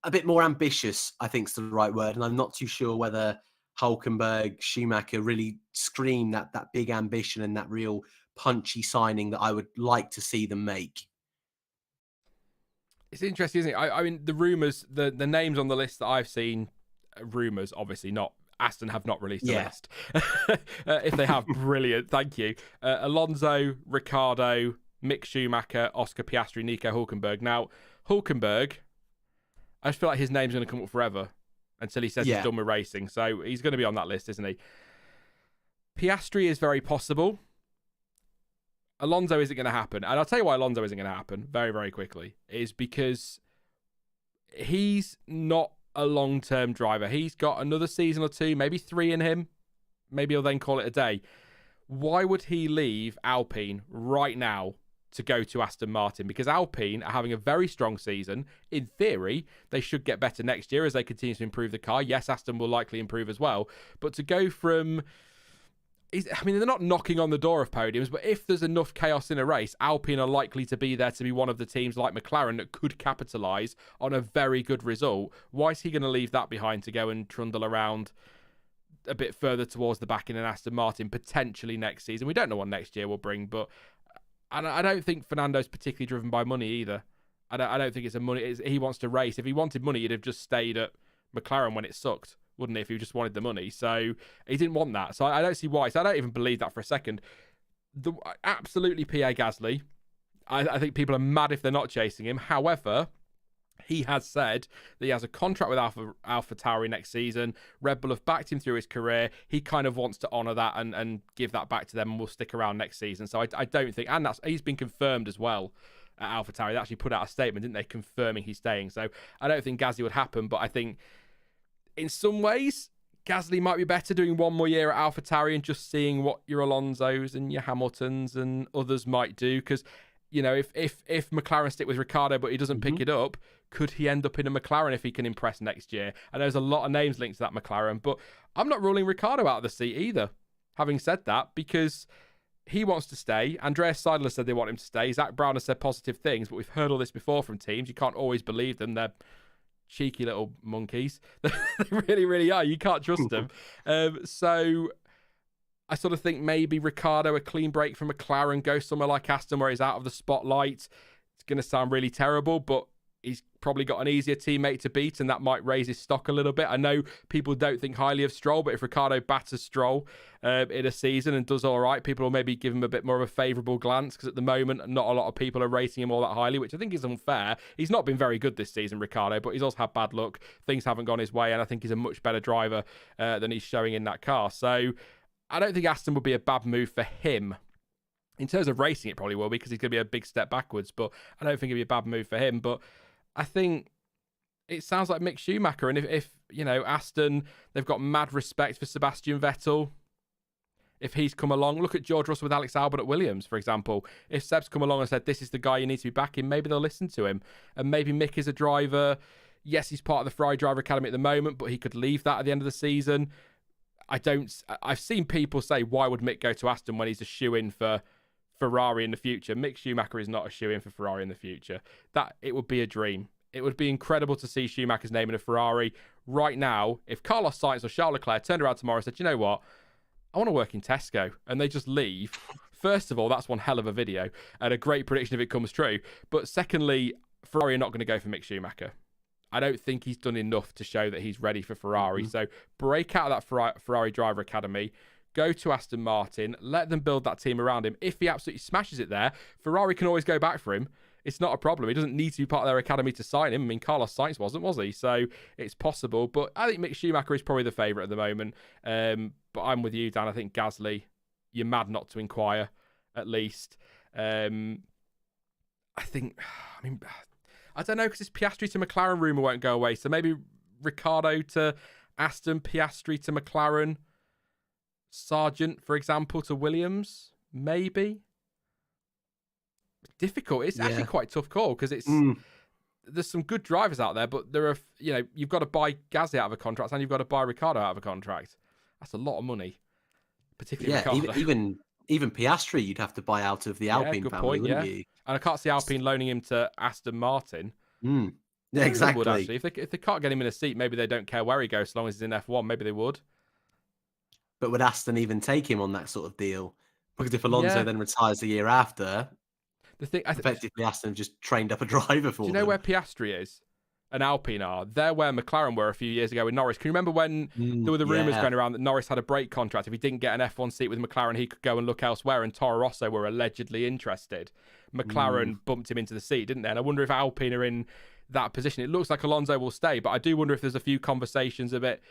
a bit more ambitious, I think is the right word. And I'm not too sure whether Hülkenberg, Schumacher really scream that big ambition and that real punchy signing that I would like to see them make. It's interesting, isn't it? I mean, the rumours, the names on the list that I've seen, rumours, obviously not. Aston have not released a list. If they have, brilliant. Thank you. Alonso, Ricciardo, Mick Schumacher, Oscar Piastri, Nico Hülkenberg. Now, Hülkenberg, I just feel like his name's going to come up forever until he says he's done with racing. So he's going to be on that list, isn't he? Piastri is very possible. Alonso isn't going to happen. And I'll tell you why Alonso isn't going to happen very, very quickly. Is because he's not a long-term driver. He's got another season or two, maybe 3 in him. Maybe he'll then call it a day. Why would he leave Alpine right now to go to Aston Martin? Because Alpine are having a very strong season. In theory, they should get better next year as they continue to improve the car. Yes, Aston will likely improve as well. But to go from... I mean, they're not knocking on the door of podiums, but if there's enough chaos in a race, Alpine are likely to be there to be one of the teams like McLaren that could capitalise on a very good result. Why is he going to leave that behind to go and trundle around a bit further towards the back in an Aston Martin, potentially next season? We don't know what next year will bring, but I don't think Fernando's particularly driven by money either. I don't think it's a money. He wants to race. If he wanted money, he'd have just stayed at McLaren when it sucked, wouldn't he, if he just wanted the money? So he didn't want that. So I don't see why. So I don't even believe that for a second. Absolutely Pierre Gasly. I think people are mad if they're not chasing him. However, he has said that he has a contract with AlphaTauri next season. Red Bull have backed him through his career. He kind of wants to honour that and give that back to them, and will stick around next season. So I don't think... And he's been confirmed as well at AlphaTauri. They actually put out a statement, didn't they, confirming he's staying. So I don't think Gasly would happen, but I think... In some ways, Gasly might be better doing one more year at AlphaTauri and just seeing what your Alonsos and your Hamiltons and others might do. Because, you know, if McLaren stick with Ricciardo but he doesn't pick it up, could he end up in a McLaren if he can impress next year? And there's a lot of names linked to that McLaren, but I'm not ruling Ricciardo out of the seat either. Having said that, because he wants to stay. Andreas Seidler said they want him to stay. Zach Brown has said positive things, but we've heard all this before from teams. You can't always believe them. They're cheeky little monkeys. They really, really are. You can't trust them. So I sort of think maybe Ricciardo, a clean break from McLaren, go somewhere like Aston where he's out of the spotlight. It's going to sound really terrible, but he's probably got an easier teammate to beat, and that might raise his stock a little bit. I know people don't think highly of Stroll, but if Ricciardo batters Stroll in a season and does all right, people will maybe give him a bit more of a favourable glance, because at the moment, not a lot of people are rating him all that highly, which I think is unfair. He's not been very good this season, Ricciardo, but he's also had bad luck. Things haven't gone his way, and I think he's a much better driver than he's showing in that car. So I don't think Aston would be a bad move for him. In terms of racing, it probably will be, because he's going to be a big step backwards, but I don't think it'd be a bad move for him. But I think it sounds like Mick Schumacher. And if you know, Aston, they've got mad respect for Sebastian Vettel. If he's come along, look at George Russell with Alex Albon at Williams, for example. If Seb's come along and said, this is the guy you need to be backing, maybe they'll listen to him. And maybe Mick is a driver. Yes, he's part of the Ferrari Driver Academy at the moment, but he could leave that at the end of the season. I've seen people say, why would Mick go to Aston when he's a shoe-in for Ferrari in the future. Mick Schumacher is not a shoe-in for Ferrari in the future. That it would be a dream. It would be incredible to see Schumacher's name in a Ferrari right now. If Carlos Sainz or Charles Leclerc turned around tomorrow and said, you know what, I want to work in Tesco, and they just leave. First of all, that's one hell of a video and a great prediction if it comes true. But secondly, Ferrari are not going to go for Mick Schumacher. I don't think he's done enough to show that he's ready for Ferrari. So break out of that Ferrari driver academy, go to Aston Martin, let them build that team around him. If he absolutely smashes it there, Ferrari can always go back for him. It's not a problem. He doesn't need to be part of their academy to sign him. I mean, Carlos Sainz wasn't, was he? So it's possible. But I think Mick Schumacher is probably the favourite at the moment. But I'm with you, Dan. I think Gasly, you're mad not to inquire, at least. I don't know, because this Piastri to McLaren rumour won't go away. So maybe Ricciardo to Aston, Piastri to McLaren, Sargent, for example, to Williams, maybe. Difficult. It's actually quite a tough call because it's there's some good drivers out there, but there are, you've got to buy Gasly out of a contract and you've got to buy Ricciardo out of a contract. That's a lot of money, particularly Ricciardo. Even Piastri you'd have to buy out of the Alpine family, wouldn't you? And I can't see Alpine loaning him to Aston Martin. Yeah, exactly. Would, actually. If they can't get him in a seat, maybe they don't care where he goes, as long as he's in F1. Maybe they would. But would Aston even take him on that sort of deal? Because if Alonso then retires the year after, effectively Aston just trained up a driver for them. Do you know where Piastri is? And Alpine are. They're where McLaren were a few years ago with Norris. Can you remember when there were the rumours going around that Norris had a brake contract? If he didn't get an F1 seat with McLaren, he could go and look elsewhere, and Toro Rosso were allegedly interested. McLaren bumped him into the seat, didn't they? And I wonder if Alpine are in that position. It looks like Alonso will stay, but I do wonder if there's a few conversations a bit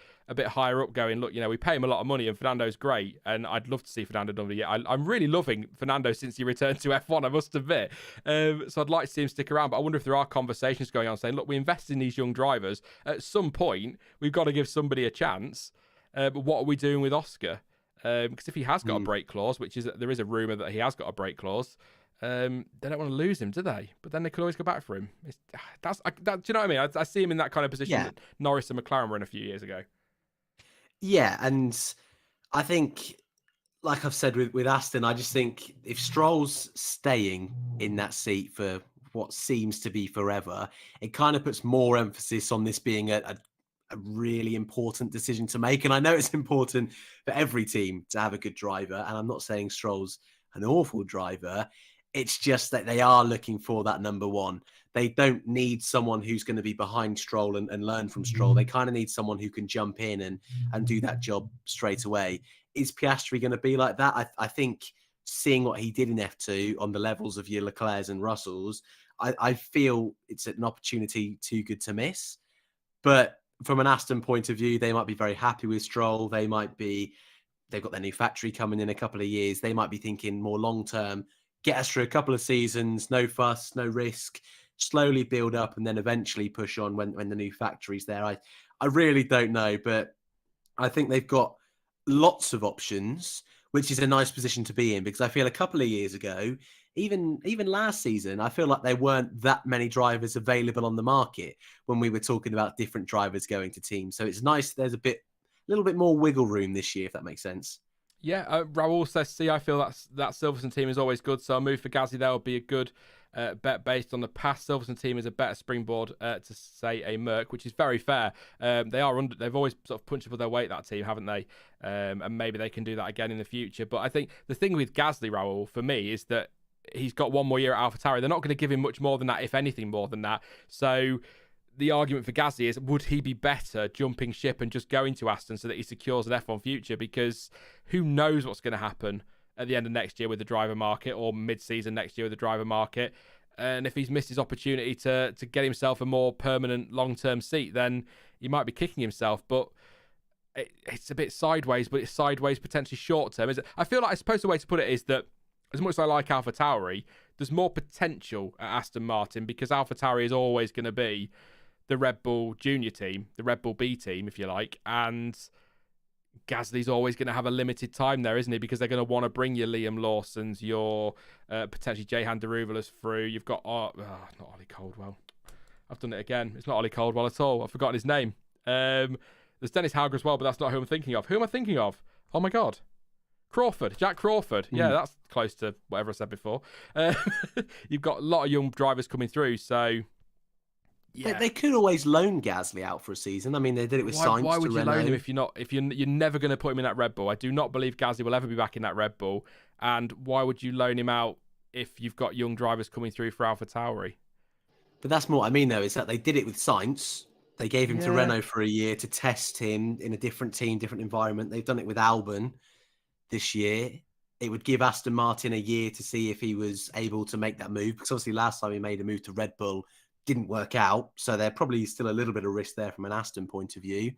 higher up going, look, we pay him a lot of money and Fernando's great, and I'd love to see Fernando another year. I'm really loving Fernando since he returned to F1, I must admit. So I'd like to see him stick around, but I wonder if there are conversations going on saying, look, we invested in these young drivers. At some point, we've got to give somebody a chance. But what are we doing with Oscar? Because if he has got a break clause, which is there is a rumour that he has got a break clause, they don't want to lose him, do they? But then they could always go back for him. Do you know what I mean? I see him in that kind of position that Norris and McLaren were in a few years ago. Yeah, and I think, like I've said with Aston, I just think if Stroll's staying in that seat for what seems to be forever, it kind of puts more emphasis on this being a really important decision to make. And I know it's important for every team to have a good driver, and I'm not saying Stroll's an awful driver. It's just that they are looking for that number one. They don't need someone who's going to be behind Stroll and learn from Stroll. They kind of need someone who can jump in and do that job straight away. Is Piastri going to be like that? I think seeing what he did in F2 on the levels of your Leclercs and Russells, I feel it's an opportunity too good to miss. But from an Aston point of view, they might be very happy with Stroll. They've got their new factory coming in a couple of years. They might be thinking more long-term, get us through a couple of seasons, no fuss, no risk, slowly build up, and then eventually push on when the new factory's there. I really don't know, but I think they've got lots of options, which is a nice position to be in, because I feel a couple of years ago, even last season, I feel like there weren't that many drivers available on the market when we were talking about different drivers going to teams. So it's nice there's a little bit more wiggle room this year, if that makes sense. Yeah, Raul says, see, I feel that Silverstone team is always good, so a move for Gasly there would be a good bet based on the past. Silverstone team is a better springboard to say a Merc, which is very fair. They've always sort of punched above their weight, that team, haven't they? And maybe they can do that again in the future. But I think the thing with Gasly, Raul, for me, is that he's got one more year at AlphaTauri. They're not going to give him much more than that, if anything more than that. So the argument for Gasly is, would he be better jumping ship and just going to Aston so that he secures an F1 future? Because who knows what's going to happen at the end of next year with the driver market, or mid-season next year with the driver market. And if he's missed his opportunity to get himself a more permanent long-term seat, then he might be kicking himself. But it's a bit sideways, but it's sideways potentially short-term. I feel like, I suppose the way to put it is that as much as I like AlphaTauri, there's more potential at Aston Martin, because AlphaTauri is always going to be the Red Bull junior team, the Red Bull B team, if you like, and Gasly's always going to have a limited time there, isn't he? Because they're going to want to bring your Liam Lawsons, your potentially Jehan Deruvalas through. You've got, not Ollie Caldwell. I've done it again. It's not Ollie Caldwell at all. I've forgotten his name. There's Dennis Hauger as well, but that's not who I'm thinking of. Who am I thinking of? Oh my God. Jack Crawford. Yeah, that's close to whatever I said before. You've got a lot of young drivers coming through, so yeah. They could always loan Gasly out for a season. I mean, they did it with Sainz. Why would to you Renault. loan him if you're never going to put him in that Red Bull? I do not believe Gasly will ever be back in that Red Bull. And why would you loan him out if you've got young drivers coming through for AlphaTauri? But that's more what I mean, though, is that they did it with Sainz. They gave him to Renault for a year to test him in a different team, different environment. They've done it with Albon this year. It would give Aston Martin a year to see if he was able to make that move. Because obviously last time he made a move to Red Bull, didn't work out. So there probably still a little bit of risk there from an Aston point of view.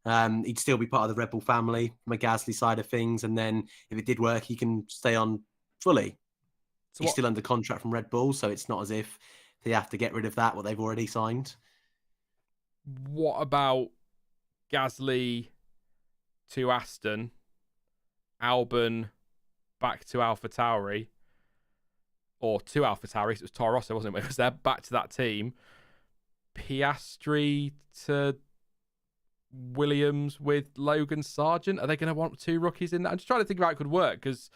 He'd still be part of the Red Bull family from a Gasly side of things. And then if it did work, he can stay on fully. So he's still under contract from Red Bull. So it's not as if they have to get rid of that, what they've already signed. What about Gasly to Aston, Albon back to AlphaTauri, or to AlphaTauri? It was Toro Rosso, wasn't it? It was there, back to that team. Piastri to Williams with Logan Sargent. Are they going to want 2 rookies in that? I'm just trying to think about how it could work, because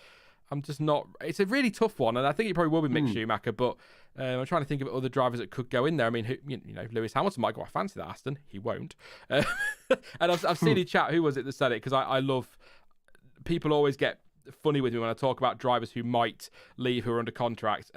I'm just not. It's a really tough one, and I think it probably will be Mick Schumacher, but I'm trying to think of other drivers that could go in there. I mean, Lewis Hamilton might go, I fancy that Aston. He won't. And I've seen in chat, who was it that said it? Because I love, people always get funny with me when I talk about drivers who might leave, who are under contract.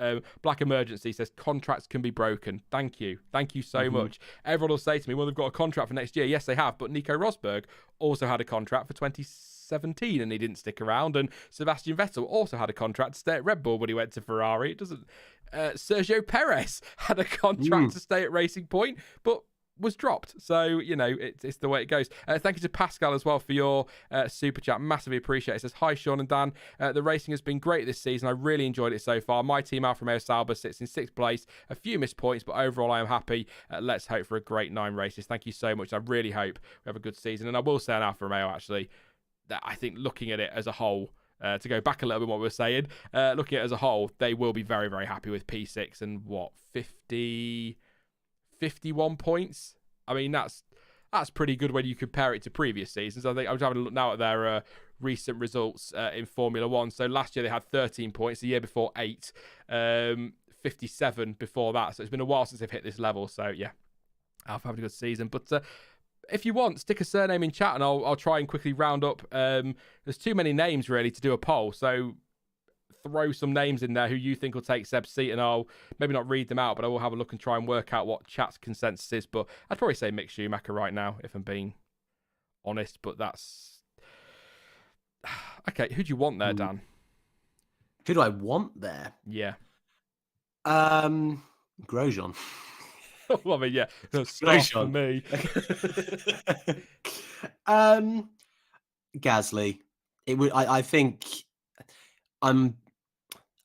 Black Emergency says contracts can be broken. Thank you so much. Everyone will say to me, well, they've got a contract for next year. Yes, they have, but Nico Rosberg also had a contract for 2017 and he didn't stick around, and Sebastian Vettel also had a contract to stay at Red Bull when he went to Ferrari. It doesn't. Sergio Perez had a contract to stay at Racing Point, but was dropped. So, it's the way it goes. Thank you to Pascal as well for your super chat. Massively appreciate it. It says, hi, Sean and Dan. The racing has been great this season. I really enjoyed it so far. My team, Alfa Romeo Sauber, sits in 6th place. A few missed points, but overall I am happy. Let's hope for a great 9 races. Thank you so much. I really hope we have a good season. And I will say on Alfa Romeo, actually, that I think looking at it as a whole, to go back a little bit what we were saying, looking at it as a whole, they will be very, very happy with P6 and 51 points. I mean, that's pretty good when you compare it to previous seasons. I think I was having a look now at their recent results in Formula One. So last year they had 13 points, the year before 8, 57 before that. So it's been a while since they've hit this level. So yeah, Alfa having a good season. But if you want, stick a surname in chat and I'll try and quickly round up. There's too many names really to do a poll. So throw some names in there who you think will take Seb's seat, and I'll maybe not read them out, but I will have a look and try and work out what chat's consensus is. But I'd probably say Mick Schumacher right now, if I'm being honest. But that's okay. Who do you want there, Dan? Who do I want there? Yeah. Grosjean. Well, I mean, yeah, start for me. Gasly. It would. I think I'm.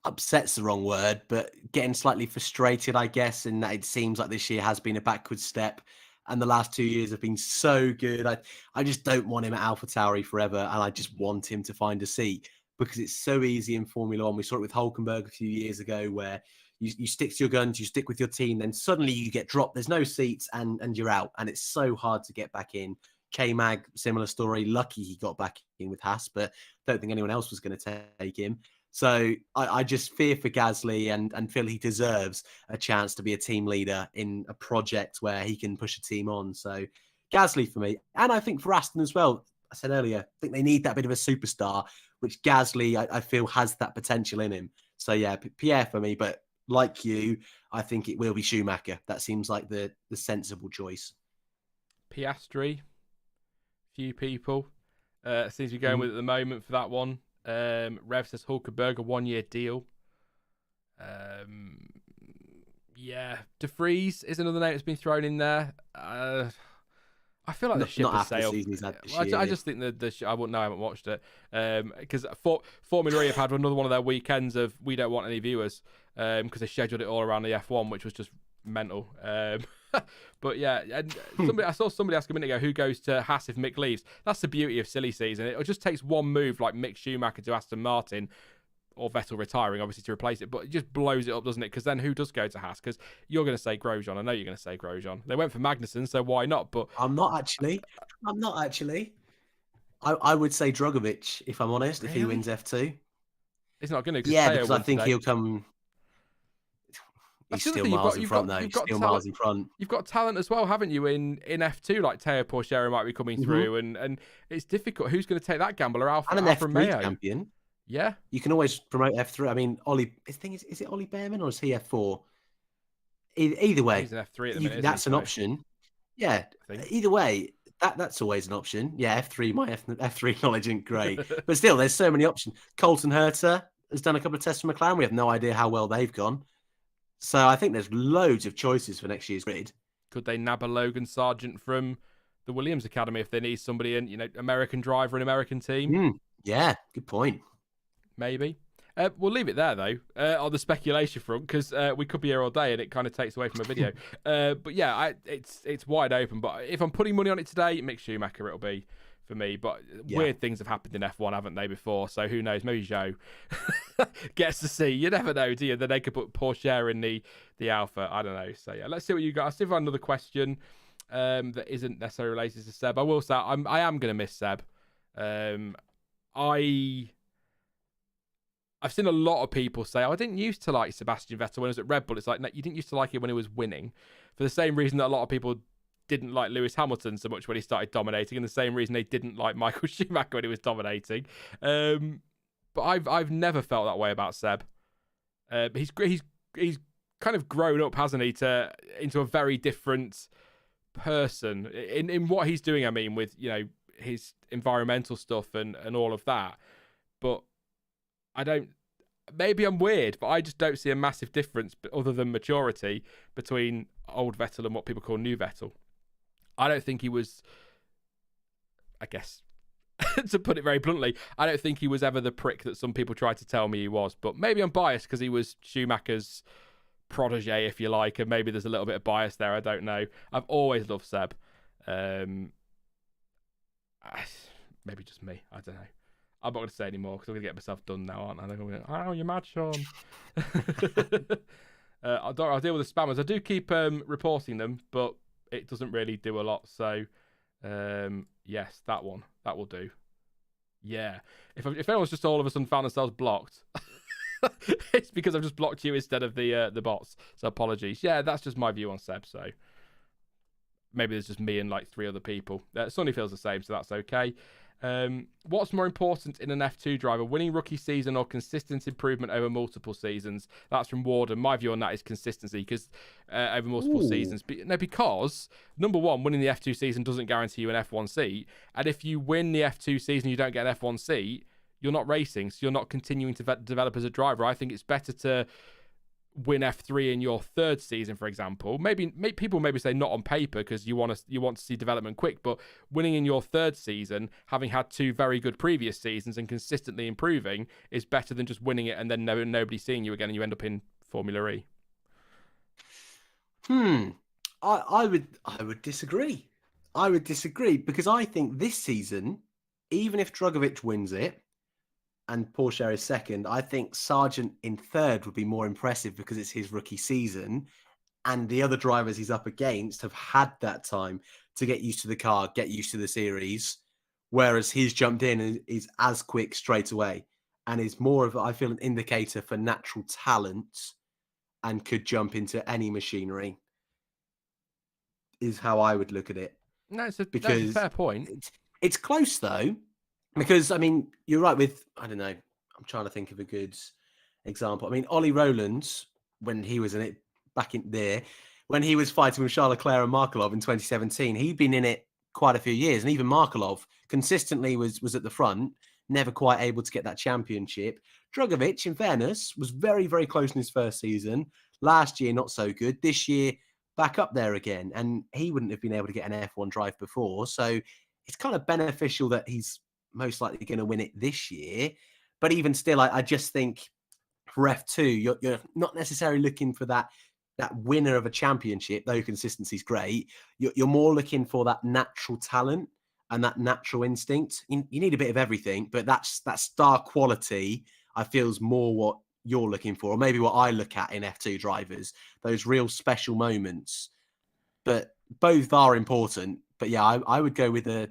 Upset's the wrong word, but getting slightly frustrated, I guess, in that it seems like this year has been a backward step, and the last 2 years have been so good. I just don't want him at AlphaTauri forever, and I just want him to find a seat, because it's so easy in Formula One. We saw it with Hülkenberg a few years ago, where you stick to your guns, you stick with your team, then suddenly you get dropped. There's no seats, and you're out, and it's so hard to get back in. K-Mag, similar story. Lucky he got back in with Haas, but don't think anyone else was going to take him. So I just fear for Gasly and feel he deserves a chance to be a team leader in a project where he can push a team on. So Gasly for me. And I think for Aston as well, I said earlier, I think they need that bit of a superstar, which Gasly, I feel, has that potential in him. So yeah, Pierre for me. But like you, I think it will be Schumacher. That seems like the sensible choice. Piastri, few people seems to be going with at the moment for that one. Rev says Hulkenberg, a 1-year deal. Yeah, De Vries is another name that's been thrown in there. I feel like the ship has sailed. I just think that I wouldn't know. I haven't watched it because Formula E have had another one of their weekends of we don't want any viewers because they scheduled it all around the F1, which was just mental. But yeah, and I saw somebody ask a minute ago who goes to Haas if Mick leaves. That's the beauty of silly season. It just takes one move like Mick Schumacher to Aston Martin, or Vettel retiring, obviously, to replace it. But it just blows it up, doesn't it? Because then who does go to Haas? Because you're going to say Grosjean. I know you're going to say Grosjean. They went for Magnussen, so why not? But I'm not actually. I would say Drogovic, if I'm honest, if he Really? wins F2. He's not going to, because Yeah, Teo because I won think today. he'll come. That's He's the other still thing. miles in front, though. You've He's got still talent. miles in front. You've got talent as well, haven't you? In F2, like Teo Porchero might be coming Hmm. through, and it's difficult. Who's going to take that gamble? Or And an Alfa F3 Romeo? champion. Yeah. You can always promote F3. I mean, Ollie. The thing is it Ollie Behrman or is he F4? Either way, He's an F3 at the minute, isn't that's he? an So, option. Yeah. I think. Either way, that's always an option. Yeah, F3. My F3 knowledge isn't great, but still, there's so many options. Colton Herta has done a couple of tests for McLaren. We have no idea how well they've gone. So I think there's loads of choices for next year's grid. Could they nab a Logan Sargent from the Williams Academy if they need somebody in, American driver and American team? Yeah, good point. Maybe. We'll leave it there, though, on the speculation front, because we could be here all day and it kind of takes away from a video. But yeah, it's wide open. But if I'm putting money on it today, Mick Schumacher it'll be for me. But weird things have happened in F1, haven't they, before? So who knows? Maybe Zhou gets to see. You never know, do you? Then they could put Porsche in the Alpha. I don't know. So yeah, let's see what you got. I'll see if I have another question that isn't necessarily related to Seb. I will say I am going to miss Seb. I've seen a lot of people say, I didn't used to like Sebastian Vettel when he was at Red Bull. It's like, no, you didn't used to like it when he was winning. For the same reason that a lot of people didn't like Lewis Hamilton so much when he started dominating, and the same reason they didn't like Michael Schumacher when he was dominating. But I've never felt that way about Seb. He's kind of grown up, hasn't he, into a very different person in what he's doing. I mean, with his environmental stuff and all of that. But maybe I'm weird, but I just don't see a massive difference other than maturity between old Vettel and what people call new Vettel. I don't think he was, I guess, to put it very bluntly, I don't think he was ever the prick that some people tried to tell me he was. But maybe I'm biased because he was Schumacher's protege, if you like, and maybe there's a little bit of bias there. I don't know. I've always loved Seb. Maybe just me. I don't know. I'm not going to say anymore because I'm going to get myself done now, aren't I? They're going to go, oh, you're mad, Sean. I'll deal with the spammers. I do keep reporting them, but it doesn't really do a lot. So, yes, that one. That will do. Yeah. If anyone's just all of a sudden found themselves blocked, it's because I've just blocked you instead of the bots. So apologies. Yeah, that's just my view on Seb. So maybe there's just me and like 3 other people. Sonny feels the same, so that's okay. What's more important in an F2 driver, winning rookie season or consistent improvement over multiple seasons? That's from Warden. My view on that is consistency, because over multiple seasons. Because number one, winning the F2 season doesn't guarantee you an F1 seat, and if you win the F2 season, you don't get an F1 seat, you're not racing, so you're not continuing to develop as a driver. I think it's better to win F3 in your 3rd season, for example. People maybe say not on paper because you want to see development quick, but winning in your 3rd season, having had 2 very good previous seasons and consistently improving, is better than just winning it and then nobody seeing you again and you end up in Formula E. I would disagree. I would disagree because I think this season, even if Drogovic wins it and Porsche is 2nd, I think Sargent in 3rd would be more impressive because it's his rookie season and the other drivers he's up against have had that time to get used to the car, get used to the series, whereas he's jumped in and is as quick straight away and is more of, I feel, an indicator for natural talent and could jump into any machinery, is how I would look at it. No, that's a fair point. It's close though. Because, I mean, you're right with, I don't know, I'm trying to think of a good example. I mean, Ollie Rowlands, when he was in it back in there, when he was fighting with Charles Leclerc and Markelov in 2017, he'd been in it quite a few years. And even Markelov consistently was at the front, never quite able to get that championship. Drogovic, in fairness, was very, very close in his 1st season. Last year, not so good. This year, back up there again. And he wouldn't have been able to get an F1 drive before. So it's kind of beneficial that he's most likely going to win it this year. But even still, I just think for F2, you're not necessarily looking for that winner of a championship, though consistency is great. You're more looking for that natural talent and that natural instinct. You need a bit of everything, but that star quality, I feel, is more what you're looking for, or maybe what I look at in F2 drivers, those real special moments. But both are important. But yeah, I would go with a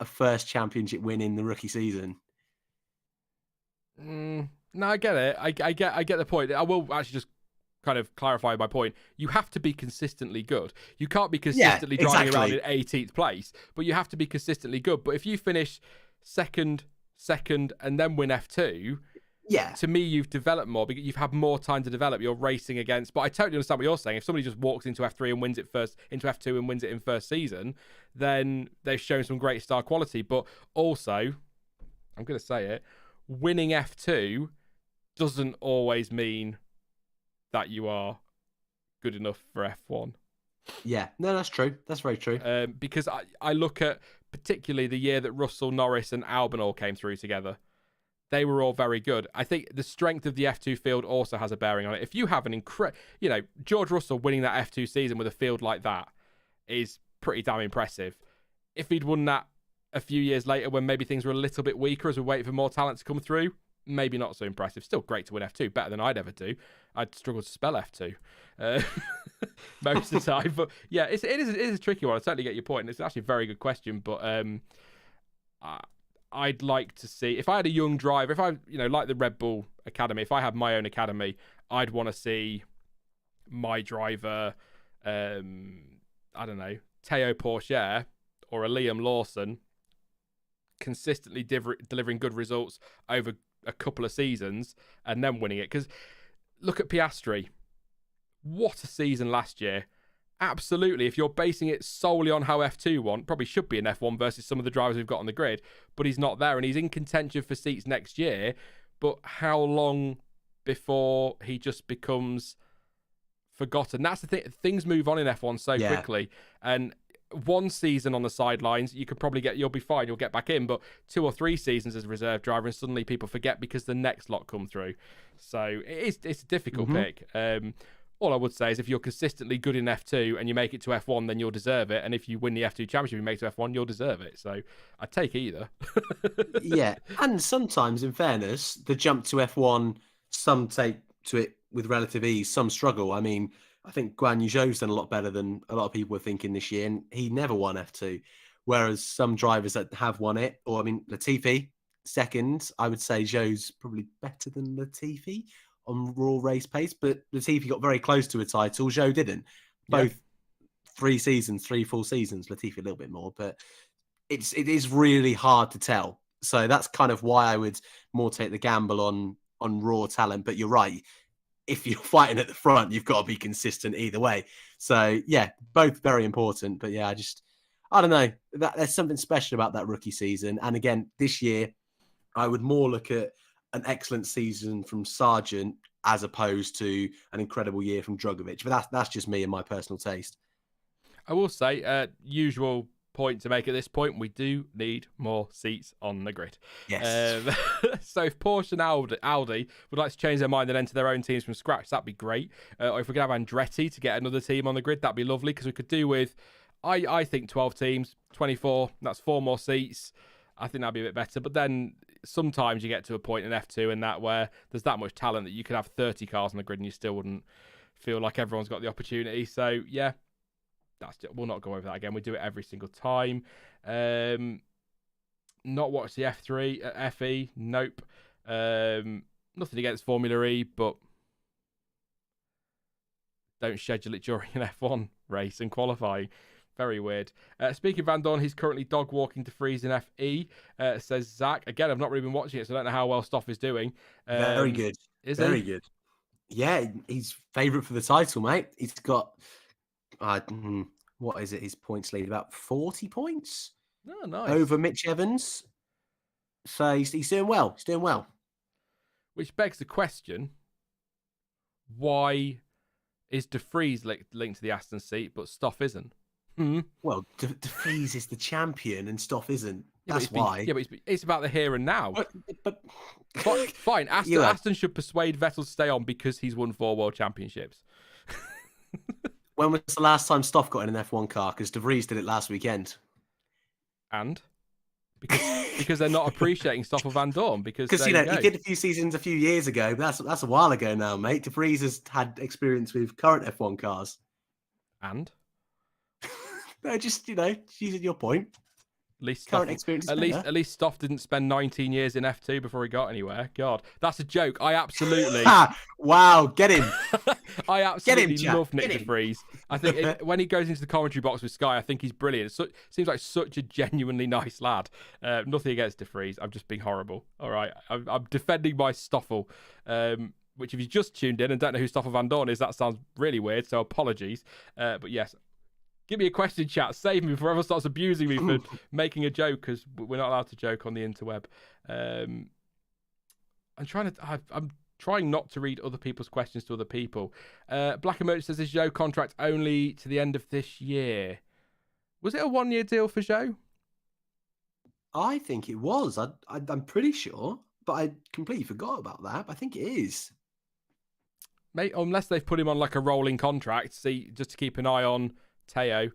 a first championship win in the rookie season. No, I get it. I get the point. I will actually just kind of clarify my point. You have to be consistently good. You can't be consistently driving around in 18th place, but you have to be consistently good. But if you finish second, and then win F2, to me, you've developed more because you've had more time to develop. You're racing against. But I totally understand what you're saying. If somebody just walks into F3 and wins it first, into F2 and wins it in first season, then they've shown some great star quality. But also, I'm going to say it, winning F2 doesn't always mean that you are good enough for F1. Yeah, no, that's true. That's very true. Because I look at particularly the year that Russell, Norris and Albon all came through together. They were all very good. I think the strength of the F2 field also has a bearing on it. If you have an George Russell winning that F2 season with a field like that is pretty damn impressive. If he'd won that a few years later when maybe things were a little bit weaker as we wait for more talent to come through, maybe not so impressive. Still great to win F2, better than I'd ever do. I'd struggle to spell F2 most of the time. But yeah, it is a tricky one. I totally get your point. And it's actually a very good question. But I'd like to see, if I had a young driver, if I, like the Red Bull Academy, if I had my own academy, I'd want to see my driver, I don't know, Théo Pourchaire or a Liam Lawson consistently delivering good results over a couple of seasons and then winning it. Because look at Piastri. What a season last year. Absolutely, if you're basing it solely on how F2 won, probably should be an F1 versus some of the drivers we've got on the grid, but he's not there and he's in contention for seats next year. But how long before he just becomes forgotten? That's the thing. Things move on in F1 so quickly. And one season on the sidelines, you could probably you'll be fine, you'll get back in, but 2 or 3 seasons as a reserve driver and suddenly people forget because the next lot come through. So it's a difficult pick. All I would say is if you're consistently good in F2 and you make it to F1, then you'll deserve it. And if you win the F2 championship and you make it to F1, you'll deserve it. So I'd take either. Yeah. And sometimes, in fairness, the jump to F1, some take to it with relative ease, some struggle. I mean, I think Guan Yu Zhou's done a lot better than a lot of people were thinking this year, and he never won F2. Whereas some drivers that have won it, Latifi, second, I would say Zhou's probably better than Latifi on raw race pace, but Latifi got very close to a title. Zhou didn't. Both 3 full seasons. Latifi a little bit more, but it is really hard to tell. So that's kind of why I would more take the gamble on raw talent. But you're right. If you're fighting at the front, you've got to be consistent either way. So yeah, both very important. But yeah, I don't know. There's something special about that rookie season. And again, this year, I would more look at an excellent season from Sargent as opposed to an incredible year from Drugovich. But that's just me and my personal taste. I will say, usual point to make at this point, we do need more seats on the grid. Yes. So if Porsche and Audi would like to change their mind and enter their own teams from scratch, that'd be great. Or if we could have Andretti to get another team on the grid, that'd be lovely, because we could do with, I think 12 teams, 24, that's 4 more seats. I think that'd be a bit better. But then sometimes you get to a point in F2 and that where there's that much talent that you could have 30 cars on the grid and you still wouldn't feel like everyone's got the opportunity. So yeah, we'll not go over that again. We do it every single time. Not watch the F3, FE, nope. Nothing against Formula E, but don't schedule it during an F1 race and qualifying. Very weird. Speaking of Van Dorn, he's currently dog walking to freeze in FE, says Zach. Again, I've not really been watching it, so I don't know how well Stoff is doing. Very good. Very good. Yeah, he's favourite for the title, mate. He's got, what is it, his points lead? About 40 points? Oh, nice. Over Mitch Evans. So he's doing well. He's doing well. Which begs the question, why is De Vries linked to the Aston seat, but Stoff isn't? Well, De Vries is the champion and Stoff isn't. That's why. But it's about the here and now. But fine. Aston should persuade Vettel to stay on because he's won 4 world championships. When was the last time Stoff got in an F1 car? Because De Vries did it last weekend. And? Because they're not appreciating Stoff or Van Dorn. Because he did a few seasons a few years ago. But that's a while ago now, mate. De Vries has had experience with current F1 cars. And? No, just, using your point. Current experience is better. At least Stoff didn't spend 19 years in F2 before he got anywhere. God, that's a joke. I absolutely... Wow, get him. I absolutely get him, love Nick de Vries. I think when he goes into the commentary box with Sky, I think he's brilliant. Seems like such a genuinely nice lad. Nothing against de Vries. I'm just being horrible. All right. I'm defending my Stoffel, which if you just tuned in and don't know who Stoffel Van Dorn is, that sounds really weird. So apologies. But yes, give me a question, chat. Save me before everyone starts abusing me for making a joke, because we're not allowed to joke on the interweb. I'm trying not to read other people's questions to other people. Black Emerge says, is Zhou contract only to the end of this year? Was it a 1-year deal for Zhou? I think it was. I'm pretty sure, but I completely forgot about that. I think it is. Mate, unless they've put him on like a rolling contract, just to keep an eye on Teo,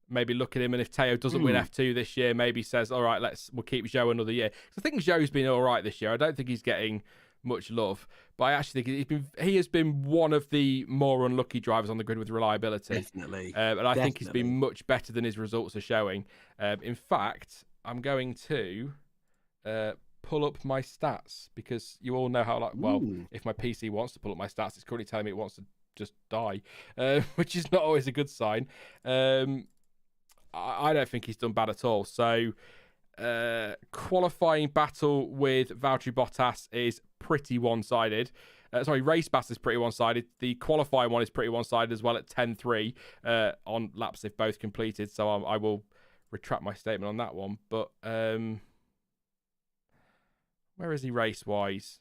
maybe look at him, and if Teo doesn't win F2 this year, maybe says, all right, we'll keep Zhou another year. I think Zhou's been all right this year. I don't think he's getting much love, but I actually think he has been one of the more unlucky drivers on the grid with reliability. Definitely. And I think he's been much better than his results are showing. In fact, I'm going to pull up my stats, because you all know how, if my PC wants to pull up my stats, it's currently telling me it wants to just die, which is not always a good sign. I don't think he's done bad at all. So qualifying battle with Valtteri Bottas is pretty one-sided. Race battle is pretty one-sided. The qualifying one is pretty one-sided as well at 10-3 on laps they've both completed. So I will retract my statement on that one. But where is he race-wise?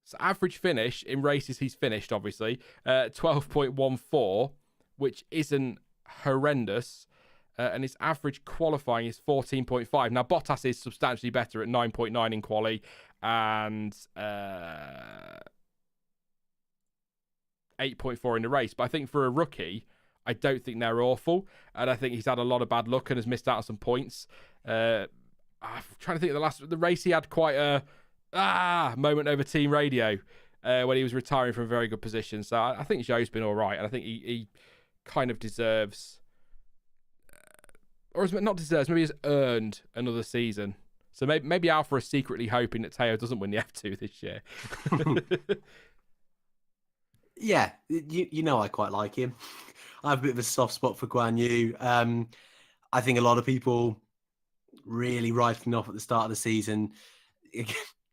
So average finish in races he's finished, obviously, 12.14, which isn't horrendous. And his average qualifying is 14.5. Now, Bottas is substantially better at 9.9 in quali and 8.4 in the race. But I think for a rookie, I don't think they're awful. And I think he's had a lot of bad luck and has missed out on some points. I'm trying to think of the race he had quite a moment over team radio when he was retiring from a very good position. So I think Zhou's been all right. And I think he kind of deserves... or not deserves, maybe has earned another season. So maybe Alfa is secretly hoping that Teo doesn't win the F2 this year. Yeah, you know I quite like him. I have a bit of a soft spot for Guan Yu. I think a lot of people really writing off at the start of the season.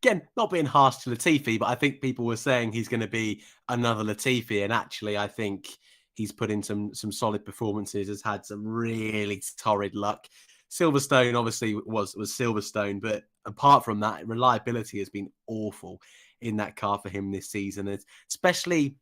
Again, not being harsh to Latifi, but I think people were saying he's going to be another Latifi. And actually, I think he's put in some solid performances, has had some really torrid luck. Silverstone obviously was Silverstone, but apart from that, reliability has been awful in that car for him this season, especially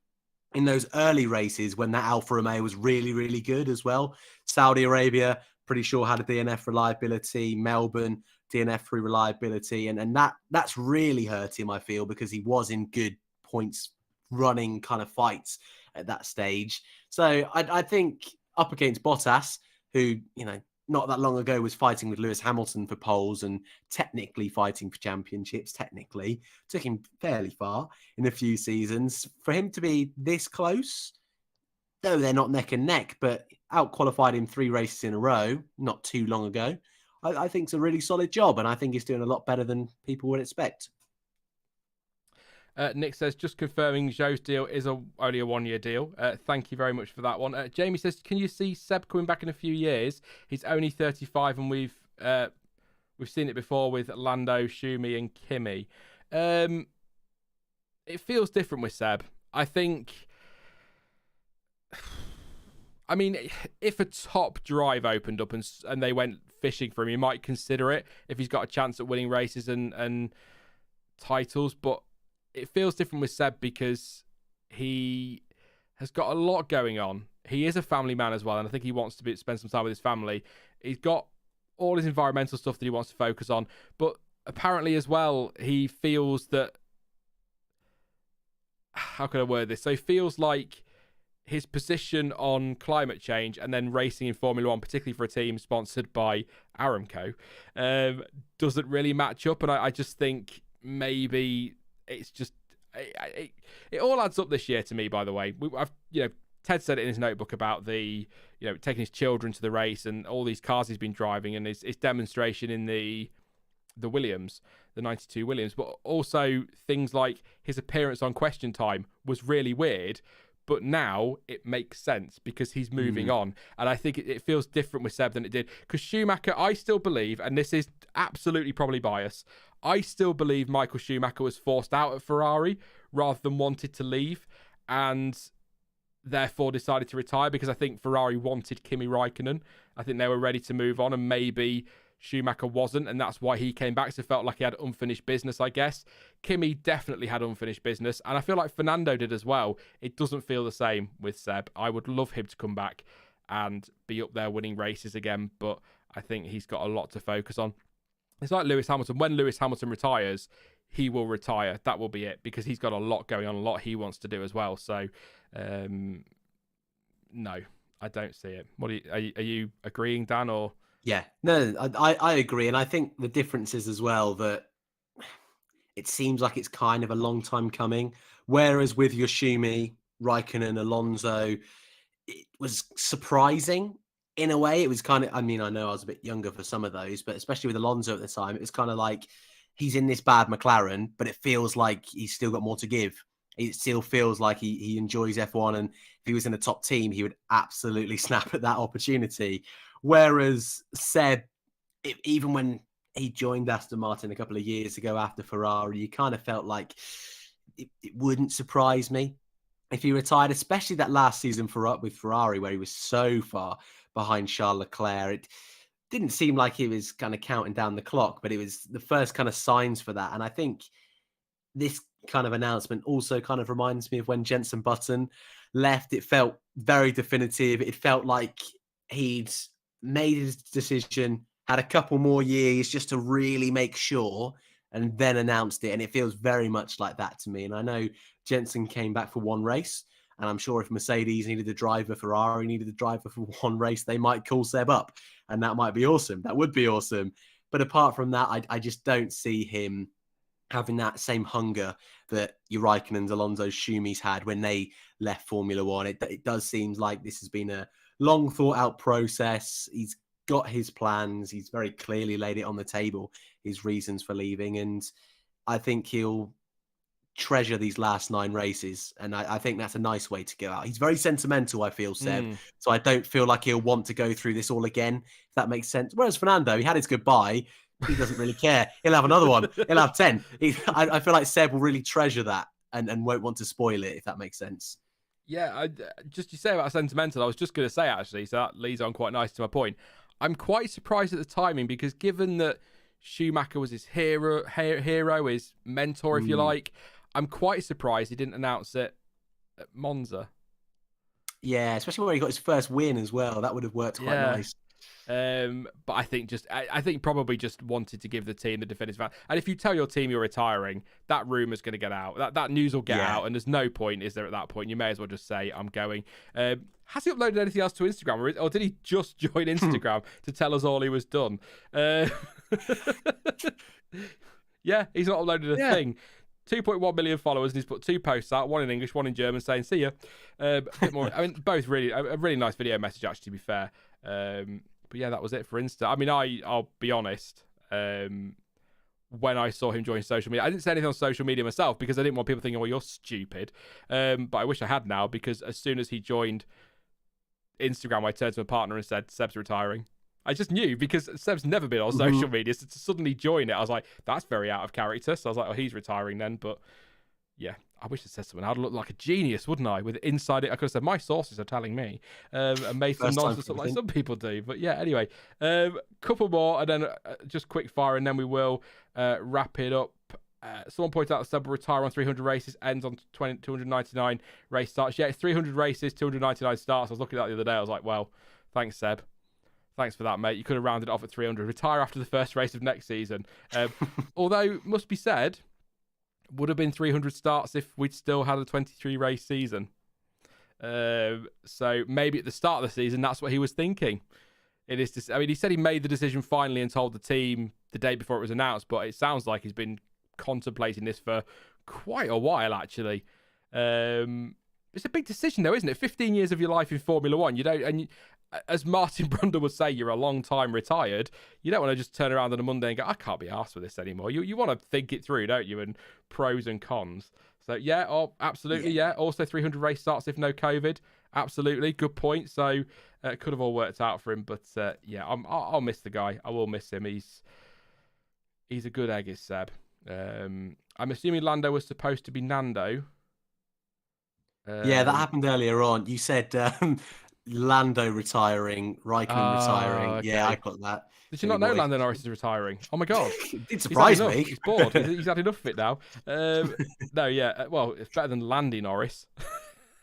in those early races when that Alfa Romeo was really, really good as well. Saudi Arabia, pretty sure had a DNF reliability. Melbourne, DNF-free reliability. And that's really hurt him, I feel, because he was in good points running kind of fights at that stage. So I think up against Bottas, who, not that long ago was fighting with Lewis Hamilton for poles and technically fighting for championships, took him fairly far in a few seasons. For him to be this close, though they're not neck and neck, but out-qualified him 3 races in a row, not too long ago, I think it's a really solid job, and I think he's doing a lot better than people would expect. Nick says, just confirming Zhou's deal is only a 1-year deal. Thank you very much for that one. Jamie says, can you see Seb coming back in a few years? He's only 35 and we've seen it before with Lando, Schumi and Kimi. It feels different with Seb. I think... I mean, if a top drive opened up and they went fishing for him, you might consider it if he's got a chance at winning races and titles, but it feels different with Seb because he has got a lot going on. He is a family man as well, and I think he wants to spend some time with his family. He's got all his environmental stuff that he wants to focus on, but apparently as well, he feels that... How can I word this? So he feels like his position on climate change and then racing in Formula One, particularly for a team sponsored by Aramco, doesn't really match up, and I just think maybe... It's just it all adds up this year to me. By the way, I've Ted said it in his notebook about taking his children to the race and all these cars he's been driving and his demonstration in the Williams, the 92 Williams, but also things like his appearance on Question Time was really weird, but now it makes sense because he's moving on. And I think it feels different with Seb than it did. Because Schumacher, I still believe, and this is absolutely probably bias, I still believe Michael Schumacher was forced out of Ferrari rather than wanted to leave and therefore decided to retire because I think Ferrari wanted Kimi Räikkönen. I think they were ready to move on and maybe Schumacher wasn't, and that's why he came back. So it felt like he had unfinished business, I guess. Kimi definitely had unfinished business, and I feel like Fernando did as well. It doesn't feel the same with Seb. I would love him to come back and be up there winning races again, but I think he's got a lot to focus on. It's like Lewis Hamilton. When Lewis Hamilton retires, he will retire. That will be it, because he's got a lot going on, a lot he wants to do as well. So, no, I don't see it. What are you agreeing, Dan, or... Yeah, no, I agree. And I think the difference is as well that it seems like it's kind of a long time coming. Whereas with Yoshimi, Raikkonen, Alonso, it was surprising in a way. It was kind of, I mean, I know I was a bit younger for some of those, but especially with Alonso at the time, it was kind of like he's in this bad McLaren, but it feels like he's still got more to give. It still feels like he enjoys F1. And if he was in a top team, he would absolutely snap at that opportunity. Whereas Seb, even when he joined Aston Martin a couple of years ago after Ferrari, you kind of felt like it wouldn't surprise me if he retired, especially that last season with Ferrari, where he was so far behind Charles Leclerc. It didn't seem like he was kind of counting down the clock, but it was the first kind of signs for that. And I think this kind of announcement also kind of reminds me of when Jenson Button left. It felt very definitive. It felt like he'd made his decision, had a couple more years just to really make sure, and then announced it. And it feels very much like that to me. And I know Jenson came back for one race, and I'm sure if Mercedes needed a driver, Ferrari needed a driver for one race, they might call Seb up, and that might be awesome. That would be awesome. But apart from that, I just don't see him having that same hunger that your Raikkonens, Alonso, Schumis had when they left Formula One. It does seem like this has been a long thought out process. He's got his plans. He's very clearly laid it on the table, his reasons for leaving. And I think he'll treasure these last 9 races. And I think that's a nice way to go out. He's very sentimental, I feel, Seb. So I don't feel like he'll want to go through this all again, if that makes sense. Whereas Fernando, he had his goodbye. He doesn't really care. He'll have another one. He'll have 10. I feel like Seb will really treasure that and won't want to spoil it, if that makes sense. Yeah, you say about sentimental, I was just going to say, actually, so that leads on quite nice to my point. I'm quite surprised at the timing, because given that Schumacher was his hero, his mentor, if you like, I'm quite surprised he didn't announce it at Monza. Yeah, especially when he got his first win as well. That would have worked quite nice. But I think probably just wanted to give the team the definitive answer. And if you tell your team you're retiring, that rumor's going to get out. That news will get out, and there's no point, is there, at that point? You may as well just say, I'm going. Has he uploaded anything else to Instagram, or did he just join Instagram to tell us all he was done? Yeah, he's not uploaded a thing. 2.1 million followers, and he's put 2 posts out, one in English, one in German, saying "see ya." A bit more. I mean, both really a really nice video message, actually, to be fair. But yeah, that was it for Insta. I mean, I'll be honest. When I saw him join social media, I didn't say anything on social media myself because I didn't want people thinking, "Well, you're stupid." But I wish I had now, because as soon as he joined Instagram, I turned to my partner and said, "Seb's retiring." I just knew, because Seb's never been on social media, so to suddenly join it, I was like, that's very out of character. So I was like, oh, he's retiring then. But yeah, I wish I said something. I'd look like a genius, wouldn't I? With inside it, I could have said, my sources are telling me, and made some nonsense like some people do. But yeah, anyway, couple more, and then just quick fire, and then we will wrap it up. Someone pointed out that Seb will retire on 300 races, ends on 299 race starts. Yeah, it's 300 races, 299 starts. I was looking at that the other day. I was like, well, thanks, Seb. Thanks for that, mate. You could have rounded it off at 300. Retire after the first race of next season. Although, must be said, would have been 300 starts if we'd still had a 23-race season. So maybe at the start of the season, that's what he was thinking. He said he made the decision finally and told the team the day before it was announced, but it sounds like he's been contemplating this for quite a while, actually. it's a big decision though, isn't it? 15 years of your life in Formula One, as Martin Brundle would say, you're a long time retired. You don't want to just turn around on a Monday and go, I can't be arsed with this anymore. You want to think it through, don't you? And pros and cons. So yeah, absolutely, yeah. Also 300 race starts if no COVID. Absolutely, good point. So it could have all worked out for him, but yeah, I'll miss the guy. I will miss him. He's a good egg, is Seb. I'm assuming Lando was supposed to be Nando. Yeah, that happened earlier on. You said Lando retiring, Raikkonen retiring. Okay. Yeah, I got that. Did you not know Lando Norris is retiring? Oh my God. It did surprise me. He's bored. He's had enough of it now. No, yeah. Well, it's better than Landy Norris,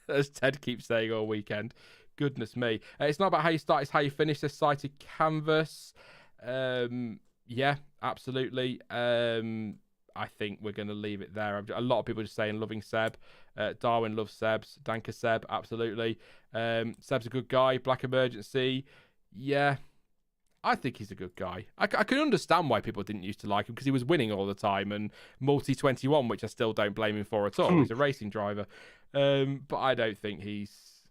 as Ted keeps saying all weekend. Goodness me. It's not about how you start, it's how you finish this cited canvas. Yeah, absolutely. I think we're going to leave it there. A lot of people just saying loving Seb. Darwin loves Sebs. Danker Seb, absolutely. Seb's a good guy. Black Emergency. Yeah, I think he's a good guy. I can understand why people didn't used to like him because he was winning all the time and multi-21, which I still don't blame him for at all. He's a racing driver. But I don't think he's...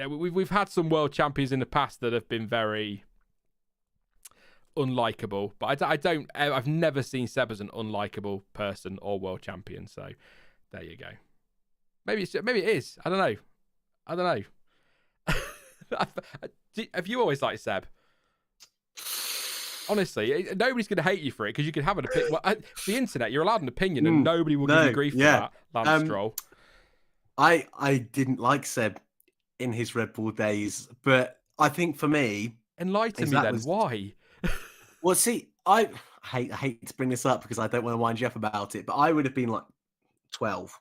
we've had some world champions in the past that have been very unlikable, but I've never seen Seb as an unlikable person or world champion. So there you go. Maybe it is. I don't know. Have you always liked Seb? Honestly, nobody's going to hate you for it because you can have an opinion. Well, the internet, you're allowed an opinion, and nobody will give you grief for that. Lance Stroll. I didn't like Seb in his Red Bull days, but I think for me, enlighten me then. Why? Well, see, I hate to bring this up because I don't want to wind you up about it, but I would have been like 12,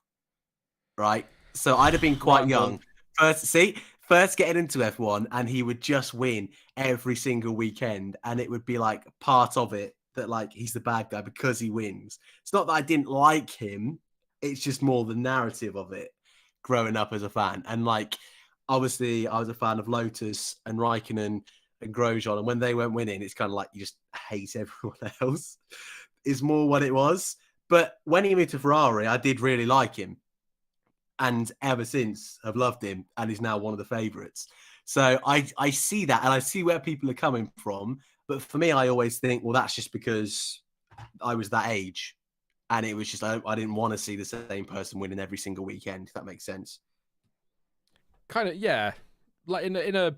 right? So I'd have been quite young. First getting into F1, and he would just win every single weekend, and it would be like part of it that like he's the bad guy because he wins. It's not that I didn't like him; it's just more the narrative of it. Growing up as a fan, and like obviously I was a fan of Lotus and Raikkonen and Grosjean, and when they weren't winning, it's kind of like you just hate everyone else. Is more what it was. But when he moved to Ferrari, I did really like him. And ever since, I've loved him, and he's now one of the favourites. So I see that, and I see where people are coming from. But for me, I always think, well, that's just because I was that age, and it was just I didn't want to see the same person winning every single weekend. If that makes sense. Kind of, yeah. Like in a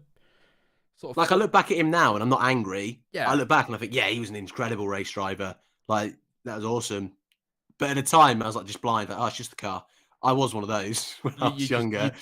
sort of like I look back at him now, and I'm not angry. Yeah. I look back and I think, yeah, he was an incredible race driver. Like that was awesome. But at the time, I was like just blind. Like, oh, it's just the car. I was one of those when I was younger.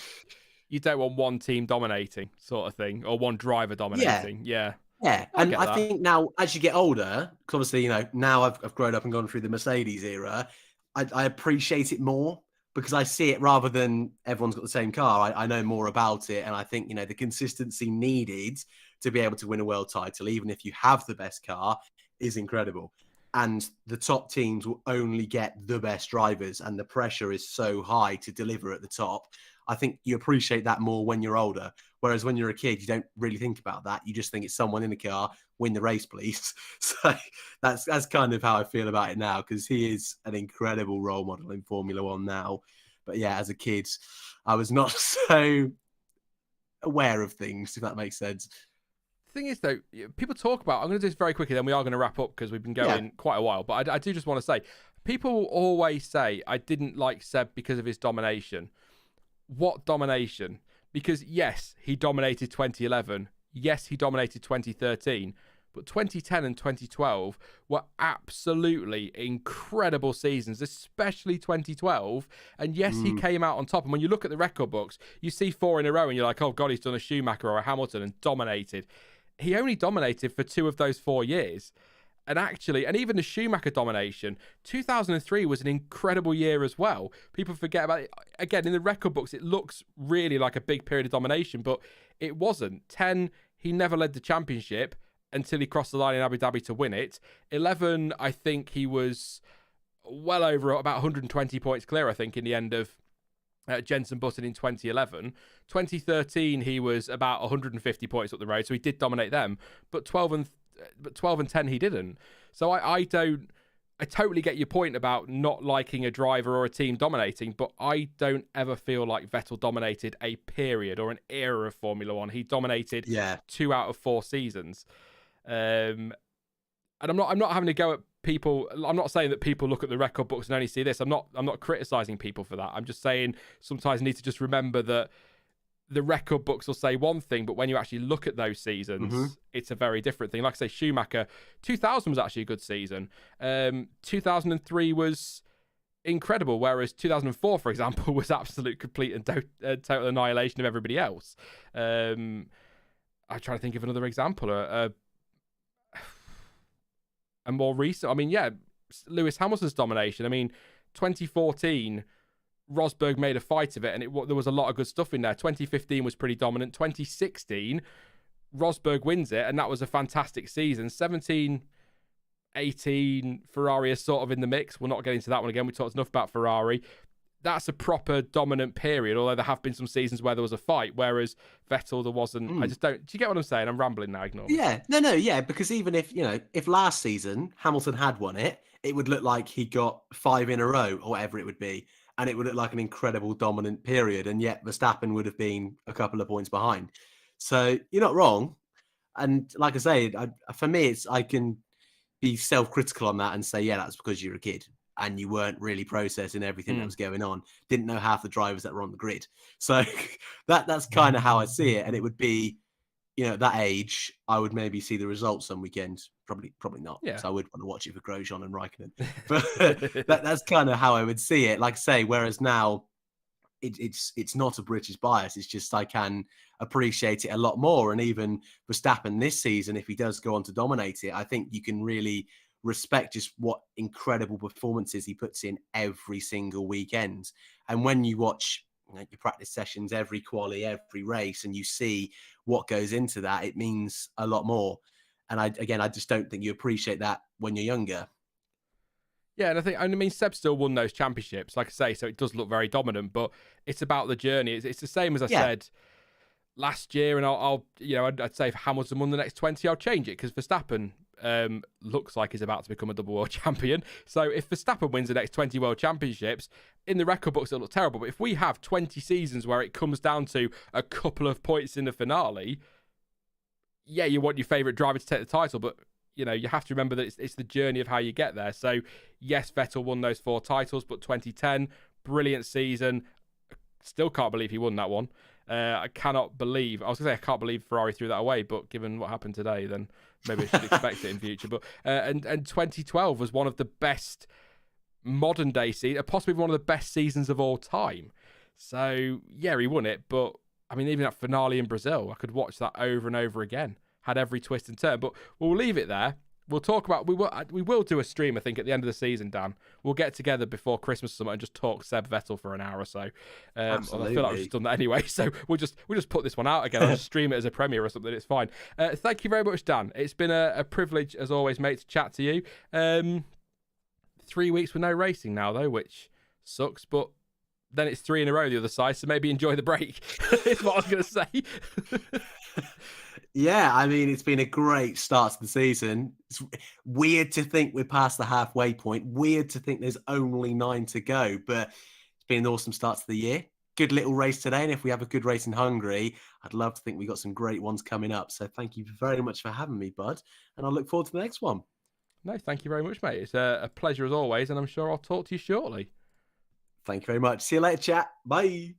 You don't want one team dominating sort of thing, or one driver dominating. Yeah. And I think now, as you get older, because obviously, now I've grown up and gone through the Mercedes era, I appreciate it more because I see it rather than everyone's got the same car. I know more about it. And I think, the consistency needed to be able to win a world title, even if you have the best car, is incredible. And the top teams will only get the best drivers, and the pressure is so high to deliver at the top. I think you appreciate that more when you're older. Whereas when you're a kid, you don't really think about that. You just think it's someone in the car, win the race, please. So that's kind of how I feel about it now, because he is an incredible role model in Formula One now. But yeah, as a kid, I was not so aware of things, if that makes sense. The thing is, though, people talk about... I'm going to do this very quickly, then we are going to wrap up because we've been going quite a while. But I do just want to say, people always say, I didn't like Seb because of his domination. What domination? Because, yes, he dominated 2011. Yes, he dominated 2013. But 2010 and 2012 were absolutely incredible seasons, especially 2012. And yes, he came out on top. And when you look at the record books, you see 4 in a row and you're like, oh, God, he's done a Schumacher or a Hamilton and dominated. He only dominated for 2 of those 4 years. And actually, and even the Schumacher domination, 2003 was an incredible year as well. People forget about it. Again, in the record books, it looks really like a big period of domination, but it wasn't. 10, he never led the championship until he crossed the line in Abu Dhabi to win it. 11, I think he was well over about 120 points clear, I think, in the end of Jenson Button in 2011. 2013, he was about 150 points up the road, so he did dominate them. But 12 and 10, he didn't. So I don't I totally get your point about not liking a driver or a team dominating, but I don't ever feel like Vettel dominated a period or an era of Formula One. He dominated 2 out of 4 seasons. And I'm not having to go at people. I'm not saying that people look at the record books and only see this. I'm not criticizing people for that. I'm just saying sometimes you need to just remember that the record books will say one thing, but when you actually look at those seasons, it's a very different thing. Like I say, Schumacher, 2000 was actually a good season. 2003 was incredible, whereas 2004, for example, was absolute, complete and total annihilation of everybody else. I'm trying to think of another example. A more recent, Lewis Hamilton's domination. 2014... Rosberg made a fight of it, and there was a lot of good stuff in there. 2015 was pretty dominant. 2016, Rosberg wins it, and that was a fantastic season. 17, 18, Ferrari is sort of in the mix. We'll not get into that one again. We talked enough about Ferrari. That's a proper dominant period, although there have been some seasons where there was a fight, whereas Vettel, there wasn't. I just don't... Do you get what I'm saying? I'm rambling now, ignore me. Yeah, no, because even if last season Hamilton had won it, it would look like he got 5 in a row or whatever it would be. And it would look like an incredible dominant period. And yet Verstappen would have been a couple of points behind. So you're not wrong. And like I say, for me, I can be self-critical on that and say, yeah, that's because you're a kid and you weren't really processing everything that was going on. Didn't know half the drivers that were on the grid. So that's kind of how I see it. And it would be, at that age, I would maybe see the results some weekends. Probably not. Yeah. So I would want to watch it for Grosjean and Raikkonen. But that's kind of how I would see it. Like I say, whereas now it's not a British bias. It's just I can appreciate it a lot more. And even Verstappen this season, if he does go on to dominate it, I think you can really respect just what incredible performances he puts in every single weekend. And when you watch your practice sessions, every quali, every race, and you see what goes into that, it means a lot more. And I just don't think you appreciate that when you're younger. Yeah, and I think, Seb still won those championships, like I say, so it does look very dominant, but it's about the journey. It's the same as I said last year, and I'd say if Hamilton won the next 20, I'll change it, because Verstappen looks like he's about to become a double world champion. So if Verstappen wins the next 20 world championships, in the record books it'll look terrible, but if we have 20 seasons where it comes down to a couple of points in the finale, yeah, you want your favourite driver to take the title, but you have to remember that it's the journey of how you get there. So yes, Vettel won those 4 titles, but 2010, brilliant season. Still can't believe he won that one. I can't believe Ferrari threw that away, but given what happened today, then maybe I should expect it in future. But and 2012 was one of the best modern day seasons, possibly one of the best seasons of all time. So yeah, he won it, but even that finale in Brazil, I could watch that over and over again. Had every twist and turn, but we'll leave it there. We'll talk about, we will do a stream, I think, at the end of the season, Dan. We'll get together before Christmas or something and just talk Seb Vettel for an hour or so. I feel like we've just done that anyway, so we'll just put this one out again. I'll just stream it as a premiere or something. It's fine. Thank you very much, Dan. It's been a privilege, as always, mate, to chat to you. 3 weeks with no racing now, though, which sucks, but then it's 3 in a row the other side, so maybe enjoy the break, is what I was going to say. Yeah, it's been a great start to the season. It's weird to think we're past the halfway point. Weird to think there's only 9 to go, but it's been an awesome start to the year. Good little race today, and if we have a good race in Hungary, I'd love to think we got some great ones coming up. So thank you very much for having me, bud, and I look forward to the next one. No, thank you very much, mate. It's a pleasure as always, and I'm sure I'll talk to you shortly. Thank you very much. See you later, chat. Bye.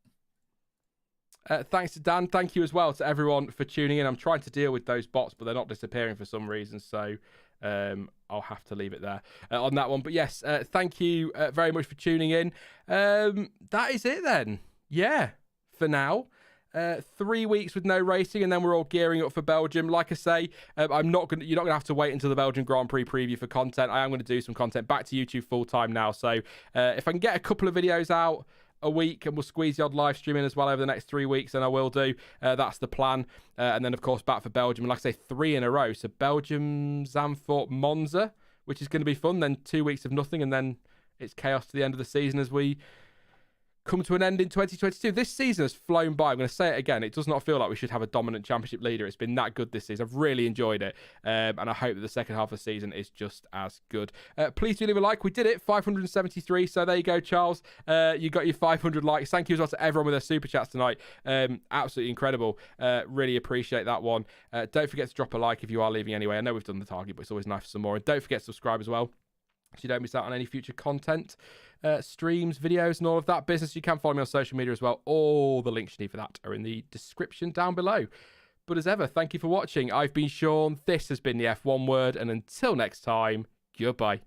Thanks to Dan. Thank you as well to everyone for tuning in. I'm trying to deal with those bots, but they're not disappearing for some reason, so I'll have to leave it there on that one. But yes, thank you very much for tuning in. That is it then. Yeah, for now. 3 weeks with no racing, and then we're all gearing up for Belgium. Like I say, you're not gonna have to wait until the Belgian Grand Prix preview for content. I am going to do some content back to YouTube full time now. So if I can get a couple of videos out a week, and we'll squeeze the odd live stream in as well over the next 3 weeks, and I will do. That's the plan. And then of course back for Belgium, and like I say, 3 in a row. So Belgium, Zandvoort, Monza, which is going to be fun. Then 2 weeks of nothing, and then it's chaos to the end of the season as we come to an end in 2022. This season has flown by. I'm going to say it again. It does not feel like we should have a dominant championship leader. It's been that good this season. I've really enjoyed it. And I hope that the second half of the season is just as good. Please do leave a like. We did it, 573. So there you go, Charles. You got your 500 likes. Thank you as well to everyone with their super chats tonight. Absolutely incredible. Really appreciate that one. Don't forget to drop a like if you are leaving anyway. I know we've done the target, but it's always nice for some more. And don't forget to subscribe as well, so you don't miss out on any future content, streams, videos, and all of that business. You can follow me on social media as well. All the links you need for that are in the description down below. But as ever, thank you for watching. I've been Sean. This has been the F1 Word. And until next time, goodbye.